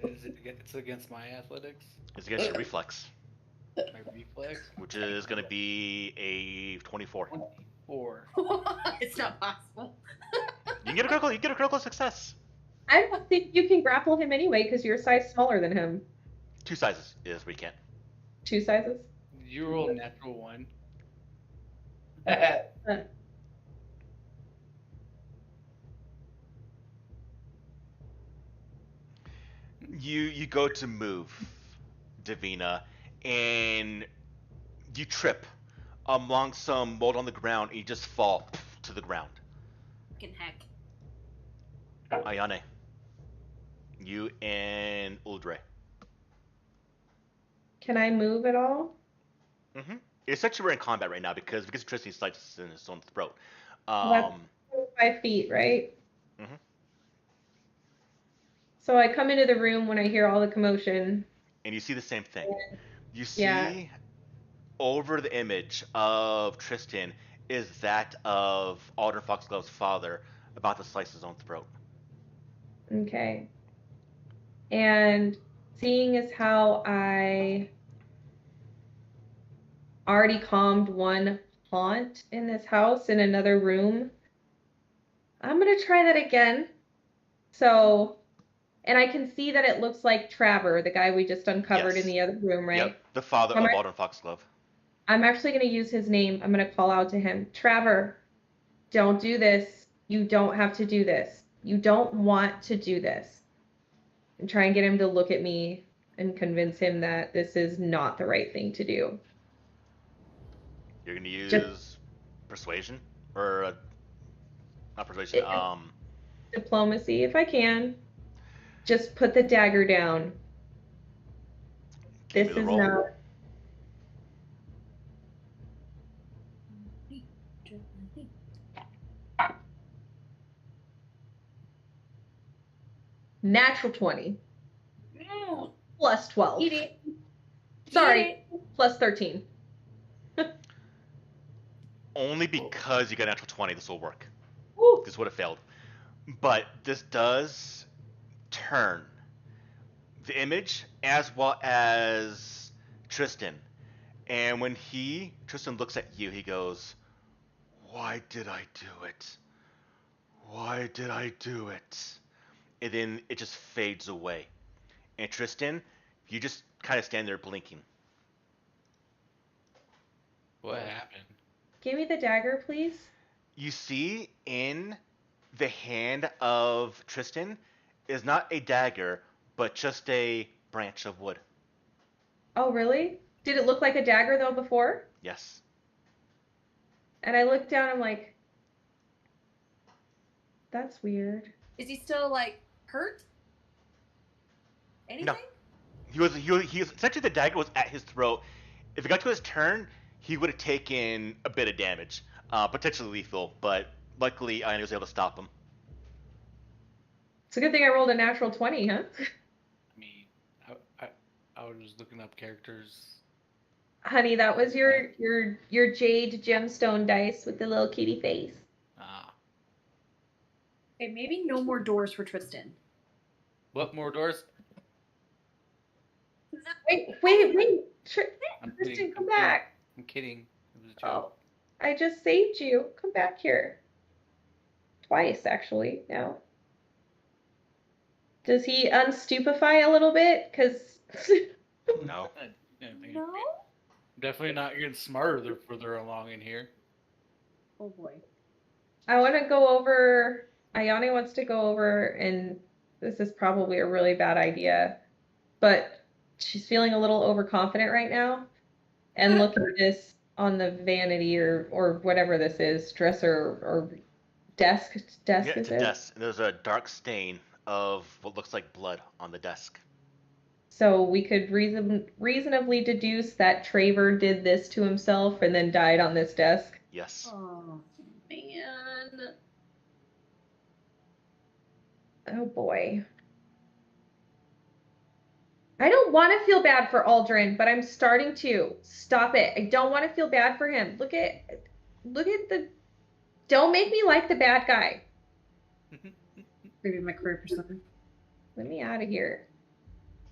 It's against my athletics, It's against your reflex, my reflex. which is going to be a 24. 24. It's not possible. You get a critical success. I don't think you can grapple him anyway because you're a size smaller than him. 2 sizes is we can't. 2 sizes? You roll natural 1. You go to move, Davina, and you trip among some mold on the ground and you just fall to the ground. Fucking heck. Ayane, you and Uldre. Can I move at all? Mm-hmm. Essentially, we're in combat right now because Tristan slices in his own throat. Well, that's Um, 5 feet, right? mhm. So I come into the room when I hear all the commotion. And you see the same thing. You Yeah. see over the image of Tristan is that of Alden Foxglove's father about to slice his own throat. Okay. And seeing as how I already calmed one haunt in this house in another room, I'm gonna try that again. So, and I can see that it looks like Trevor, the guy we just uncovered in Yes. the other room, right? Yep. The father I'm, of Alden Foxglove. I'm actually gonna use his name. I'm gonna call out to him. Trevor, don't do this. You don't have to do this. You don't want to do this. And try and get him to look at me and convince him that this is not the right thing to do. You're gonna Just use persuasion or not persuasion. diplomacy if I can. Just put the dagger down. Give This me the is roll. not. Natural 20 plus 12. Eat it. Sorry, Eat it. plus 13. Only because you got a natural 20, this will work. Woo. This would have failed. But this does turn the image as well as Tristan. And when Tristan looks at you, he goes, "Why did I do it? Why did I do it?" And then it just fades away. And Tristan, you just kind of stand there blinking. What happened? Give me the dagger, please. You see in the hand of Tristan is not a dagger, but just a branch of wood. Oh, really? Did it look like a dagger though before? Yes. And I looked down, I'm like, that's weird. Is he still like hurt? Anything? No. He was essentially the dagger was at his throat. If it got to his turn, he would have taken a bit of damage, potentially lethal. But luckily, I was able to stop him. It's a good thing I rolled a natural 20, huh? I mean, I was looking up characters. Honey, that was your jade gemstone dice with the little kitty face. Ah. Okay, maybe no more doors for Tristan. What, more doors? Wait. I'm Tristan, kidding. come back. I'm kidding. It was a joke. Oh, I just saved you. Come back here. Twice, actually, now. Does he unstupefy a little bit? Because... No. No? Definitely not getting smarter the further along in here. Oh boy. I want to go over... Ayane wants to go over, and this is probably a really bad idea, but she's feeling a little overconfident right now, and look at this on the vanity or whatever this is, dresser or desk Yeah, is it's a it? desk. And there's a dark stain of what looks like blood on the desk. So we could reasonably deduce that Traver did this to himself and then died on this desk. Yes. Oh man. Oh boy. I don't want to feel bad for Aldrin, but I'm starting to. Stop it. I don't want to feel bad for him. Look at the... Don't make me like the bad guy. Maybe my career for something. Let me out of here.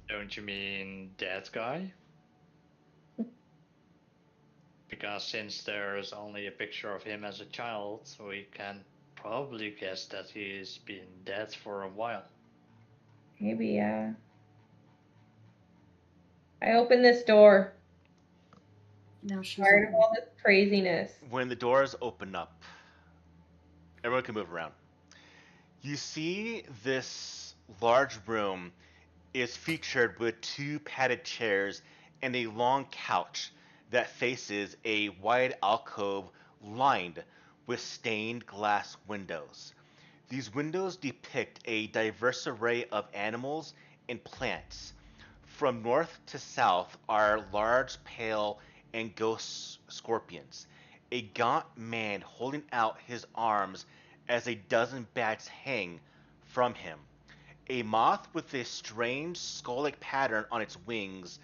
Don't you mean that guy? Because since there's only a picture of him as a child, we can probably guess that he's been dead for a while. Maybe, yeah. I open this door. Now she's Tired of all this craziness. When the doors open up, everyone can move around. You see this large room is featured with two padded chairs and a long couch that faces a wide alcove lined with stained glass windows. These windows depict a diverse array of animals and plants. From north to south are large, pale, and ghost scorpions. A gaunt man holding out his arms as a dozen bats hang from him. A moth with a strange skull-like pattern on its wings,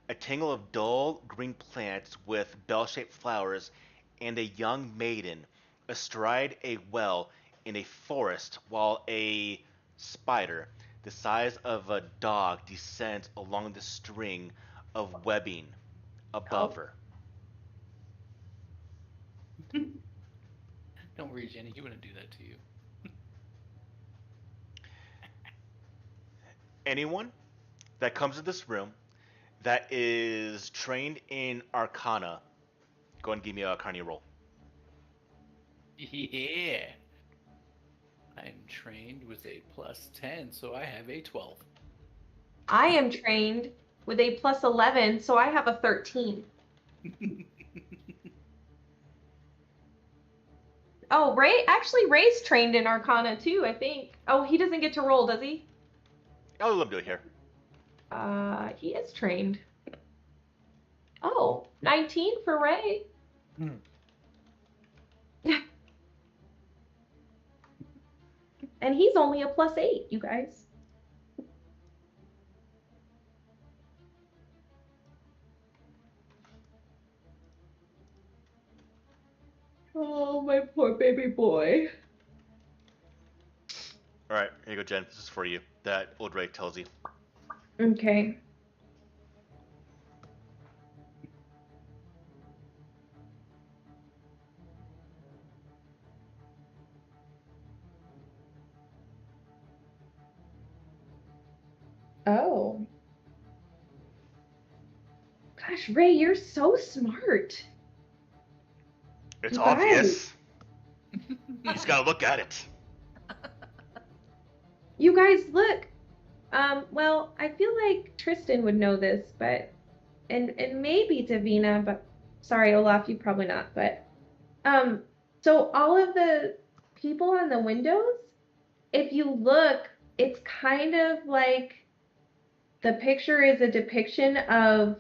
a tangle of dull green plants with bell-shaped flowers, and a young maiden astride a well in a forest while a spider, the size of a dog, descends along the string of webbing above her. Don't worry, Jenny. He wouldn't do that to you. Anyone that comes to this room that is trained in Arcana, go and give me a Arcana roll. Yeah. I'm trained with a +10, so I have a 12. I am trained with a +11, so I have a 13. Oh, Ray's trained in Arcana too, I think. Oh, he doesn't get to roll, does he? I'll let him do it here. He is trained. Oh, 19 for Ray. And he's only a +8, you guys. Oh, my poor baby boy. All right, here you go, Jen. This is for you. That old Ray tells you. Okay. Oh. Gosh, Ray, you're so smart. It's You obvious. You just gotta look at it. You guys, look. Well, I feel like Tristan would know this, but and maybe Davina, but sorry, Olaf, you probably not, but so all of the people on the windows, if you look, it's kind of like the picture is a depiction of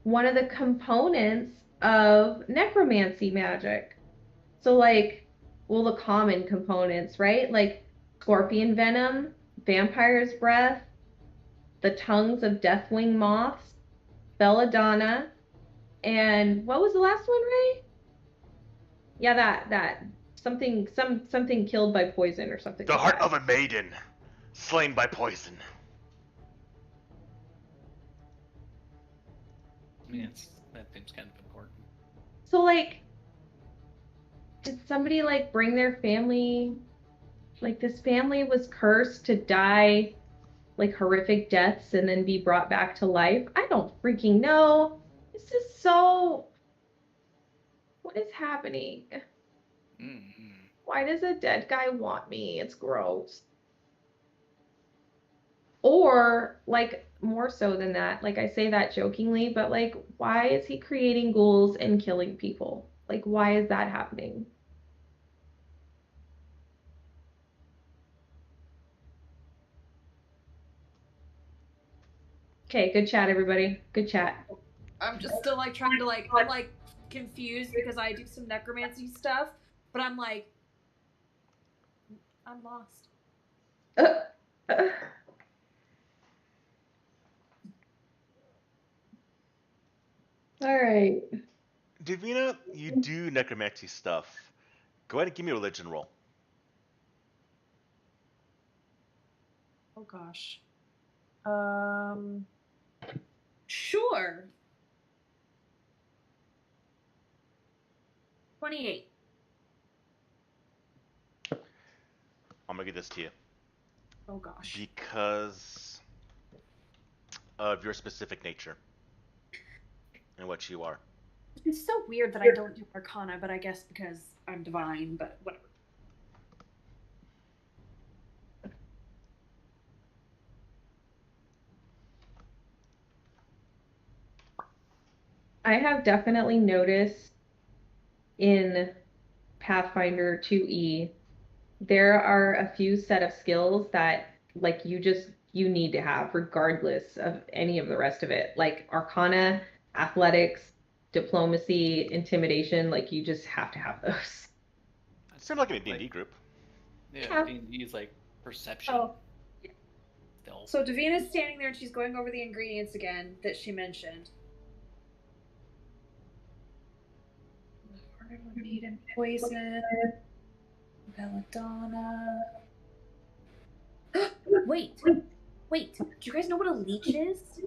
one of the components of necromancy magic. So like, well, the common components, right? Like scorpion venom, vampire's breath, the tongues of deathwing moths, belladonna, and what was the last one, Ray? Yeah, that something killed by poison or something. The like heart that. of a maiden, slain by poison. Yes, that seems kind of important. So like, did somebody like bring their family? Like this family was cursed to die like horrific deaths and then be brought back to life. I don't freaking know. This is so. What is happening? Mm-hmm. Why does a dead guy want me? It's gross. Or, like, more so than that, like, I say that jokingly, but, like, why is he creating ghouls and killing people? Like, why is that happening? Okay, good chat, everybody. Good chat. I'm just still like trying to like I'm like confused because I do some necromancy stuff, but I'm like I'm lost. Uh, all right. Davina, you do necromancy stuff. Go ahead and give me a religion roll. Oh gosh. Sure. 28. I'm gonna give this to you. Oh gosh. Because of your specific nature and what you are. It's so weird that I don't do Arcana, but I guess because I'm divine, but whatever. I have definitely noticed in Pathfinder 2E there are a few set of skills that like you need to have regardless of any of the rest of it. Like Arcana, athletics, diplomacy, intimidation, like you just have to have those. It seemed like a D&D group. Yeah, Yeah. D&D is like perception. Oh, Stealth. so Davina's standing there and she's going over the ingredients again that she mentioned. Meat and poison. Belladonna. Wait. Do you guys know what a leech is?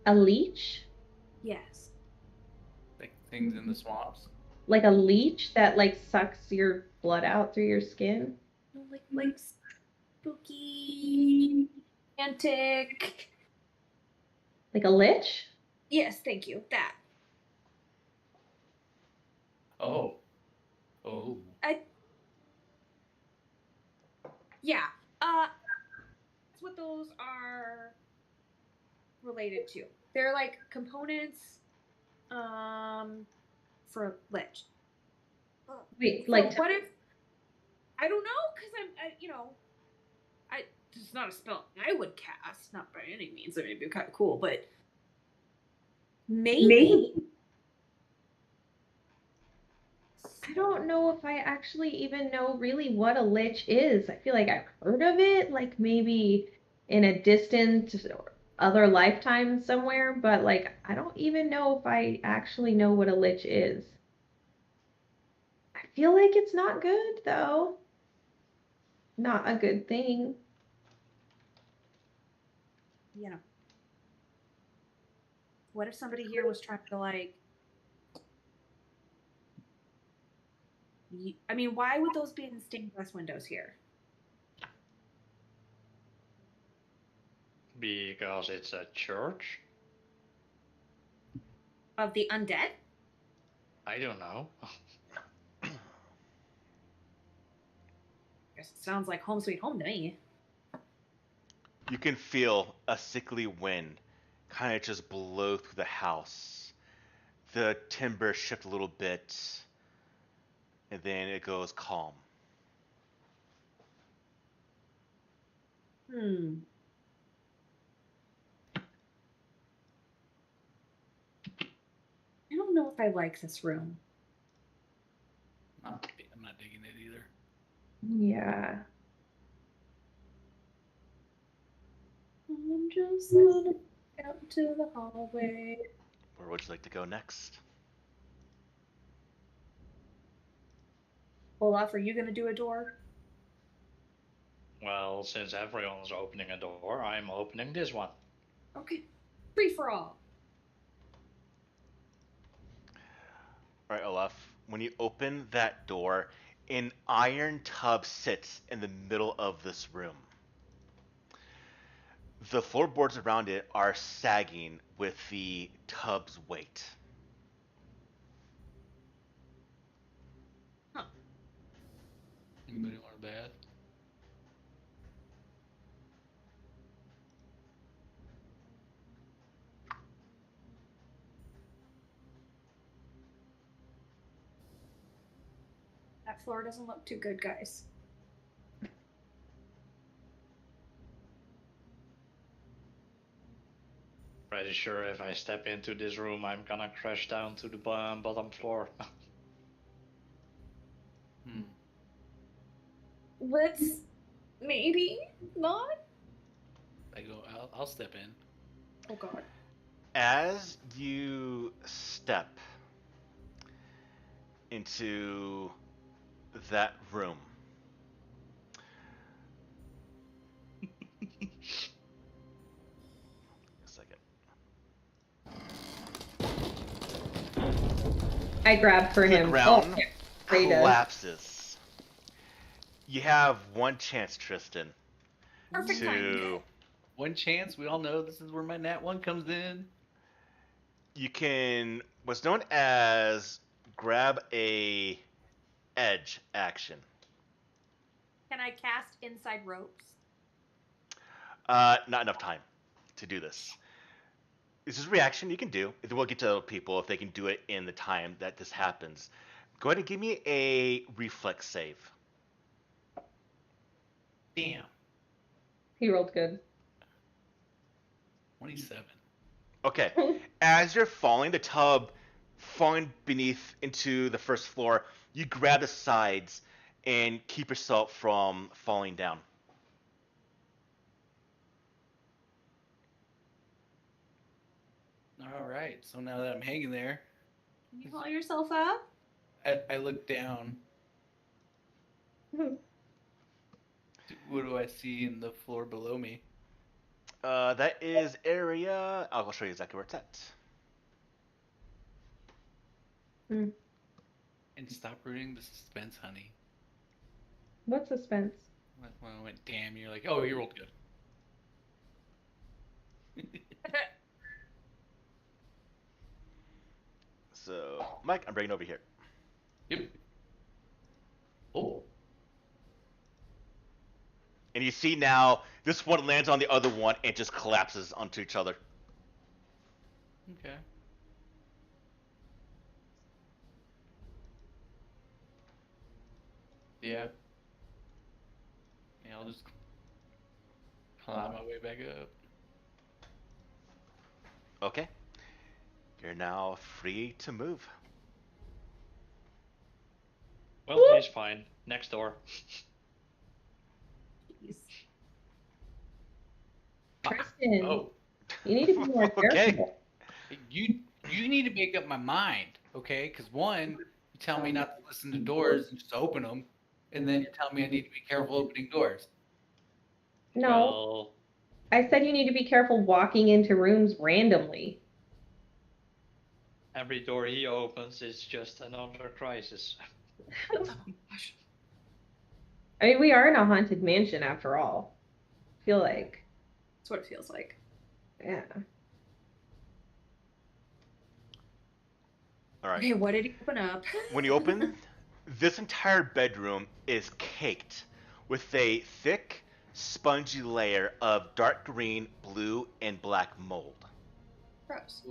A leech? Yes. Like things in the swamps. Like a leech that like sucks your blood out through your skin? Like spooky, romantic. Like a lich? Yes, thank you. That. Oh. Yeah. That's what those are related to. They're like components for lich. Wait, So like what if I don't know, because it's not a spell I would cast, not by any means. I mean, it'd be kind of cool, but maybe. I don't know if I actually even know really what a lich is. I feel like I've heard of it, like maybe in a distant other lifetime somewhere, but like I don't even know if I actually know what a lich is. I feel like it's not good though. Not a good thing. What if somebody here was trying to like? I mean, why would those be in stained glass windows here? Because it's a church? Of the undead? I don't know. Guess it sounds like home sweet home to me. You can feel a sickly wind kind of just blow through the house. The timber shift a little bit, and then it goes calm. I don't know if I like this room. I'm not digging it either. Yeah. I'm just gonna out to the hallway. Where would you like to go next? Olaf, are you gonna do a door? Well, since everyone's opening a door, I'm opening this one. Okay. Free for all. All right, Olaf. When you open that door, an iron tub sits in the middle of this room. The floorboards around it are sagging with the tub's weight. Anybody want a bath? That floor doesn't look too good, guys. Pretty sure if I step into this room, I'm gonna crash down to the bottom floor. Let's maybe not. I'll step in. Oh god. As you step into that room, a second. I grabbed for The him. ground Rita. collapses. You have one chance, Tristan, Perfect to. One chance. We all know this is where my nat one comes in. You can what's known as grab a edge action. Can I cast inside ropes? Not enough time to do this. This is a reaction you can do. We'll get to people if they can do it in the time that this happens. Go ahead and give me a reflex save. Damn. He rolled good. 27. Okay. As you're falling, the tub falling beneath into the first floor, you grab the sides and keep yourself from falling down. All right. So now that I'm hanging there, Can you haul yourself up? I look down. What do I see in the floor below me? That is area. I'll show you exactly where it's at. And stop ruining the suspense, honey. What suspense? When I went, damn, you're like, oh, you rolled good. So, Mike, I'm bringing it over here. Yep. Oh. And you see now, this one lands on the other one and just collapses onto each other. Okay. Yeah. Yeah, I'll just climb my way back up. Okay. You're now free to move. Well, he's fine. Next door. Jeez. Tristan, Oh, you need to be more Okay. careful. you need to make up my mind, okay? Because one, you tell me not to listen to doors and just open them, and then you tell me I need to be careful opening doors. No, Well, I said you need to be careful walking into rooms randomly. every door he opens is just another crisis. Oh my gosh. I mean, we are in a haunted mansion after all. I feel like, That's what it feels like. yeah. All right. Okay, what did he open up? When you open, this entire bedroom is caked with a thick, spongy layer of dark green, blue, and black mold. Gross.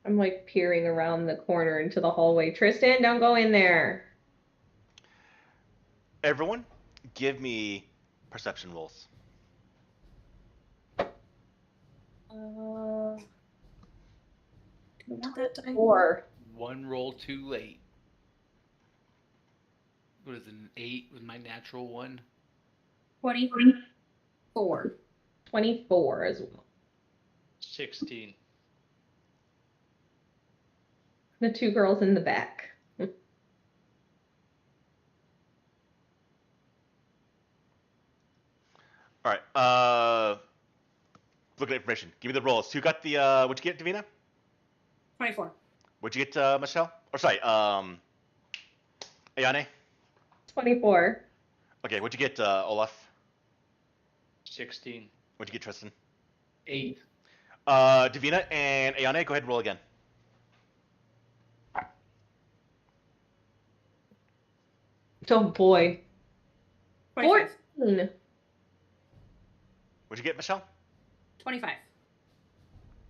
I'm like peering around the corner into the hallway. Tristan, don't go in there. Everyone, give me perception rolls. Do I want that die? 4. One roll too late. What is it, an 8 with my natural one? 24. 24 as well. 16. The 2 girls in the back. All right. Look at information. Give me the rolls. Who got the? What'd you get, Davina? 24. What'd you get, Michelle? Or sorry, Ayane. 24. Okay. What'd you get, Olaf? 16. What'd you get, Tristan? 8. Davina and Ayane, go ahead and roll again. Oh boy. 25. 14. What'd you get, Michelle? 25.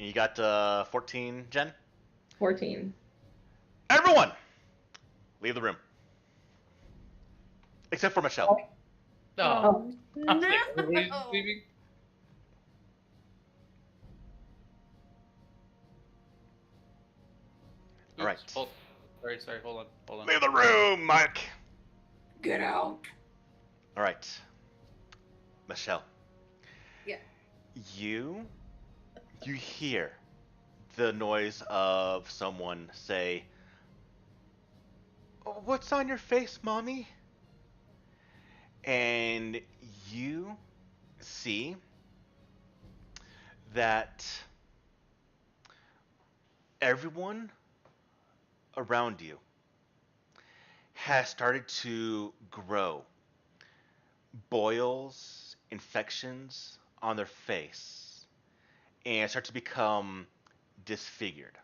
And you got 14, Jen. 14. Everyone, leave the room, except for Michelle. Oh, I was no. like, everybody's leaving? All right. Oops, sorry, hold on. Leave the room, Mike. Get out. All right, Michelle. Yeah. You hear the noise of someone say, "Oh, what's on your face, mommy?" And you see that everyone around you has started to grow boils, infections on their face, and start to become disfigured.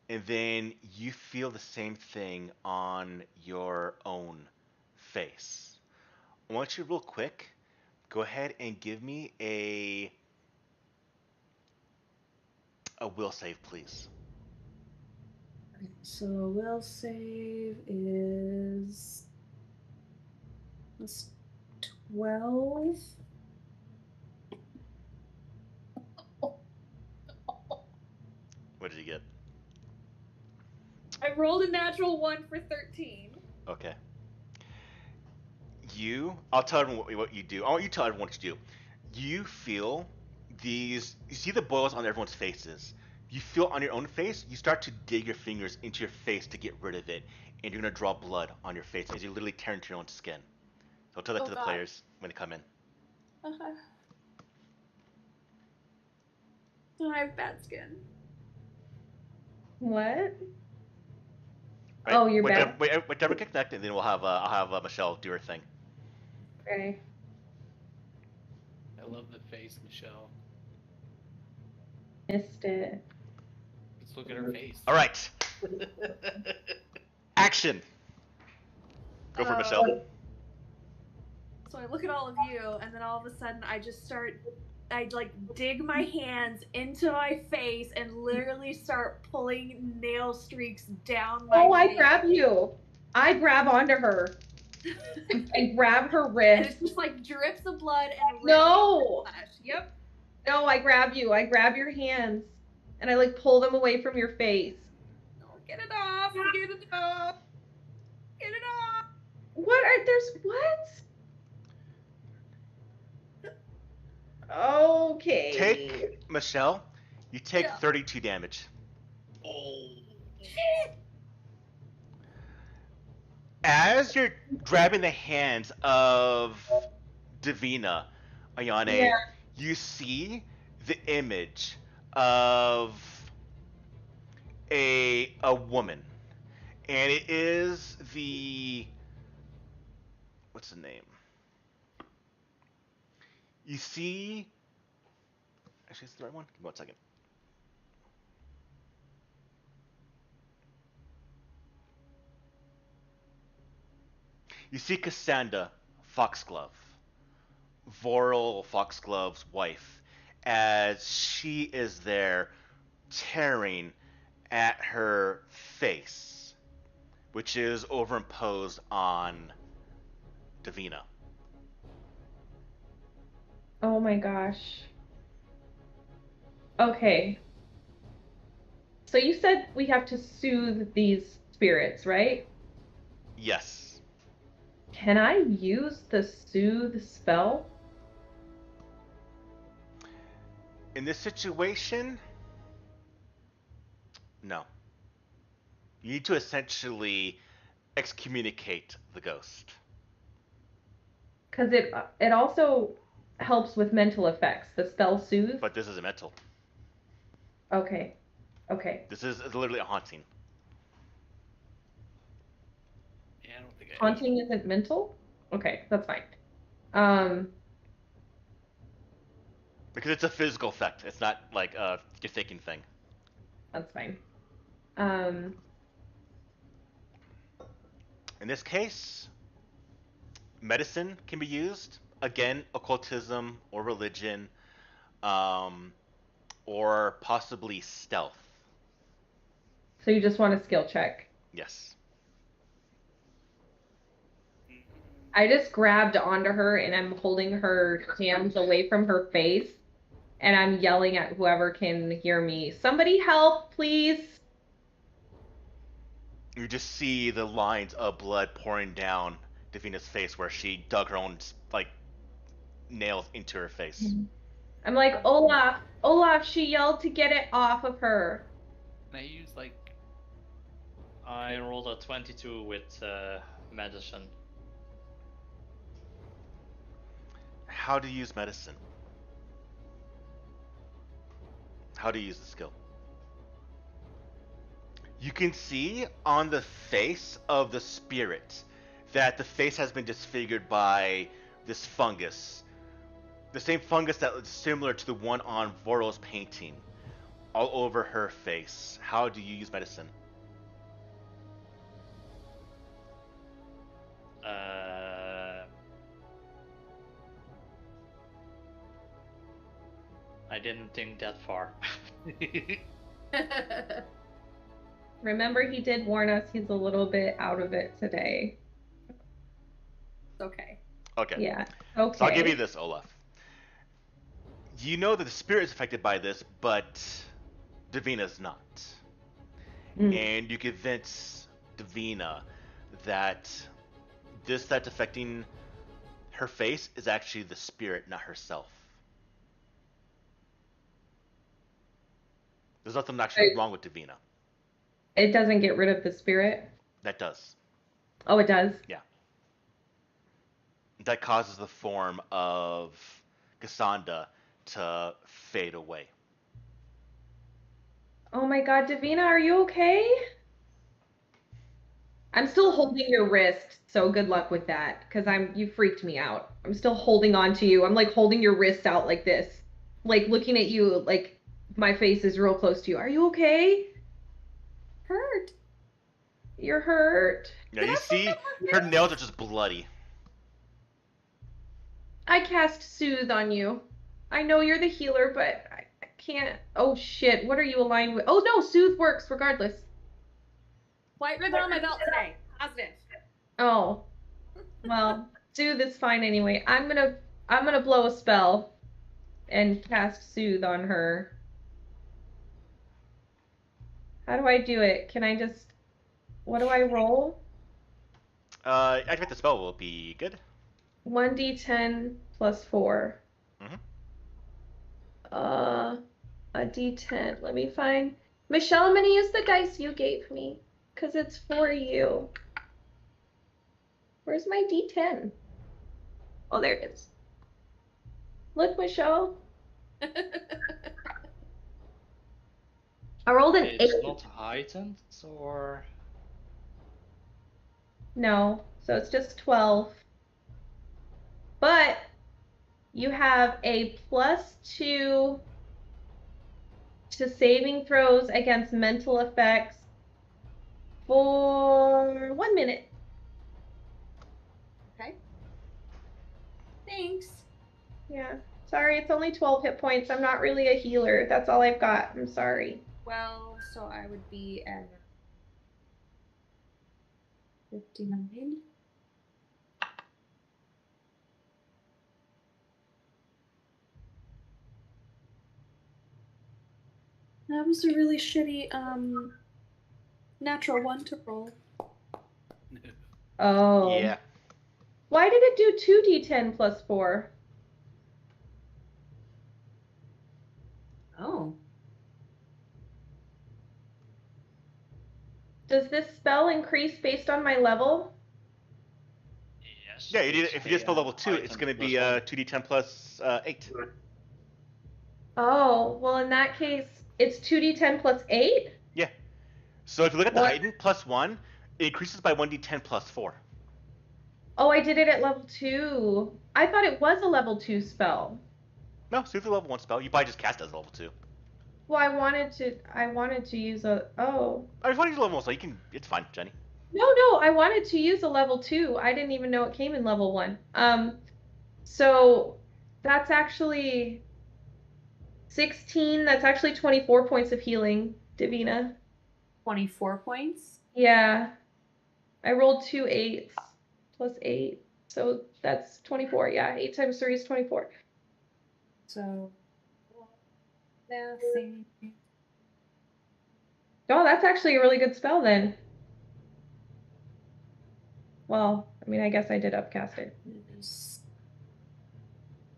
And then you feel the same thing on your own face. I want you real quick, go ahead and give me a will save, please. Okay, so will save is that's 12. What did you get? I rolled a natural 1 for 13. Okay. I'll tell everyone what you do. I want you to tell everyone what you do. You feel these, you see the boils on everyone's faces. You feel on your own face, you start to dig your fingers into your face to get rid of it, and you're gonna draw blood on your face as you literally tear into your own skin. So I'll tell that Oh, to the God. players when they come in. Okay. Oh, I have bad skin. What? Right? Oh, you're back. Wait, whichever get connected, then I'll have Michelle do her thing. Okay. I love the face, Michelle. Missed it. Let's look at her face. All right, action. Go for it, Michelle. So I look at all of you, and then all of a sudden I like dig my hands into my face and literally start pulling nail streaks down my Oh, I face. grab you. I grab onto her. I grab her And wrist. it's just like drips of blood and No. flesh. Yep. No, I grab you. I grab your hands. And I like pull them away from your face. No, get it off. Get it off. Get it off. What? Okay. Take Michelle. You take Yeah. 32 damage. Oh. As you're grabbing the hands of Davina, Ayane, Yeah. you see the image of a woman, and it is what's the name? You see, actually, is it the right one? Give me 1 second. You see Cassandra Foxglove, Vorel Foxglove's wife, as she is there tearing at her face, which is overimposed on Davina. Oh my gosh. Okay. So you said we have to soothe these spirits, right? Yes. Can I use the soothe spell? In this situation, no. You need to essentially excommunicate the ghost. Because it also helps with mental effects. The spell soothe. But this is a mental. Okay. This is literally a haunting. Yeah, I don't think I Haunting isn't mental? Okay, that's fine. Because it's a physical effect. It's not like your thinking thing. That's fine. In this case, medicine can be used. Again, occultism or religion, or possibly stealth. So you just want a skill check. Yes. I just grabbed onto her and I'm holding her hands away from her face and I'm yelling at whoever can hear me. Somebody help, please. You just see the lines of blood pouring down Davina's face where she dug her own nails into her face. I'm like, Olaf, she yelled to get it off of her. Can I use like I rolled a 22 with medicine. How do you use medicine? How do you use the skill? You can see on the face of the spirit that the face has been disfigured by this fungus. The same fungus that is similar to the one on Vorel's painting. All over her face. How do you use medicine? I didn't think that far. Remember, he did warn us he's a little bit out of it today. It's okay. Okay. Yeah. Okay. So I'll give you this, Olaf. You know that the spirit is affected by this, but Davina's not. Mm. And you convince Davina that this that's affecting her face is actually the spirit, not herself. There's nothing actually wrong with Davina. It doesn't get rid of the spirit? That does. Oh, it does? Yeah. That causes the form of Cassandra to fade away. Oh my god, Davina, are you okay? I'm still holding your wrist, so good luck with that, because you freaked me out. I'm still holding on to you. I'm like holding your wrist out like this. Like looking at you, like my face is real close to you. Are you okay? Hurt. You're hurt. Yeah, you see her nails are just bloody. I cast Soothe on you. I know you're the healer, but I can't. Oh shit, what are you aligned with? Oh no, Soothe works regardless. White ribbon on my belt today. Positive. Oh. Well, Soothe is fine anyway. I'm gonna blow a spell and cast Soothe on her. How do I do it? Can I just what do I roll? Activate the spell will be good. 1d10 plus 4. Mhm. A d10. Let me find. Michelle, I'm gonna use the dice you gave me, because it's for you. Where's my d10? Oh, there it is. Look, Michelle. I rolled an 8. It's not heightened, or No, so it's just 12. But you have a +2 to saving throws against mental effects for 1 minute. Okay. Thanks. Yeah. Sorry, it's only 12 hit points. I'm not really a healer. That's all I've got. I'm sorry. Well, so I would be at 59. That was a really shitty natural one to roll. Oh. Yeah. Why did it do 2d10 plus 4? Oh. Does this spell increase based on my level? yes. Yeah, it's if you just spell a level 2, it's heightened going to be plus one. 2d10 plus 8. Oh, well in that case, it's 2d10 plus 8? Yeah. So if you look at the What? heightened plus 1, it increases by 1d10 plus 4. Oh, I did it at level 2. I thought it was a level 2 spell. No, so it's a level 1 spell. You probably just cast it as level 2. Well, I wanted to use a, oh. I just want to use a level 1, so you can, it's fine, Jenny. No, I wanted to use a level 2. I didn't even know it came in level 1. So that's actually 16. That's actually 24 points of healing, Davina. 24 points? Yeah. I rolled 2 8s plus 8. So that's 24. Yeah, 8 times 3 is 24. So, nothing. Oh, that's actually a really good spell then. Well, I mean, I guess I did upcast it.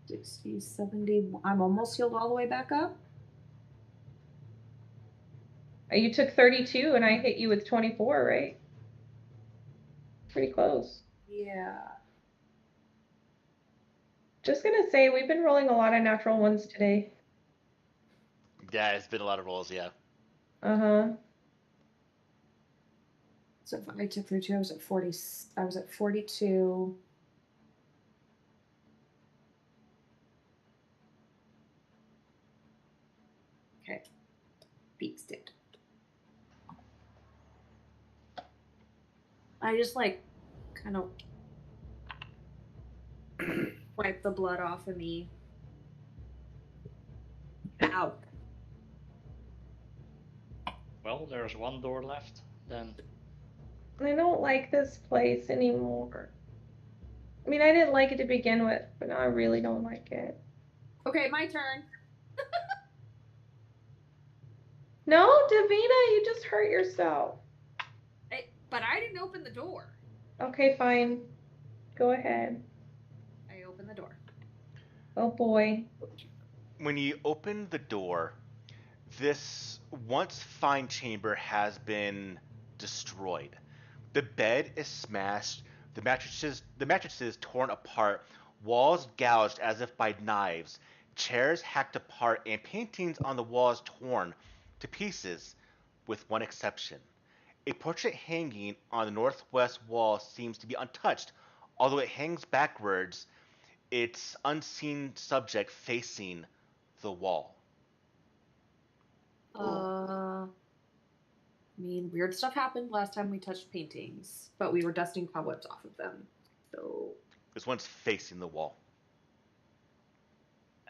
60, 70. I'm almost healed all the way back up. You took 32 and I hit you with 24, right? Pretty close. Yeah. Just gonna say, we've been rolling a lot of natural ones today. Yeah, it's been a lot of rolls, yeah. Uh-huh. So if I took 32, I was at 40. I was at 42. Okay. Beats it. I just like kind of wipe the blood off of me. Ow. Well, there's one door left. Then I don't like this place anymore. I mean, I didn't like it to begin with, but now I really don't like it. Okay, my turn. No, Davina, you just hurt yourself. But I didn't open the door. Okay, fine. Go ahead. I opened the door. Oh boy. When you open the door, this once fine chamber has been destroyed. The bed is smashed, the mattresses torn apart, walls gouged as if by knives, chairs hacked apart, and paintings on the walls torn to pieces, with one exception. A portrait hanging on the northwest wall seems to be untouched, although it hangs backwards, its unseen subject facing the wall. I mean, weird stuff happened last time we touched paintings, but we were dusting cobwebs off of them. So This one's facing the wall.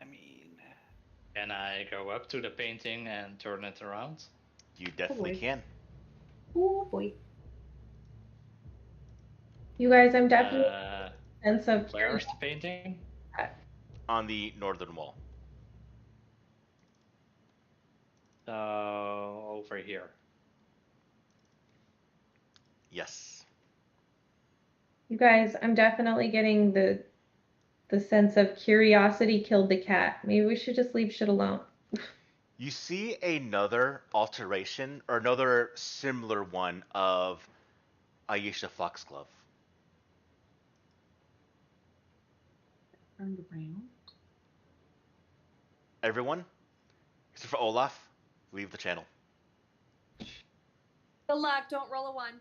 I mean, can I go up to the painting and turn it around? You definitely boy. can. oh boy. You guys, I'm definitely sense of Where's the painting? On the northern wall. Over here. Yes. You guys, I'm definitely getting the sense of curiosity killed the cat. Maybe we should just leave shit alone. You see another alteration, or another similar one of Aisha Foxglove. Turned around. Everyone, except for Olaf, leave the channel. Good luck. Don't roll a 1.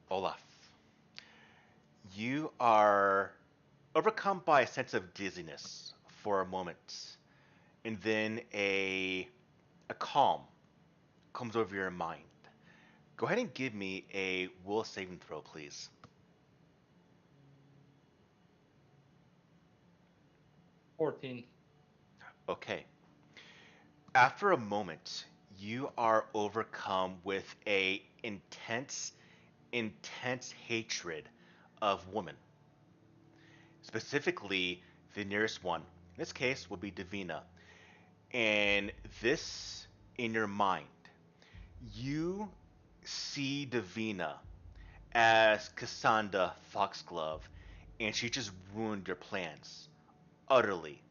Olaf, you are overcome by a sense of dizziness for a moment, and then a calm comes over your mind. Go ahead and give me a will saving throw, please. 14. Okay. After a moment, you are overcome with a intense hatred of women. Specifically, the nearest one, in this case, will be Davina. And this, in your mind, you see Davina as Cassandra Foxglove, and she just ruined your plans utterly.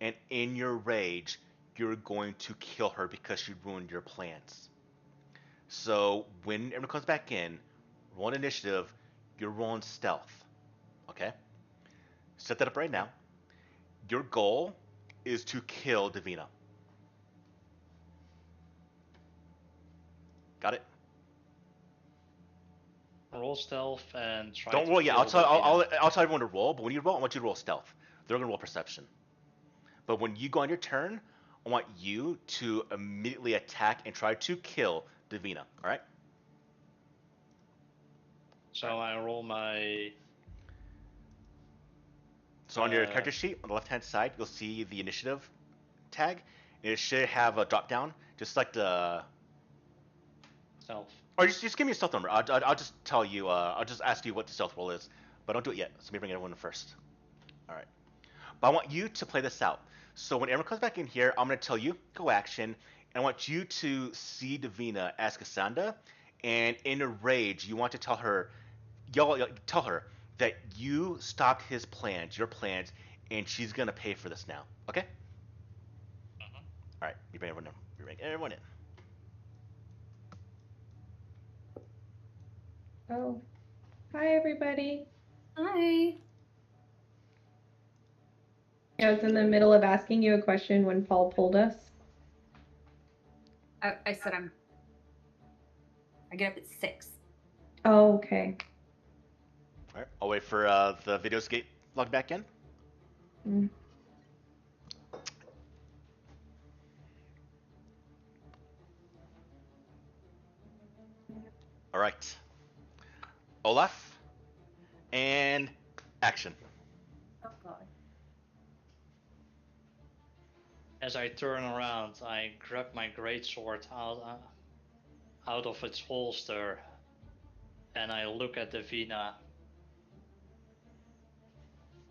And in your rage, you're going to kill her because she ruined your plans. So when everyone comes back in, roll an initiative, you're rolling stealth. Okay? Set that up right now. Your goal is to kill Davina. Got it? Roll stealth and try Don't to roll. Yeah, kill Davina. I'll tell everyone to roll. But when you roll, I want you to roll stealth. They're gonna roll perception. But when you go on your turn, I want you to immediately attack and try to kill Davina. All right? So I roll my. So on your character sheet on the left-hand side, you'll see the initiative tag. And it should have a drop-down, just like the. Stealth. Or just give me a stealth number. I'll just tell you. I'll just ask you what the stealth roll is, but don't do it yet. So let me bring everyone in first. All right. But I want you to play this out. So when everyone comes back in here, I'm going to tell you, go action, and I want you to see Davina as Cassandra, and in a rage, you want to tell her, tell her that you stopped his plans, your plans, and she's going to pay for this now. Okay? All right. You bring everyone in. You bring everyone in. Oh. Hi, everybody. Hi. I was in the middle of asking you a question when Paul pulled us. I said I get up at 6. Oh, okay. All right. I'll wait for the video skate log back in. Mm. All right. Olaf and Action. Oh god. As I turn around, I grab my greatsword out of its holster, and I look at Davina.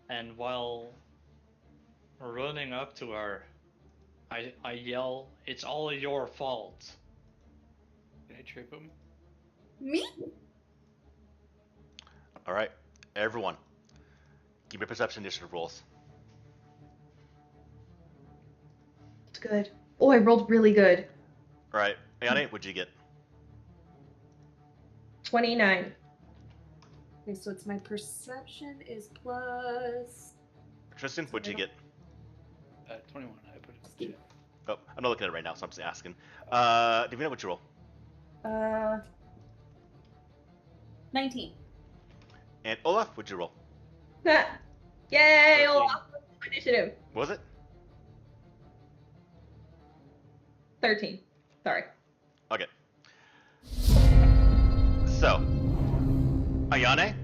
And while running up to her, I yell, "It's all your fault." Can I trip him? Me? All right, everyone, give me perception initiative rolls. It's good. Oh, I rolled really good. All right, Ayane, what'd you get? 29. Okay, so it's my perception is plus. Tristan, what'd you get? 21. I put it in the chat. Oh, I'm not looking at it right now, so I'm just asking. Davina, what'd you roll? 19. And Olaf, what'd you roll? Yay! 13. Olaf, initiative. What was it? 13. Sorry. Okay. So, Ayane,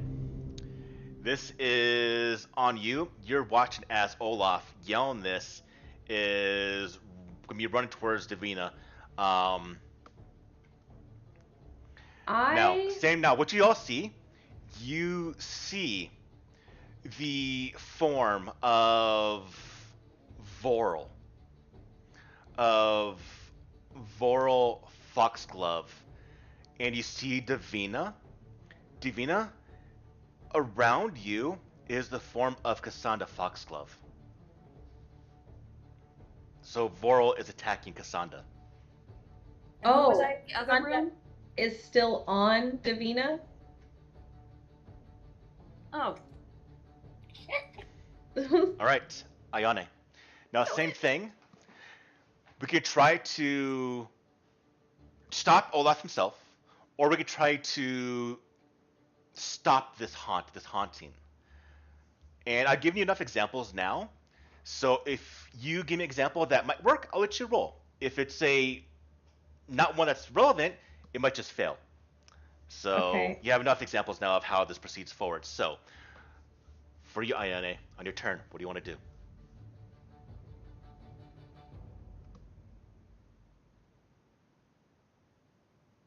this is on you. You're watching as Olaf yelling this is gonna be running towards Davina. Now, what you all see, you see the form of Voral, of Voral Foxglove, and you see Davina. Davina, around you is the form of Cassandra Foxglove. So Voral is attacking Cassandra. And who was Oh, I in the other room? is still on Davina? Oh. All right, Ayane. Now, same thing. We could try to stop Olaf himself, or we could try to stop this haunting. And I've given you enough examples now, so if you give me an example that might work, I'll let you roll. If it's not one that's relevant, it might just fail. So Okay. you have enough examples now of how this proceeds forward. So for you, Ayane, on your turn, what do you want to do?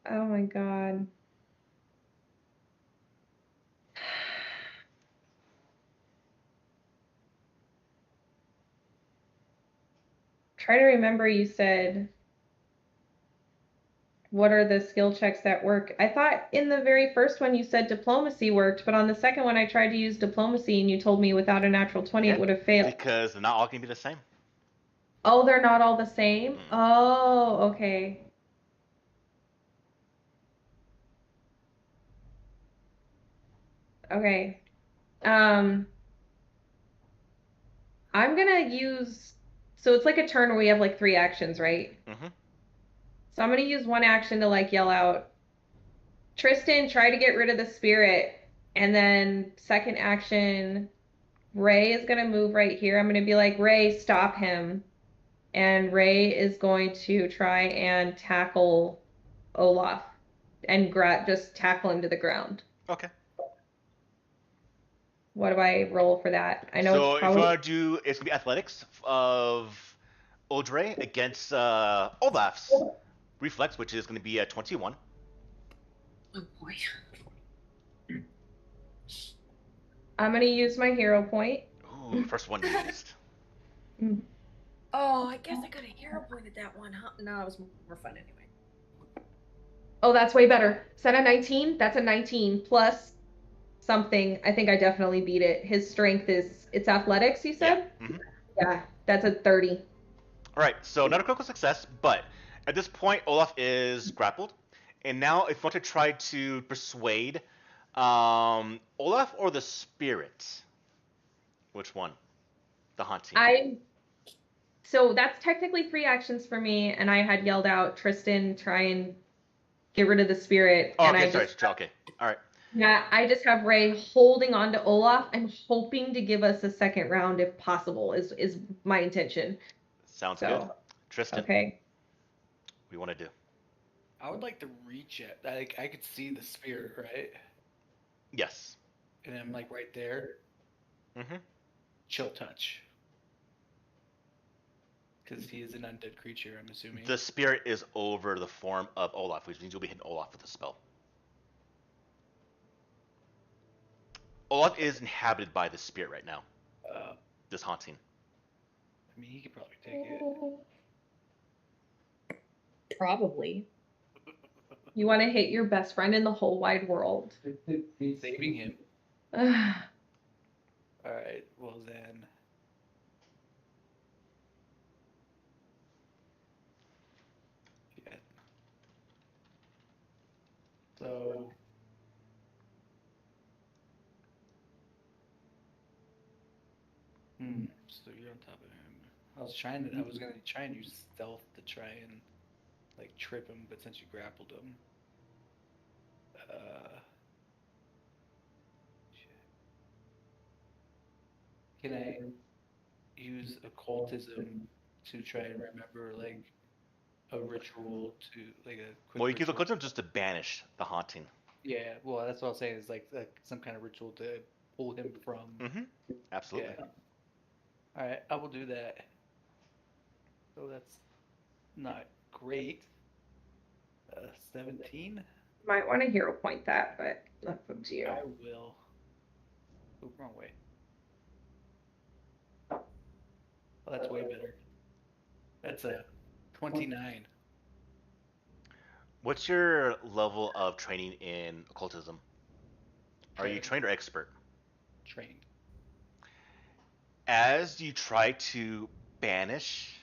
Oh my god. Try to remember, you said, what are the skill checks that work? I thought in the very first one you said diplomacy worked, but on the second one I tried to use diplomacy and you told me without a natural 20 Yeah, it would have failed. Because they're not all going to be the same. Oh, they're not all the same? Mm. Oh, okay. Okay. I'm gonna use, so it's like a turn where we have like 3 actions, right? Mm-hmm. So I'm gonna use one action to like yell out, Tristan, try to get rid of the spirit. And then second action, Ray is gonna move right here. I'm gonna be like, Ray, stop him. And Ray is going to try and tackle Olaf and just tackle him to the ground. Okay. What do I roll for that? I know So it's probably. if you want to do, it's going to be athletics of Audrey against Olaf's reflex, which is going to be a 21. Oh boy. I'm gonna use my hero point. Ooh, first one used. Oh, I guess I could have hero pointed that one, huh? No, it was more fun anyway. Oh, that's way better. Is that a 19? That's a 19 plus something. I think I definitely beat it. His strength it's athletics, you said? Yeah. Mm-hmm. Yeah, that's a 30. All right, so not a critical success, but at this point, Olaf is grappled. And now if you want to try to persuade Olaf or the spirit, which one? The haunting. So that's technically 3 actions for me, and I had yelled out, Tristan, try and get rid of the spirit. Oh, and okay, I sorry. just, Okay, all right. yeah, I just have Ray holding on to Olaf. I'm hoping to give us a second round if possible, is my intention. Sounds So, good. Tristan, okay. what do you want to do? I would like to reach it. I could see the spirit, right? Yes. And I'm like right there. Mm-hmm. Chill touch. Because he is an undead creature, I'm assuming. The spirit is over the form of Olaf, which means you'll be hitting Olaf with a spell. Olaf is inhabited by the spirit right now. This haunting. I mean, he could probably take it. Probably. You want to hit your best friend in the whole wide world. Saving him. Ugh. Alright, well then. Shit. So. So you're on top of him. I was gonna try and use stealth to try and like trip him, but since you grappled him. Can I use occultism to try and remember like a ritual to like a quick Well, you can use ritual? occultism just to banish the haunting. Yeah, well, that's what I was saying. Is like some kind of ritual to pull him from. Mm-hmm. Absolutely. Yeah. All right, I will do that. So that's not great. 17. Might want to hero point that, but that's up to you. I will. Oop, wrong way. Oh, that's way better. That's a 29. What's your level of training in occultism? Are you trained or expert? Trained. As you try to banish,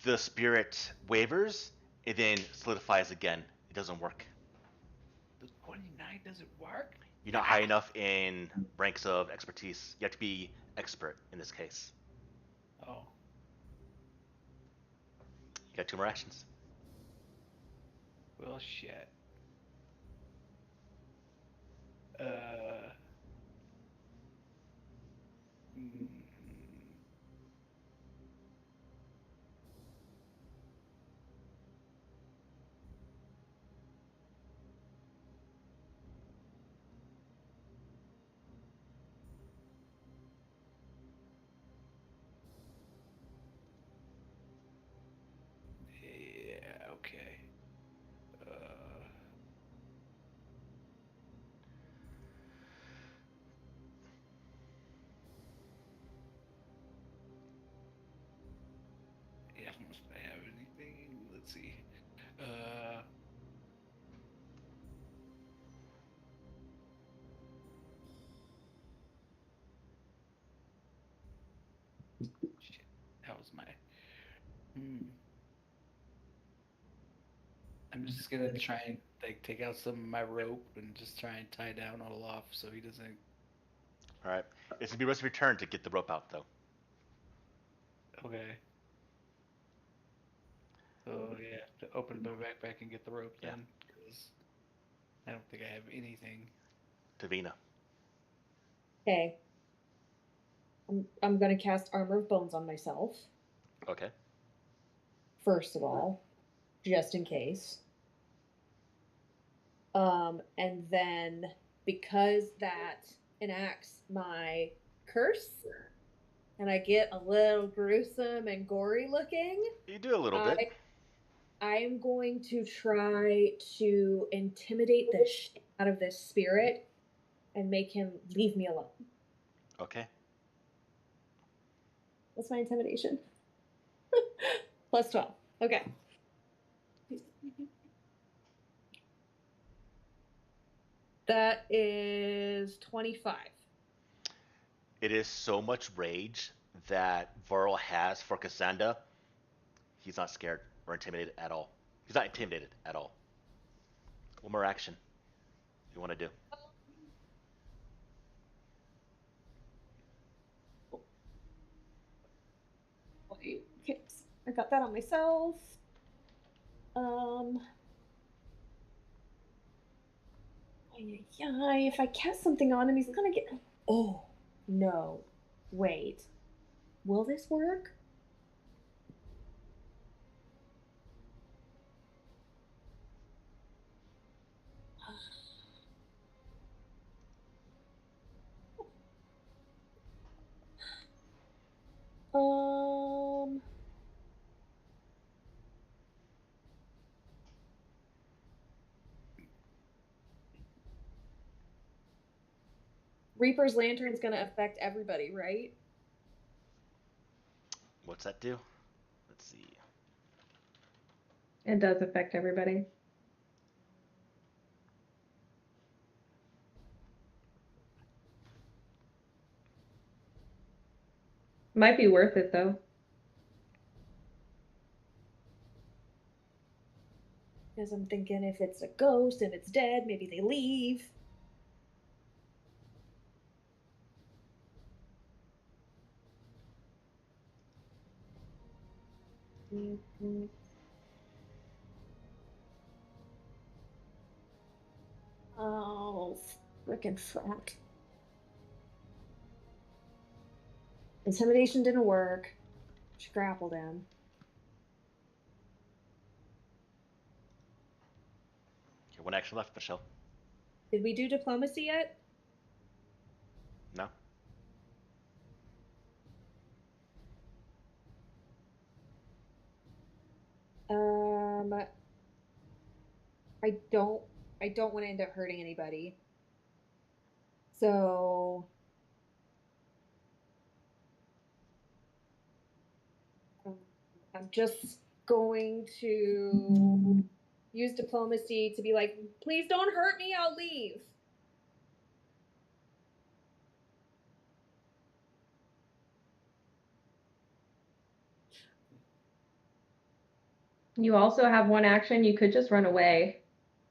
the spirit wavers, it then solidifies again. It doesn't work. The 29 doesn't work? You're not high enough in ranks of expertise. You have to be expert in this case. Oh. You got 2 more actions. Well, shit. Yeah, okay. Yeah, must I have anything? Let's see. Shit. That was my. I'm just gonna try and like take out some of my rope and just try and tie down Olaf so he doesn't. All right. It's gonna be the rest of your turn to get the rope out, though. Okay. So yeah, to open my backpack and get the rope Yeah. then, because I don't think I have anything. Davina. Okay. I'm gonna cast Armor of Bones on myself, Okay. first of all, just in case. And then because that enacts my curse, and I get a little gruesome and gory looking, You do a little bit. I'm going to try to intimidate the shit out of this spirit and make him leave me alone. Okay. What's my intimidation? Plus 12. Okay. That is 25. It is so much rage that Varl has for Cassandra. He's not scared or intimidated at all. He's not intimidated at all. One more action you want to do. Wait, okay, I got that on myself. If I cast something on him, he's gonna get. Oh, no. Wait. Will this work? Reaper's Lantern's gonna affect everybody, right? What's that do? Let's see. It does affect everybody. Might be worth it though. Because I'm thinking if it's a ghost, if it's dead, maybe they leave. Oh, frickin' front. Intimidation didn't work. She grappled him. Okay, one action left, Michelle. Did we do diplomacy yet? No. I don't want to end up hurting anybody. So I'm just going to use diplomacy to be like, please don't hurt me, I'll leave. You also have one action. You could just run away.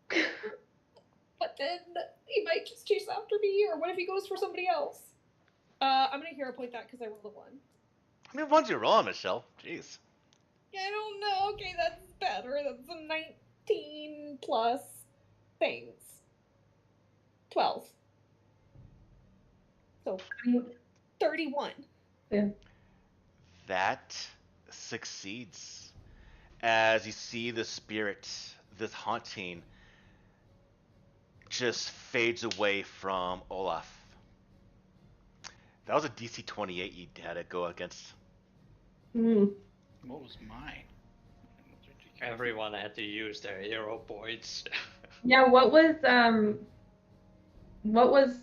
But then he might just chase after me, or what if he goes for somebody else? I'm gonna hero point that because I rolled a 1. How many ones you rolling, Michelle? Jeez. I don't know. Okay, that's better. That's a 19 plus things. 12. So 31. Yeah. That succeeds. As you see the spirit, this haunting, just fades away from Olaf. That was a DC 28 you had to go against. Mm. What was mine? Everyone had to use their hero points. Yeah, what was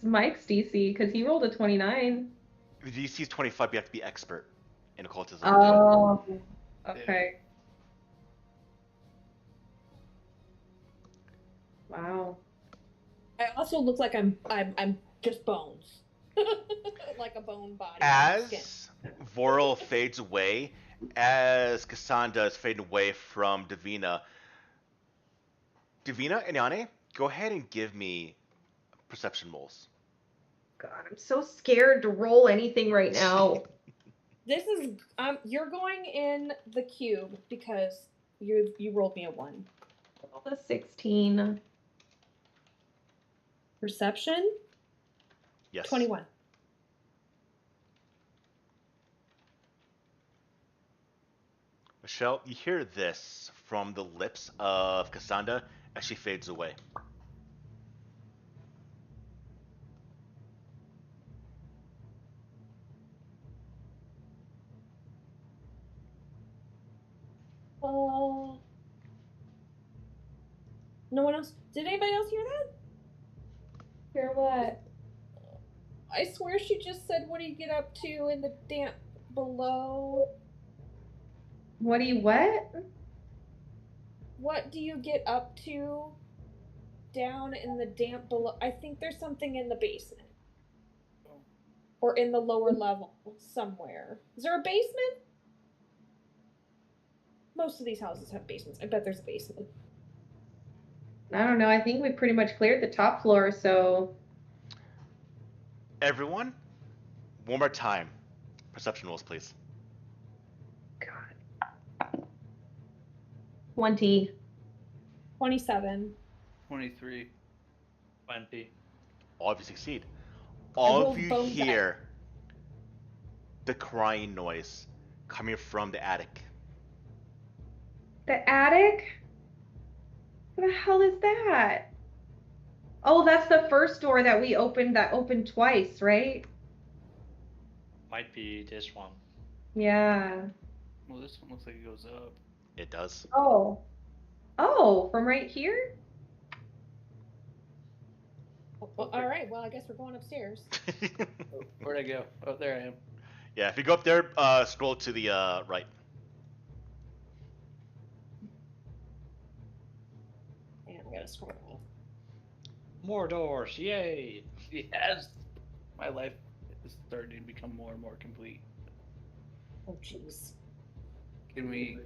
Mike's DC? Because he rolled a 29. If the DC is 25, you have to be expert in occultism. Oh, okay. Wow. I also look like I'm just bones. Like a bone body. As Vorel fades away, as Cassandra is fading away from Davina and Yane, go ahead and give me perception rolls. God, I'm so scared to roll anything right now. This is you're going in the cube because you rolled me a 1. Roll a 16. Perception? Yes. 21. Michelle, you hear this from the lips of Cassandra as she fades away. No one else? Did anybody else hear that? Hear what? I swear she just said, what do you get up to in the damp below? What do you what? What do you get up to down in the damp below? I think there's something in the basement. Or in the lower level somewhere. Is there a basement? Most of these houses have basements. I bet there's a basement. I don't know. I think we pretty much cleared the top floor, so. Everyone, one more time. Perception rolls, please. God. 20. 27. 23. 20. All of you succeed. All rolled of you bone hear the crying noise coming from the attic. The attic? What the hell is that? Oh, that's the first door that we opened that opened twice, right? Might be this one. Yeah. Well, this one looks like it goes up. It does. Oh. Oh, from right here? Well, all right. Well, I guess we're going upstairs. Oh, where'd I go? Oh, there I am. Yeah, if you go up there, scroll to the right. And I gotta scroll. More doors, yay! Yes. My life is starting to become more and more complete. Oh, jeez. Can we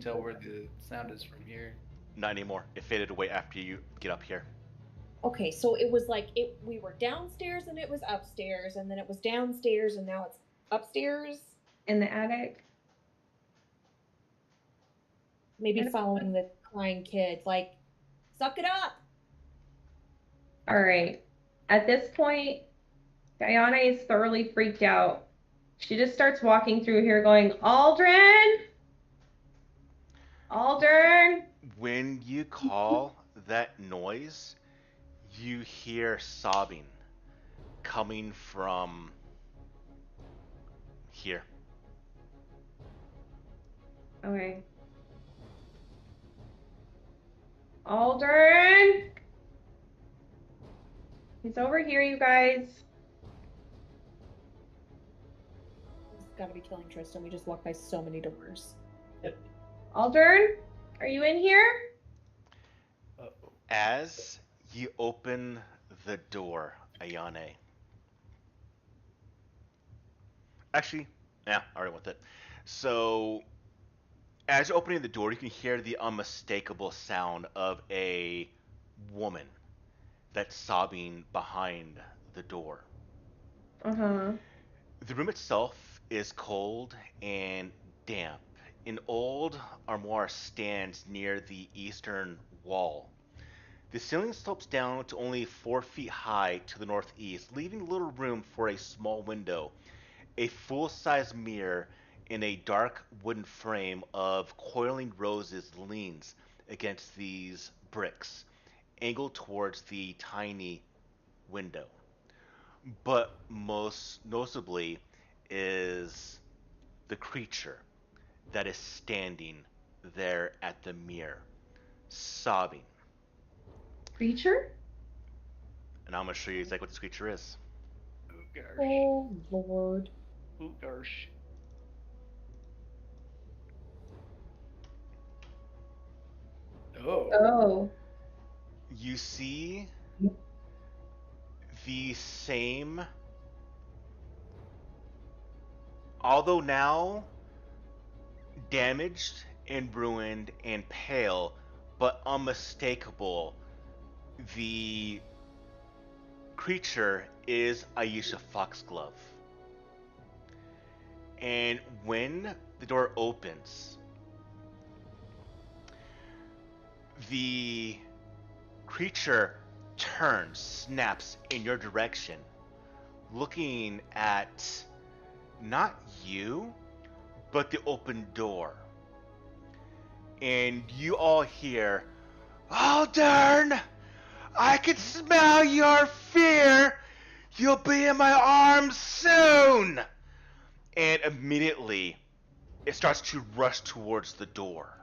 tell where the sound is from here? Not anymore. It faded away after you get up here. Okay, so it was like we were downstairs and it was upstairs, and then it was downstairs and now it's upstairs. In the attic. Maybe following the crying kid, like, suck it up. All right. At this point, Diana is thoroughly freaked out. She just starts walking through here going, Aldrin! Aldrin! When you call that noise, you hear sobbing coming from here. Okay. Aldrin! He's over here, you guys. It's gotta be killing Tristan. We just walked by so many doors. Aldrin, are you in here? Uh-oh. As you open the door, Ayane. Actually, yeah, I already went that. So, as you're opening the door, you can hear the unmistakable sound of a woman that's sobbing behind the door. Uh-huh. The room itself is cold and damp. An old armoire stands near the eastern wall. The ceiling slopes down to only 4 feet high to the northeast, leaving little room for a small window. A full-size mirror in a dark wooden frame of coiling roses leans against these bricks, angled towards the tiny window. But most noticeably is the creature that is standing there at the mirror, sobbing. Creature? And I'm going to show you exactly what this creature is. Oh gosh. Oh, Lord. Oh gosh. Oh. Oh. You see the same, although now damaged and ruined and pale, but unmistakable, the creature is Aisha Foxglove. And when the door opens, the creature turns, snaps in your direction, looking at not you, but the open door. And you all hear, "Oh, darn! I can smell your fear! You'll be in my arms soon!" And immediately, it starts to rush towards the door.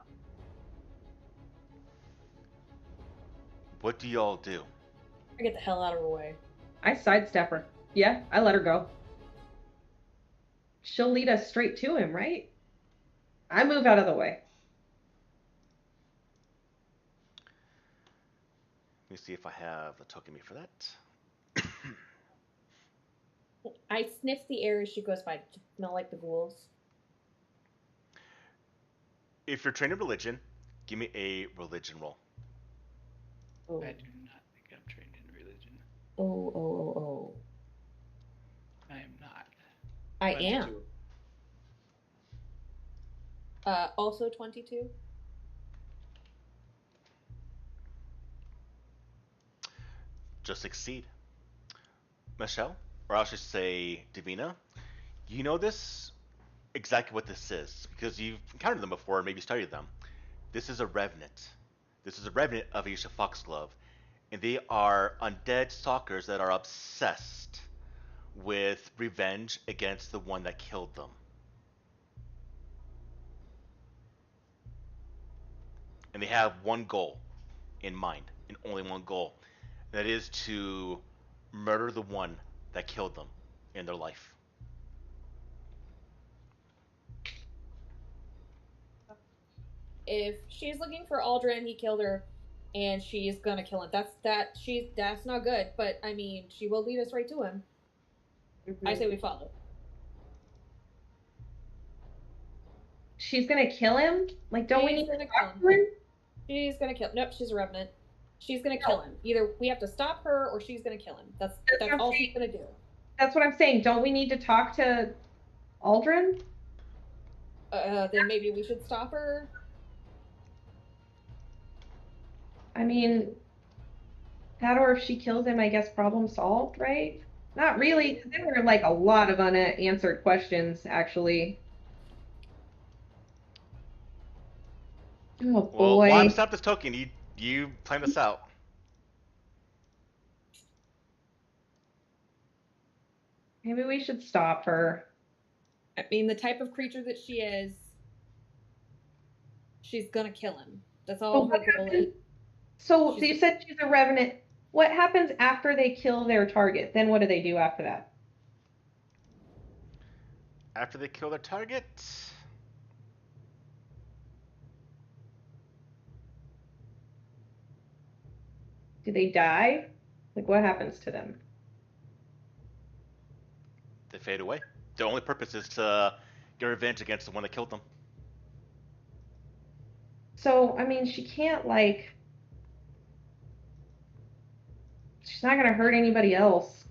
What do y'all do? I get the hell out of her way. I sidestep her. Yeah, I let her go. She'll lead us straight to him, right? I move out of the way. Let me see if I have the token me for that. I sniff the air as she goes by to smell like the ghouls. If you're trained in religion, give me a religion roll. Oh, I do not think I'm trained in religion. oh. I am not. I am. 22. Also 22. Just succeed. Michelle, or I should say Davina, you know this exactly what this is because you've encountered them before and maybe studied them. This is a revenant. This is a revenant of Aisha Foxglove, and they are undead stalkers that are obsessed with revenge against the one that killed them. And they have one goal in mind, and only one goal. That is to murder the one that killed them in their life. If she's looking for Aldrin, he killed her, and she's gonna kill him. That's not good. But I mean, she will lead us right to him. I say we follow. She's gonna kill him? Like, don't we She's need to gonna talk kill to him? She's gonna kill. Nope, she's a revenant. She's gonna kill him. Either we have to stop her, or she's gonna kill him. That's what I'm all saying. she's gonna do. That's what I'm saying. Don't we need to talk to Aldrin? Then maybe we should stop her. I mean, that or if she kills him, I guess problem solved, right? Not really, 'cause there were like a lot of unanswered questions, actually. Oh Well, boy. while I'm stop this token, you plan this out. Maybe we should stop her. I mean, the type of creature that she is, she's gonna kill him. That's all But her what goal happens- is. So She's- you said she's a revenant. What happens after they kill their target? Then what do they do after that? After they kill their target, Do they die? Like, what happens to them? they fade away. Their only purpose is to get revenge against the one that killed them. So, I mean, she can't, like, she's not gonna hurt anybody else.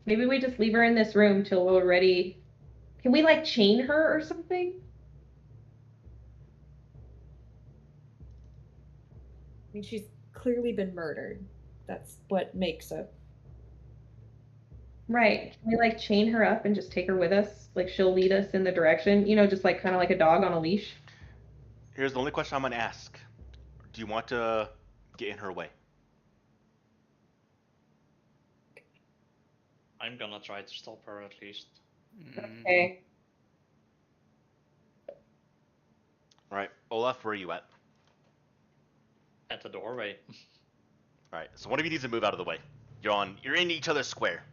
Maybe we just leave her in this room till we're ready. Can we, like, chain her or something? I mean, she's clearly been murdered. That's what makes it. Right. Can we, like, chain her up and just take her with us? Like, she'll lead us in the direction, just like kind of like a dog on a leash. Here's the only question I'm going to ask. Do you want to get in her way? I'm gonna try to stop her at least. Okay. Alright, Olaf, where are you at? At the doorway. Alright, so one of you needs to move out of the way. You're in each other's square.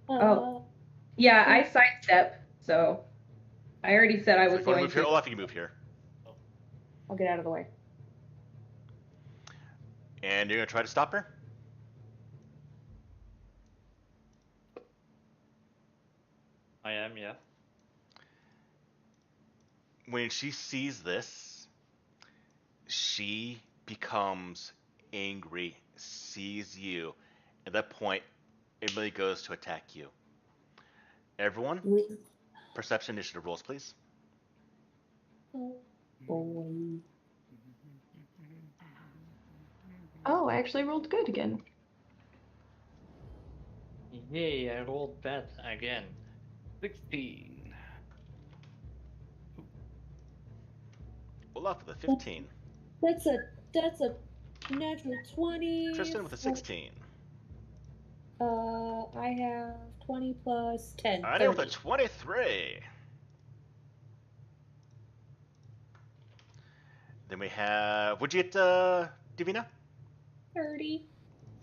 Oh. Yeah, I sidestep, so I already said I So was if you want to going move here, to. Olaf, you can move here. I'll get out of the way. And you're going to try to stop her? I am, yeah. When she sees this, she becomes angry, sees you. At that point, it really goes to attack you. Everyone, perception initiative rolls, please. Oh, I actually rolled good again. Yay, I rolled bad again. 16. Olaf with a 15. That's a natural 20. Tristan with a 16. I have 20 plus 10. Alrighty, with a 30. 23. Then we have. What'd you get, Divina? 30.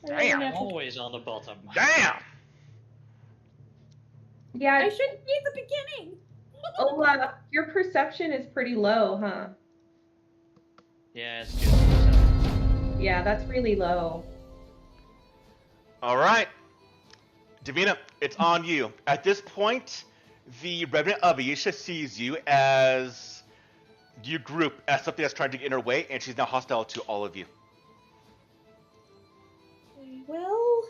Damn. Natural- Always on the bottom. Damn! Yeah, I shouldn't be at the beginning. Olaf, your perception is pretty low, huh? Yeah, it's good. Yeah, that's really low. Alright. Divina, it's on you. At this point, the Revenant of Aisha sees you as you group as something that's trying to get in her way, and she's now hostile to all of you. Well,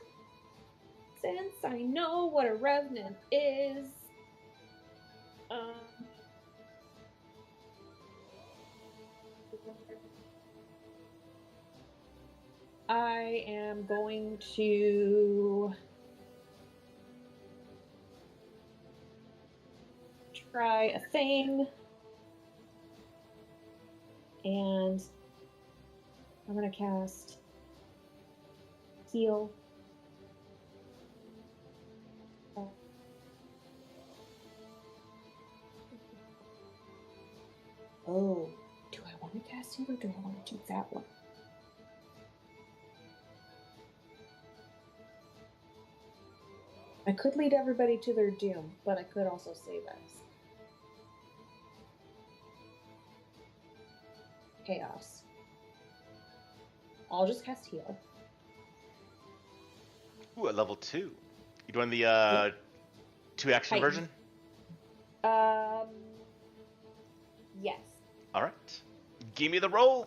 since I know what a revenant is, I am going to try a thing, and I'm gonna cast heal. Oh, do I want to cast heal or do I want to do that one? I could lead everybody to their doom, but I could also save us. Chaos. I'll just cast heal. Ooh, at level 2. You doing the 2-action Titan. version? Yes. All right. Give me the roll.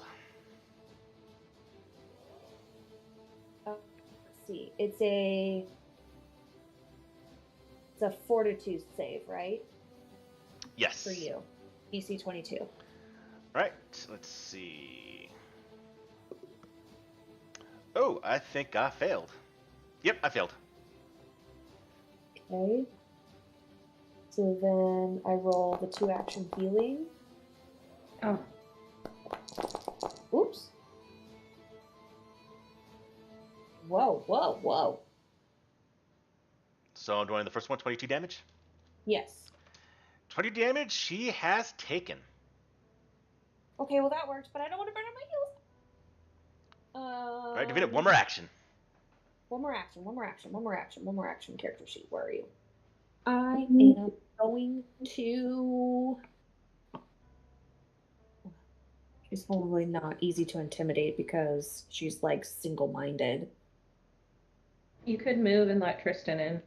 Let's see. It's a fortitude save, right? Yes. For you. DC 22. All right. Let's see. Oh, I think I failed. Yep, I failed. Okay. So then I roll the 2-action healing. Oh. Oops. Whoa. So I'm doing the first one, 22 damage. Yes. 20 damage she has taken. Okay, well that works, but I don't want to burn up my heals. All right, Davina, one more action. One more action. Character sheet. Where are you? I am going to. She's probably not easy to intimidate because she's like single-minded. You could move and let Tristan in.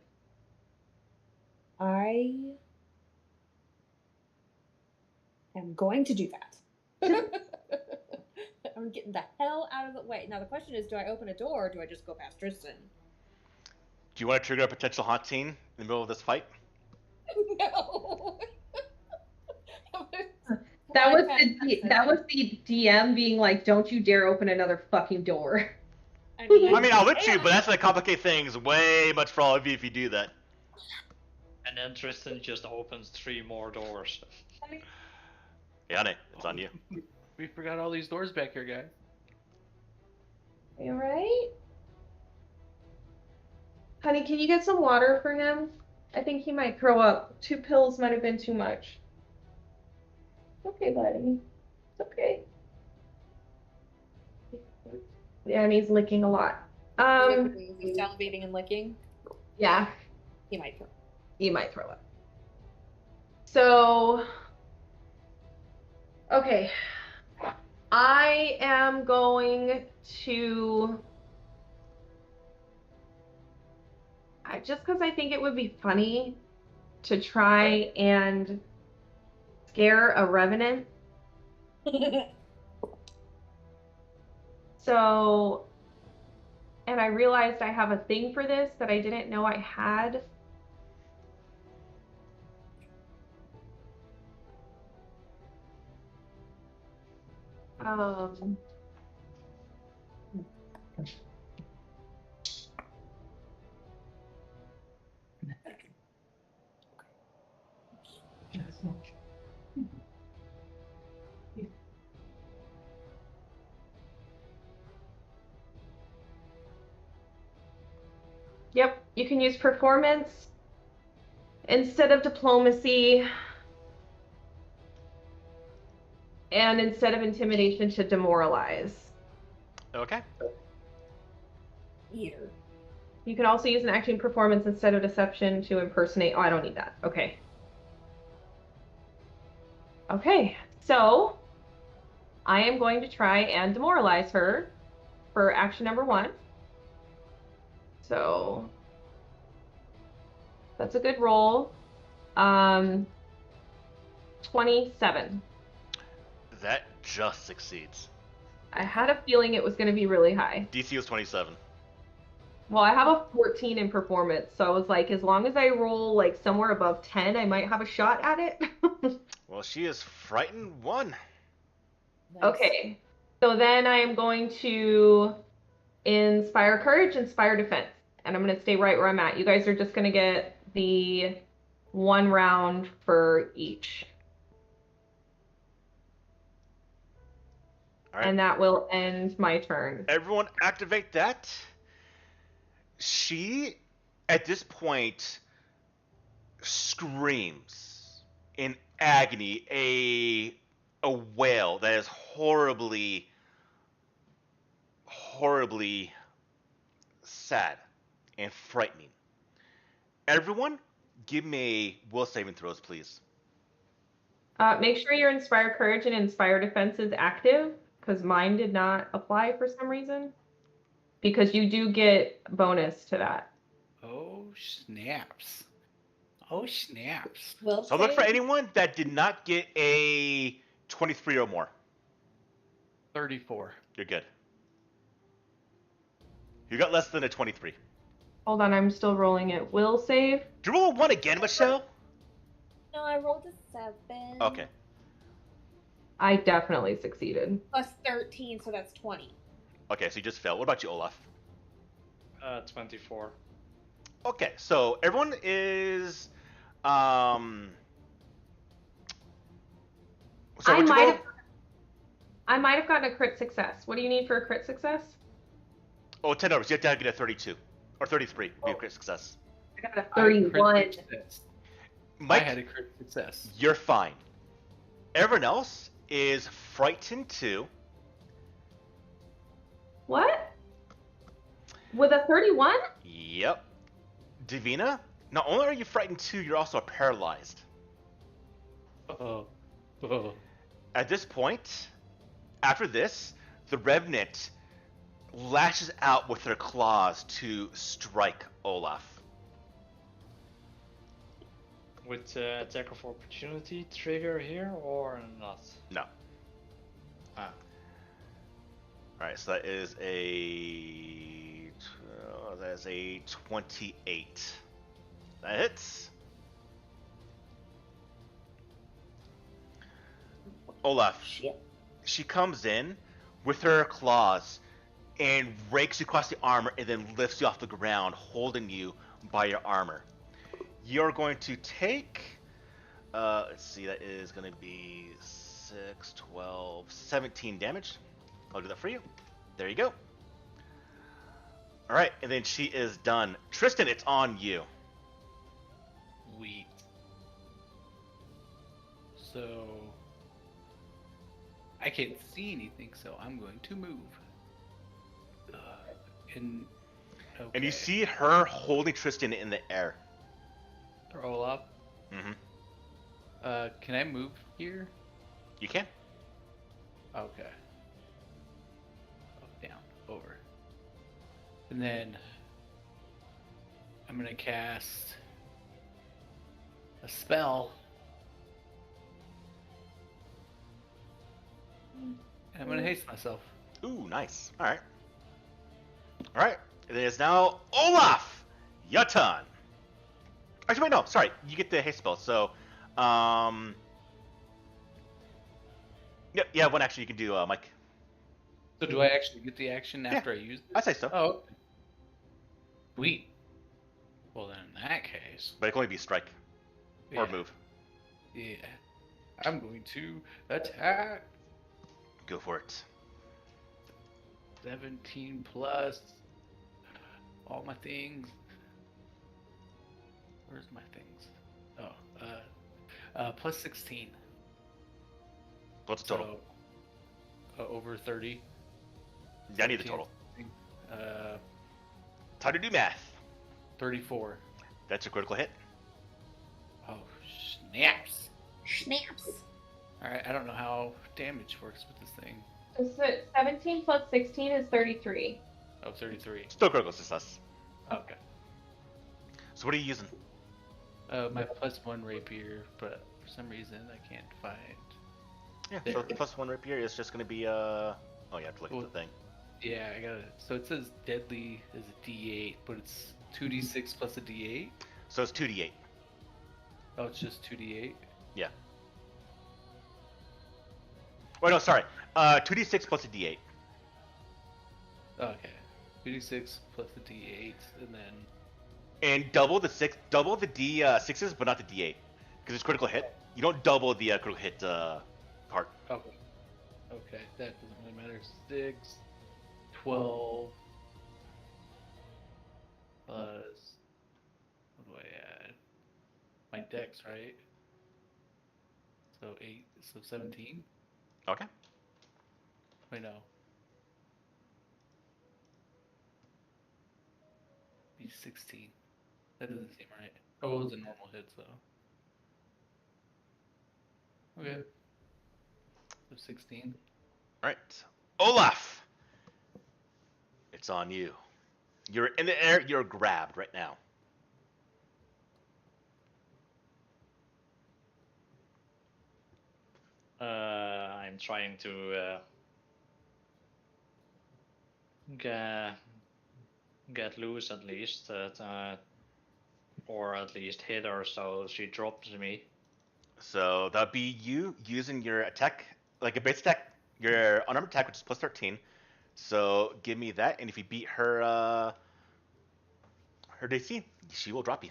I am going to do that. I'm getting the hell out of the way. Now the question is, do I open a door or do I just go past Tristan? Do you want to trigger a potential haunt scene in the middle of this fight? No. That was the DM being like, "Don't you dare open another fucking door." I mean, I'll let you, but that's gonna complicate things way much for all of you if you do that. And then Tristan just opens 3 more doors. Yanni, it's on you. We forgot all these doors back here, guys. You right? Honey, can you get some water for him? I think he might throw up. 2 pills might have been too much. Okay, buddy. It's okay. Yeah, and he's licking a lot. He's salivating and licking. Yeah. He might throw. You might throw up. So, okay. I am going to, just because I think it would be funny to try and scare a revenant. So, and I realized I have a thing for this that I didn't know I had. Yep, you can use performance instead of diplomacy, and instead of intimidation to demoralize. Okay. Here. You can also use an acting performance instead of deception to impersonate. Oh, I don't need that. Okay. Okay, so I am going to try and demoralize her for action number 1. So that's a good roll. 27. That just succeeds. I had a feeling it was going to be really high. DC was 27. Well, I have a 14 in performance, so I was like, as long as I roll like somewhere above 10, I might have a shot at it. Well, she is frightened 1. Nice. Okay, so then I am going to inspire courage, inspire defense, and I'm going to stay right where I'm at. You guys are just going to get the 1 round for each. All right. And that will end my turn. Everyone activate that. She, at this point, screams in agony, a wail that is horribly sad and frightening. Everyone, give me will saving throws, please. Make sure your Inspire Courage and Inspire Defense is active, because mine did not apply for some reason. Because you do get bonus to that. Oh, snaps. Oh, snaps. Will So look for save? anyone that did not get a 23 or more. 34. You're good. You got less than a 23. Hold on, I'm still rolling it. Will save. Do you roll a 1 again, Michelle? No, I rolled a 7. Okay. I definitely succeeded. Plus 13, so that's 20. Okay, so you just failed. What about you, Olaf? 24. Okay, so everyone is so I what'd you roll? might have gotten a crit success. What do you need for a crit success? Oh, 10 overs. You have to get a 32 or 33 to be a crit success. I got a I had a 31. crit success. I Mike, had a crit success. you're fine. Everyone else is frightened too. What? With a 31? Yep. Davina, not only are you frightened too, you're also paralyzed. Oh. Oh. At this point, after this, the Revenant lashes out with her claws to strike Olaf. With attack of opportunity trigger here or not? No. Ah. Alright, so that is a 28. That hits. Olaf, Shit. she comes in with her claws and rakes you across the armor and then lifts you off the ground, holding you by your armor. You're going to take, let's see, that is going to be 6, 12, 17 damage. I'll do that for you. There you go. Alright, and then she is done. Tristan, it's on you. Sweet. So I can't see anything, so I'm going to move. And okay. And you see her holding Tristan in the air. Roll up. Mm-hmm. Can I move here? You can. Okay. Up, down, over. And then I'm gonna cast a spell. And I'm gonna haste myself. Ooh, nice. Alright. Alright. It is now Olaf! Your turn. Actually, wait, no. Sorry. You get the haste spell, so... Yeah, one action you can do, Mike. So do I actually get the action after I use it? I'd say so. Oh, okay. Sweet. Well, then in that case... But it can only be strike. Or yeah, move. Yeah. I'm going to attack. Go for it. 17 plus all my things. Where's my things? Oh, plus 16. What's the total? So, over 30. Yeah, I need the total. Uh, Time to do math. 34. That's a critical hit. Oh, snaps. Snaps. Alright, I don't know how damage works with this thing. So 17 plus 16 is 33. Oh, 33. Still critical success. Okay. So what are you using? My +1 rapier, but for some reason I can't find. Yeah, There. so +1 rapier is just going to be, oh, you have to look at the thing. Yeah, I got it. So it says deadly is a D8, but it's 2d6 plus a D8. So it's 2d8. Oh, it's just 2d8. Yeah. Oh, no, sorry. 2d6 plus a d8. Okay. 2d6 plus the D8, and then. And double the d6s, but not the d8. Because it's critical hit. You don't double the critical hit part. Okay. Okay, that doesn't really matter. 6, 12, plus. What do I add? My dex, right? So 8, so 17? Okay. Wait, no. Be 16. That doesn't seem right. Oh, it was a normal hit, so. Okay. So 16. All right, Olaf, it's on you. You're in the air. You're grabbed right now. I'm trying to get loose at least, or at least hit her so she drops me. So that'd be you using your attack, like a base attack, your unarmed attack, which is plus 13. So give me that, and if you beat her, her DC, she will drop you.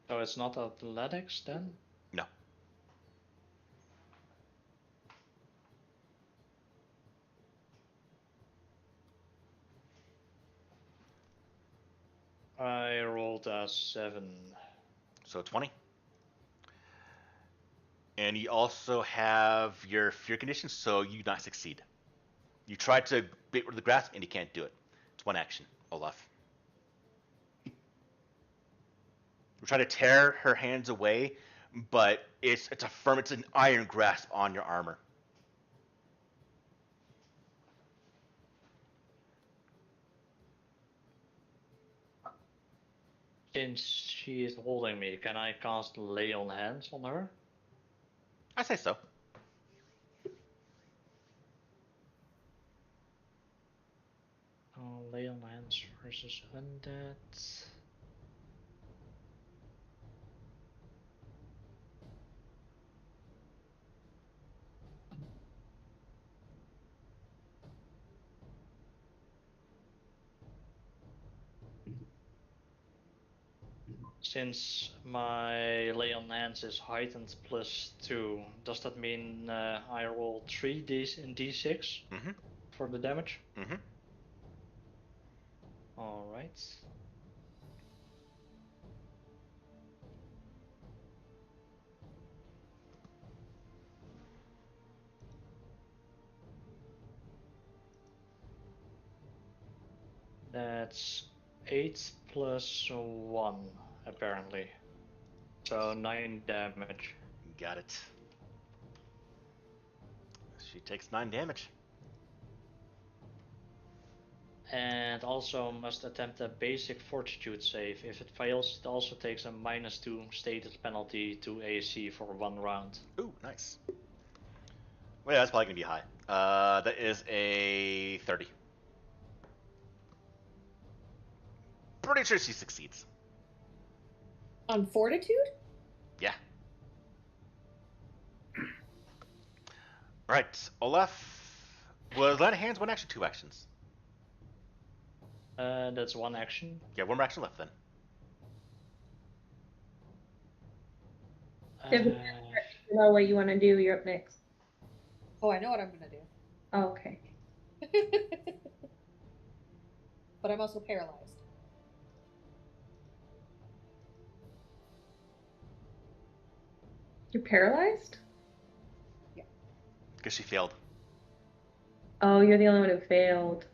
So it's not athletics then? No. I rolled a 7. So 20. And you also have your fear condition, so you do not succeed. You tried to bait rid of the grasp, and you can't do it. It's one action, Olaf. You try to tear her hands away, but it's an iron grasp on your armor. Since she is holding me, can I cast Lay on Hands on her? I say so. Lay on Hands versus Undead. Since my Lay on Hands is heightened +2, does that mean I roll 3 d6 Mm-hmm. for the damage? Mm-hmm. Alright. That's 8 + 1, apparently. So 9 damage. Got it. She takes 9 damage. And also must attempt a basic fortitude save. If it fails, it also takes a -2 stated penalty to AC for 1 round. Ooh, nice. Well, yeah, that's probably gonna be high. That is a 30. Pretty sure she succeeds. On fortitude? Yeah. Alright, Olaf. Was Land of Hands 1 action, 2 actions? That's 1 action. Yeah, 1 more action left then. If you know what you want to do, you're up next. Oh, I know what I'm gonna do. Oh, okay. But I'm also paralyzed. You're paralyzed? Because she failed. Oh, you're the only one who failed.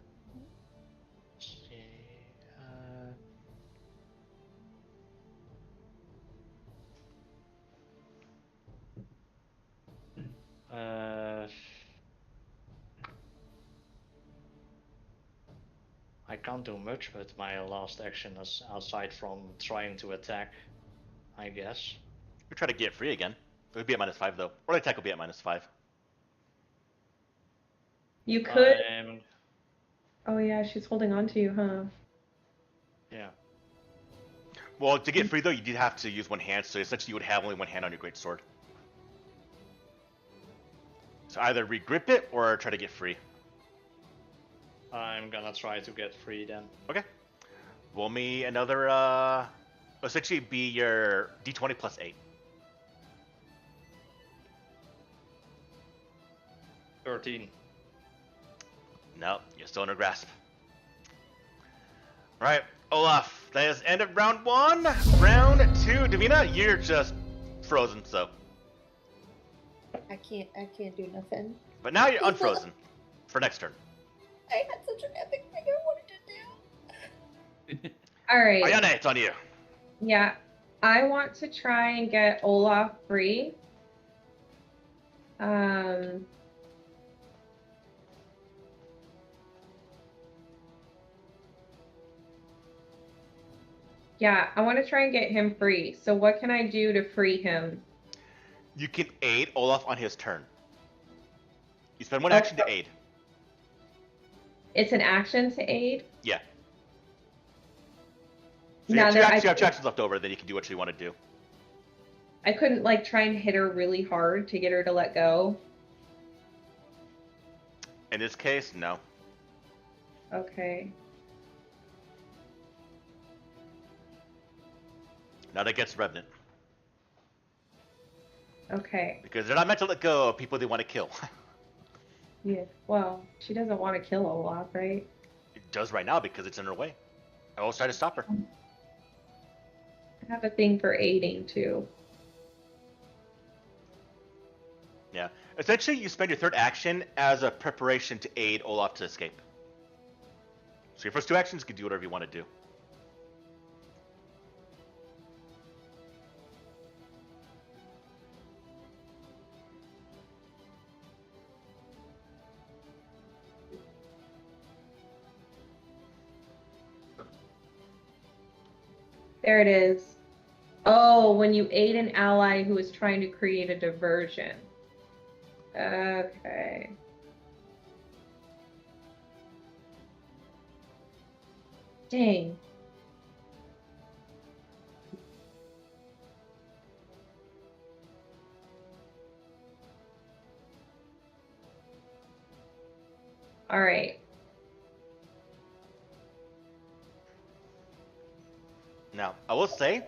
I can't do much with my last action aside from trying to attack, I guess. We try to get free again. It would be at -5 though. Or the attack will be at -5. You could. I'm... Oh yeah, she's holding on to you, huh? Yeah. Well, to get free though, you did have to use 1 hand, so essentially you would have only 1 hand on your great sword. So either regrip it or try to get free. I'm gonna try to get free then. Okay. Roll me another, essentially be your d20 plus 8. 13. No, you're still in her grasp. Alright, Olaf, that is end of round 1. Round 2, Davina, you're just frozen, so. I can't do nothing. But now you're unfrozen for next turn. I had such an epic thing I wanted to do. All right. Ayane, it's on you. Yeah. I want to try and get Olaf free. Yeah, I want to try and get him free. So what can I do to free him? You can aid Olaf on his turn. You spend one action to aid. It's an action to aid? Yeah. So you have two actions left over, then you can do what you want to do. I couldn't like try and hit her really hard to get her to let go. In this case, no. Okay. Not against Revenant. Okay. Because they're not meant to let go of people they want to kill. Yeah. Well, she doesn't want to kill Olaf, right? It does right now because it's in her way. I always try to stop her. I have a thing for aiding too. Yeah. Essentially, you spend your third action as a preparation to aid Olaf to escape. So your first two actions, you can do whatever you want to do. There it is. Oh, when you aid an ally who is trying to create a diversion. Okay. Dang. All right. Now, I will say,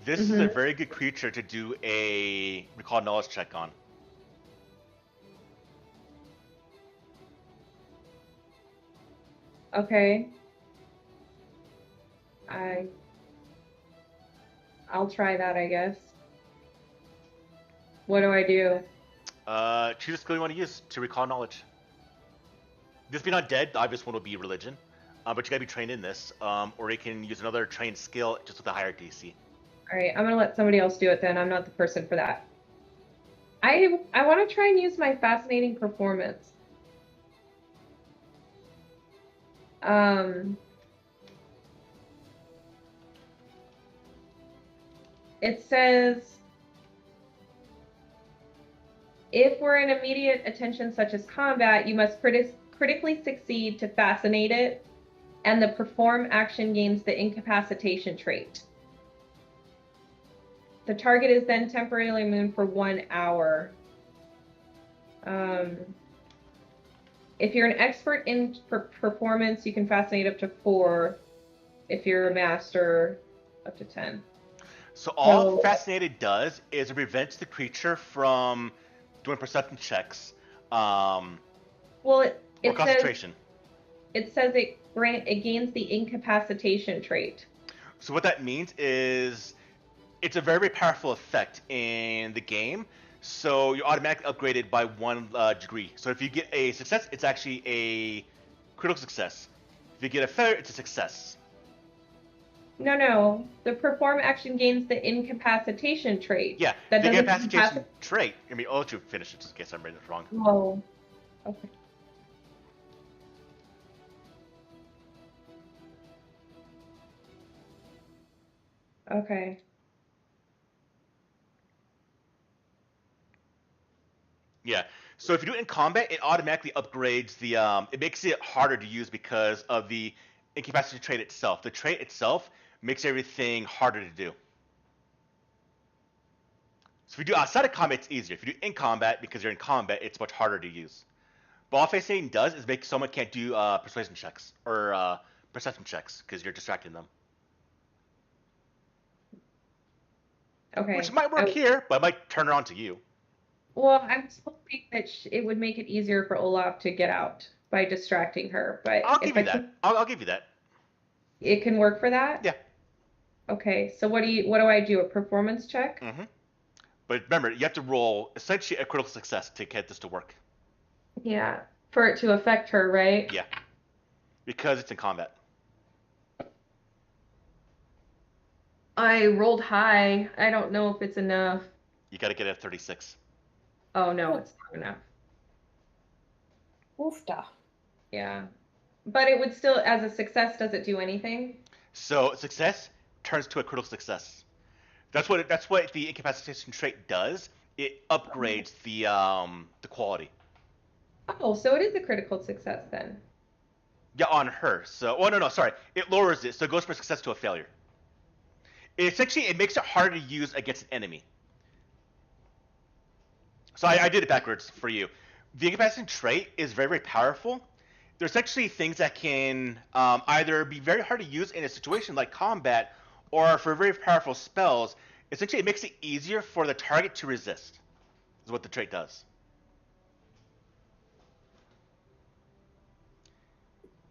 this is a very good creature to do a recall knowledge check on. Okay. I'll try that, I guess. What do I do? Choose a skill you want to use to recall knowledge. This being undead, the obvious one will be religion. But you gotta be trained in this. Or you can use another trained skill just with a higher DC. Alright, I'm gonna let somebody else do it then. I'm not the person for that. I want to try and use my fascinating performance. It says, if we're in immediate attention such as combat, you must critically succeed to fascinate it, and the perform action gains the incapacitation trait. The target is then temporarily immune for 1 hour. If you're an expert in performance, you can fascinate up to 4. If you're a master, up to 10. So all Fascinated does is it prevents the creature from doing perception checks. Well, or concentration. It says it gains the incapacitation trait. So what that means is it's a very, very powerful effect in the game. So you're automatically upgraded by 1 degree. So if you get a success, it's actually a critical success. If you get a failure, it's a success. No. The perform action gains the incapacitation trait. Yeah, that the incapacitation trait. I mean, I'll let you finish it just in case I'm reading it wrong. Oh, okay. Okay. Yeah. So if you do it in combat, it automatically upgrades the. It makes it harder to use because of the incapacity trait itself. The trait itself makes everything harder to do. So if you do outside of combat, it's easier. If you do in combat, because you're in combat, it's much harder to use. But all Fascinating does is make someone can't do persuasion checks or perception checks because you're distracting them. Okay. Which might work here, but it might turn it on to you. Well, I'm hoping that it would make it easier for Olaf to get out by distracting her. But I'll give you that. I'll give you that. It can work for that? Yeah. Okay. So what do I do? A performance check? Mm-hmm. But remember, you have to roll essentially a critical success to get this to work. Yeah. For it to affect her, right? Yeah. Because it's in combat. I rolled high. I don't know if it's enough. You got to get a 36. Oh no, it's not enough. Oofda. Yeah. But it would still, as a success, does it do anything? So success turns to a critical success. That's what the incapacitation trait does. It upgrades the quality. Oh, so it is a critical success then. Yeah, on her. So, oh no, sorry, it lowers it, so it goes from a success to a failure. It makes it harder to use against an enemy. So I did it backwards for you. The incapacitating trait is very, very powerful. There's actually things that can either be very hard to use in a situation like combat, or for very powerful spells. Essentially, it makes it easier for the target to resist. Is what the trait does.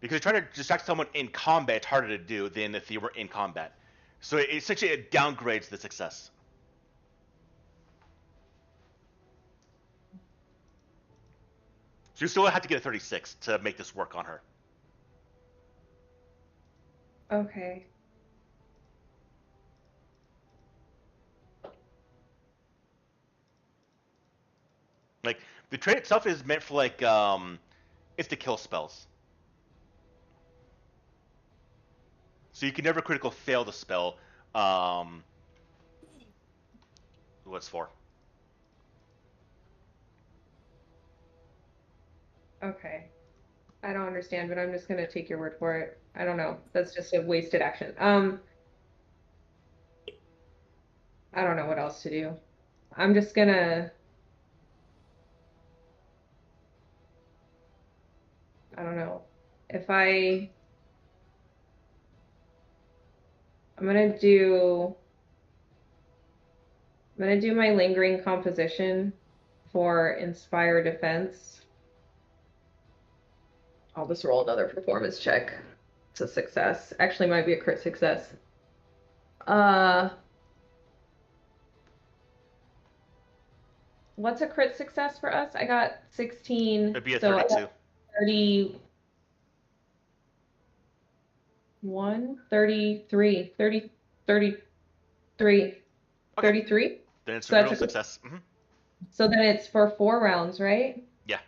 Because trying to distract someone in combat, it's harder to do than if you were in combat. So essentially, it downgrades the success. So you still have to get a 36 to make this work on her. Okay. Like, the trait itself is meant for, like, it's to kill spells. So you can never critical fail the spell. What's for? Okay. I don't understand, but I'm just gonna take your word for it. I don't know. That's just a wasted action. I don't know what else to do. I'm just gonna, I don't know. If I'm gonna do, I'm gonna do my lingering composition for Inspire Defense. I'll just roll another performance check. It's a success. Actually, might be a crit success. What's a crit success for us? I got 16. It'd be a so I 32. got 31, 33, 30, 33, Okay. 33? Then it's So a that's critical a- success. So then it's for 4 rounds, right? Yeah.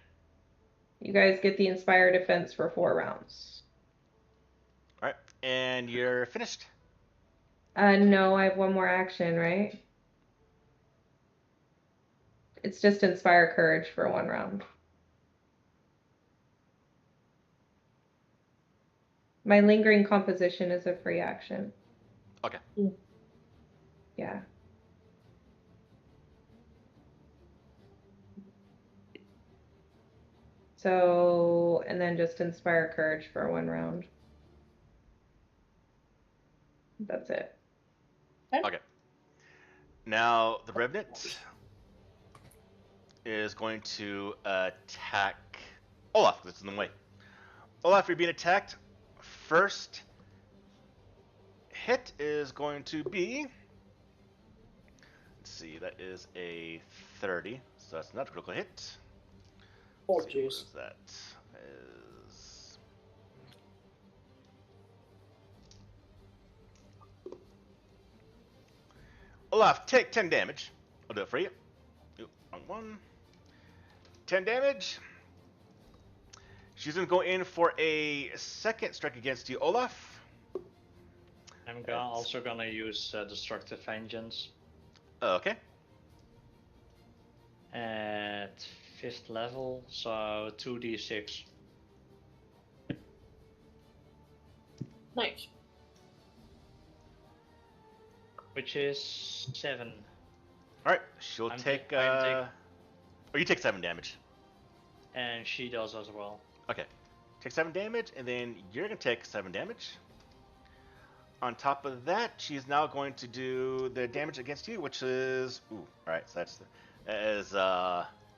You guys get the Inspire Defense for 4 rounds. All right, and you're finished. No, I have one more action, right? It's just Inspire Courage for 1 round. My lingering composition is a free action. Okay. Yeah. So, and then just Inspire Courage for 1 round. That's it. Okay. Now the Revenant is going to attack Olaf. That's in the way. Olaf, you're being attacked. First hit is going to be. Let's see, that is a 30, so that's not a critical hit. Oh, Let's see, what jeez. is that? Is Olaf, take 10 damage. I'll do it for you. Oop, wrong one. 10 damage. She's going to go in for a second strike against you, Olaf. I'm also gonna use Destructive Vengeance Okay. at 5th level, so 2d6. Nice. Which is 7. Alright, she'll I'm take, ta- oh, you take 7 damage. And she does as well. Okay. Take 7 damage, and then you're going to take 7 damage. On top of that, she's now going to do the damage against you, which is... Ooh, alright, so that is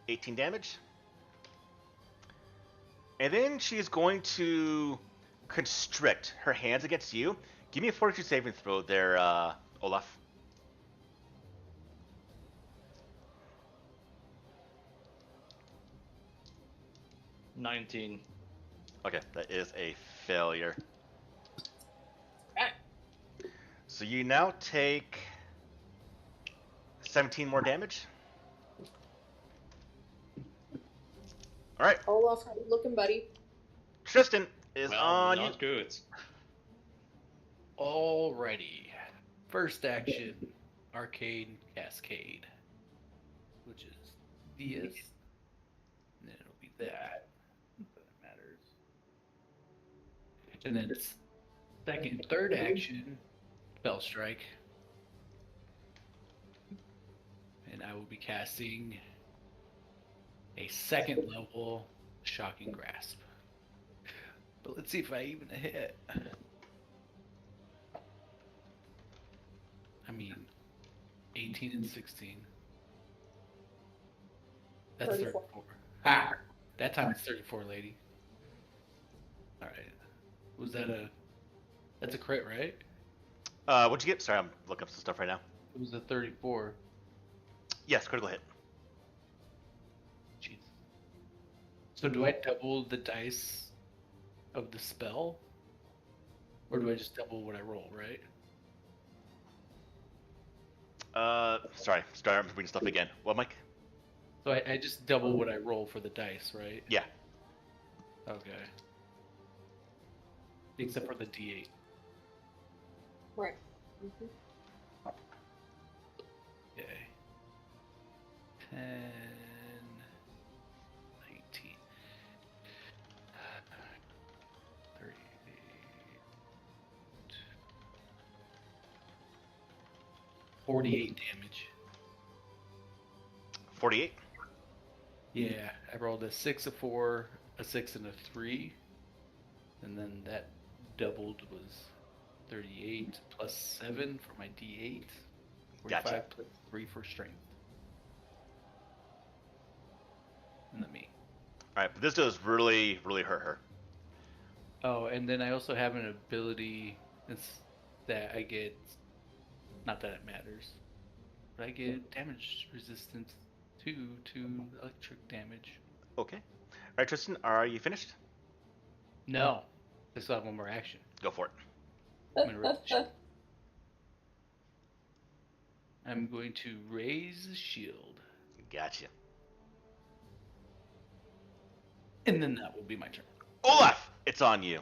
18 damage. And then she's going to constrict her hands against you. Give me a fortitude saving throw there, Olaf. $19. Okay, that is a failure. So you now take 17 more damage. All right, Olaf, how you looking, buddy? Tristan is Well, on you. not good. Alrighty. First action, Arcane Cascade, which is this. And then it'll be that. That matters. And then third action, Spell Strike. And I will be casting a second level Shocking Grasp. But let's see if I even hit. I mean, 18 and 16. That's 34. 34. Ah! That time it's 34, lady. Alright. Was that a... That's a crit, right? What'd you get? Sorry, I'm looking up some stuff right now. It was a 34. Yes, critical hit. Jeez. So do I double the dice of the spell? Or do I just double what I roll, right? Sorry, I'm reading stuff again. What, Mike? So I just double what I roll for the dice, right? Yeah. Okay. Except for the D8. Right. Mm-hmm. Okay. 10, 19, 38, 48 damage. 48. Yeah, I rolled a 6, a 4, a 6, and a 3. And then that doubled was 38 plus 7 for my D8. 45 Gotcha. plus 3 for strength. And then me. All right, but this does really, really hurt her. Oh, and then I also have an ability that I get, not that it matters, but I get damage resistance to electric damage. Okay. All right, Tristan, are you finished? No, I still have one more action. Go for it. I'm gonna raise the shield. I'm going to raise the shield, Gotcha. and then that will be my turn. Olaf, it's on you.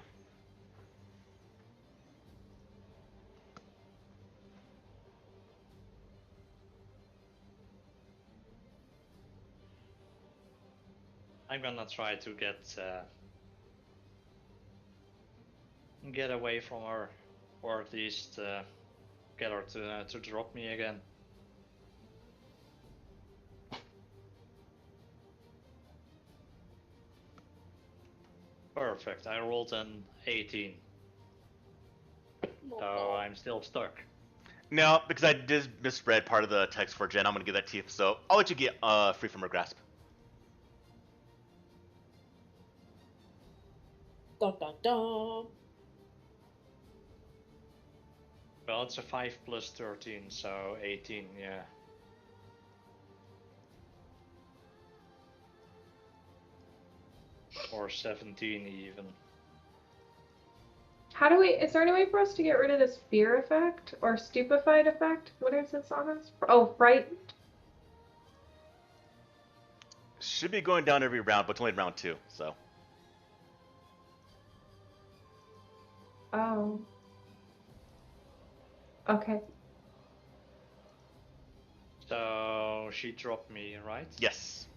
I'm gonna try to get away from her, or at least get her to drop me again. Perfect. I rolled an 18, so I'm still stuck. No, because I did misread part of the text for Jen. I'm gonna give that to you, so I'll let you get free from her grasp. Dun dun dun. Well, it's a 5 plus 13, so 18. Yeah. Or 17 even. How do we? Is there any way for us to get rid of this fear effect or stupefied effect? What is this on us? Oh, frightened. Should be going down every round, but it's only round 2, so. Oh. Okay. So she dropped me, right? Yes.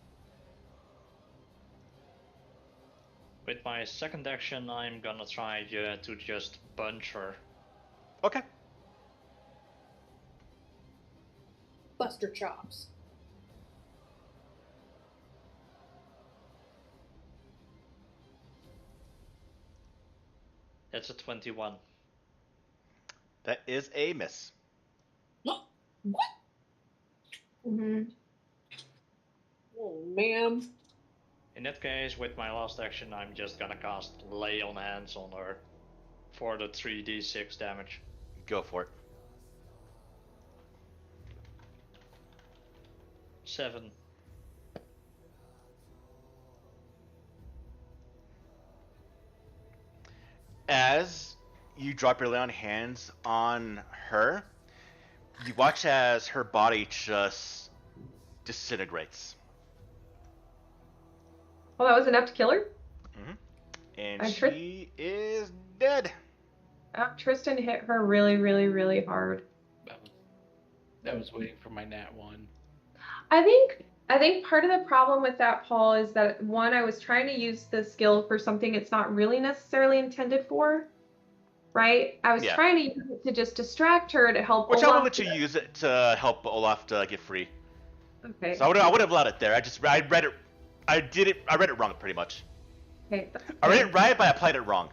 With my second action, I'm gonna try to just punch her. Okay. Buster chops. That's a 21. That is a miss. What? Mm-hmm. Oh man. In that case, with my last action, I'm just gonna cast Lay on Hands on her for the 3d6 damage. Go for it. 7. As you drop your lay on hands on her, you watch as her body just disintegrates. Well, that was enough to kill her? And And she is dead. Tristan hit her really, really, really hard. That was waiting for my nat 1. I think part of the problem with that, Paul, is that one, I was trying to use the skill for something it's not really necessarily intended for, right? I was Yeah. trying to use it to just distract her to help Which I would Olaf. let you use it to help Olaf to get free. Okay. So I would have allowed it there. I read it wrong pretty much. Okay. I read it right, but I applied it wrong.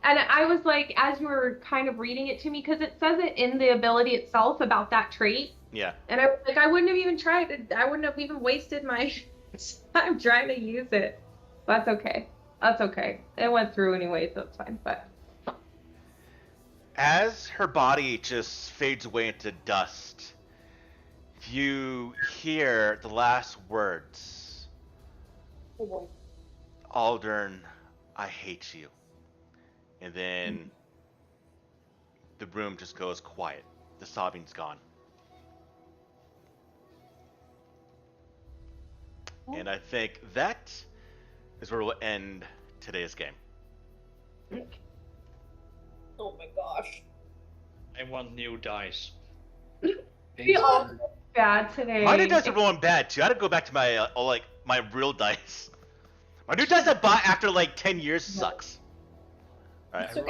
And I was like, as you were kind of reading it to me, because it says it in the ability itself about that trait. Yeah. And I was like, I wouldn't have even tried it. I wouldn't have even wasted my time trying to use it. But that's okay. That's okay. It went through anyway, so it's fine. But as her body just fades away into dust, you hear the last words. Oh boy. Aldern, I hate you. And then the room just goes quiet. The sobbing's gone. And I think that is where we'll end today's game. Oh my gosh. I want new dice. we all bad today. My new dice are rolling bad too. I had to go back to my my real dice. My new dice I bought after like 10 years sucks. All right. It's okay.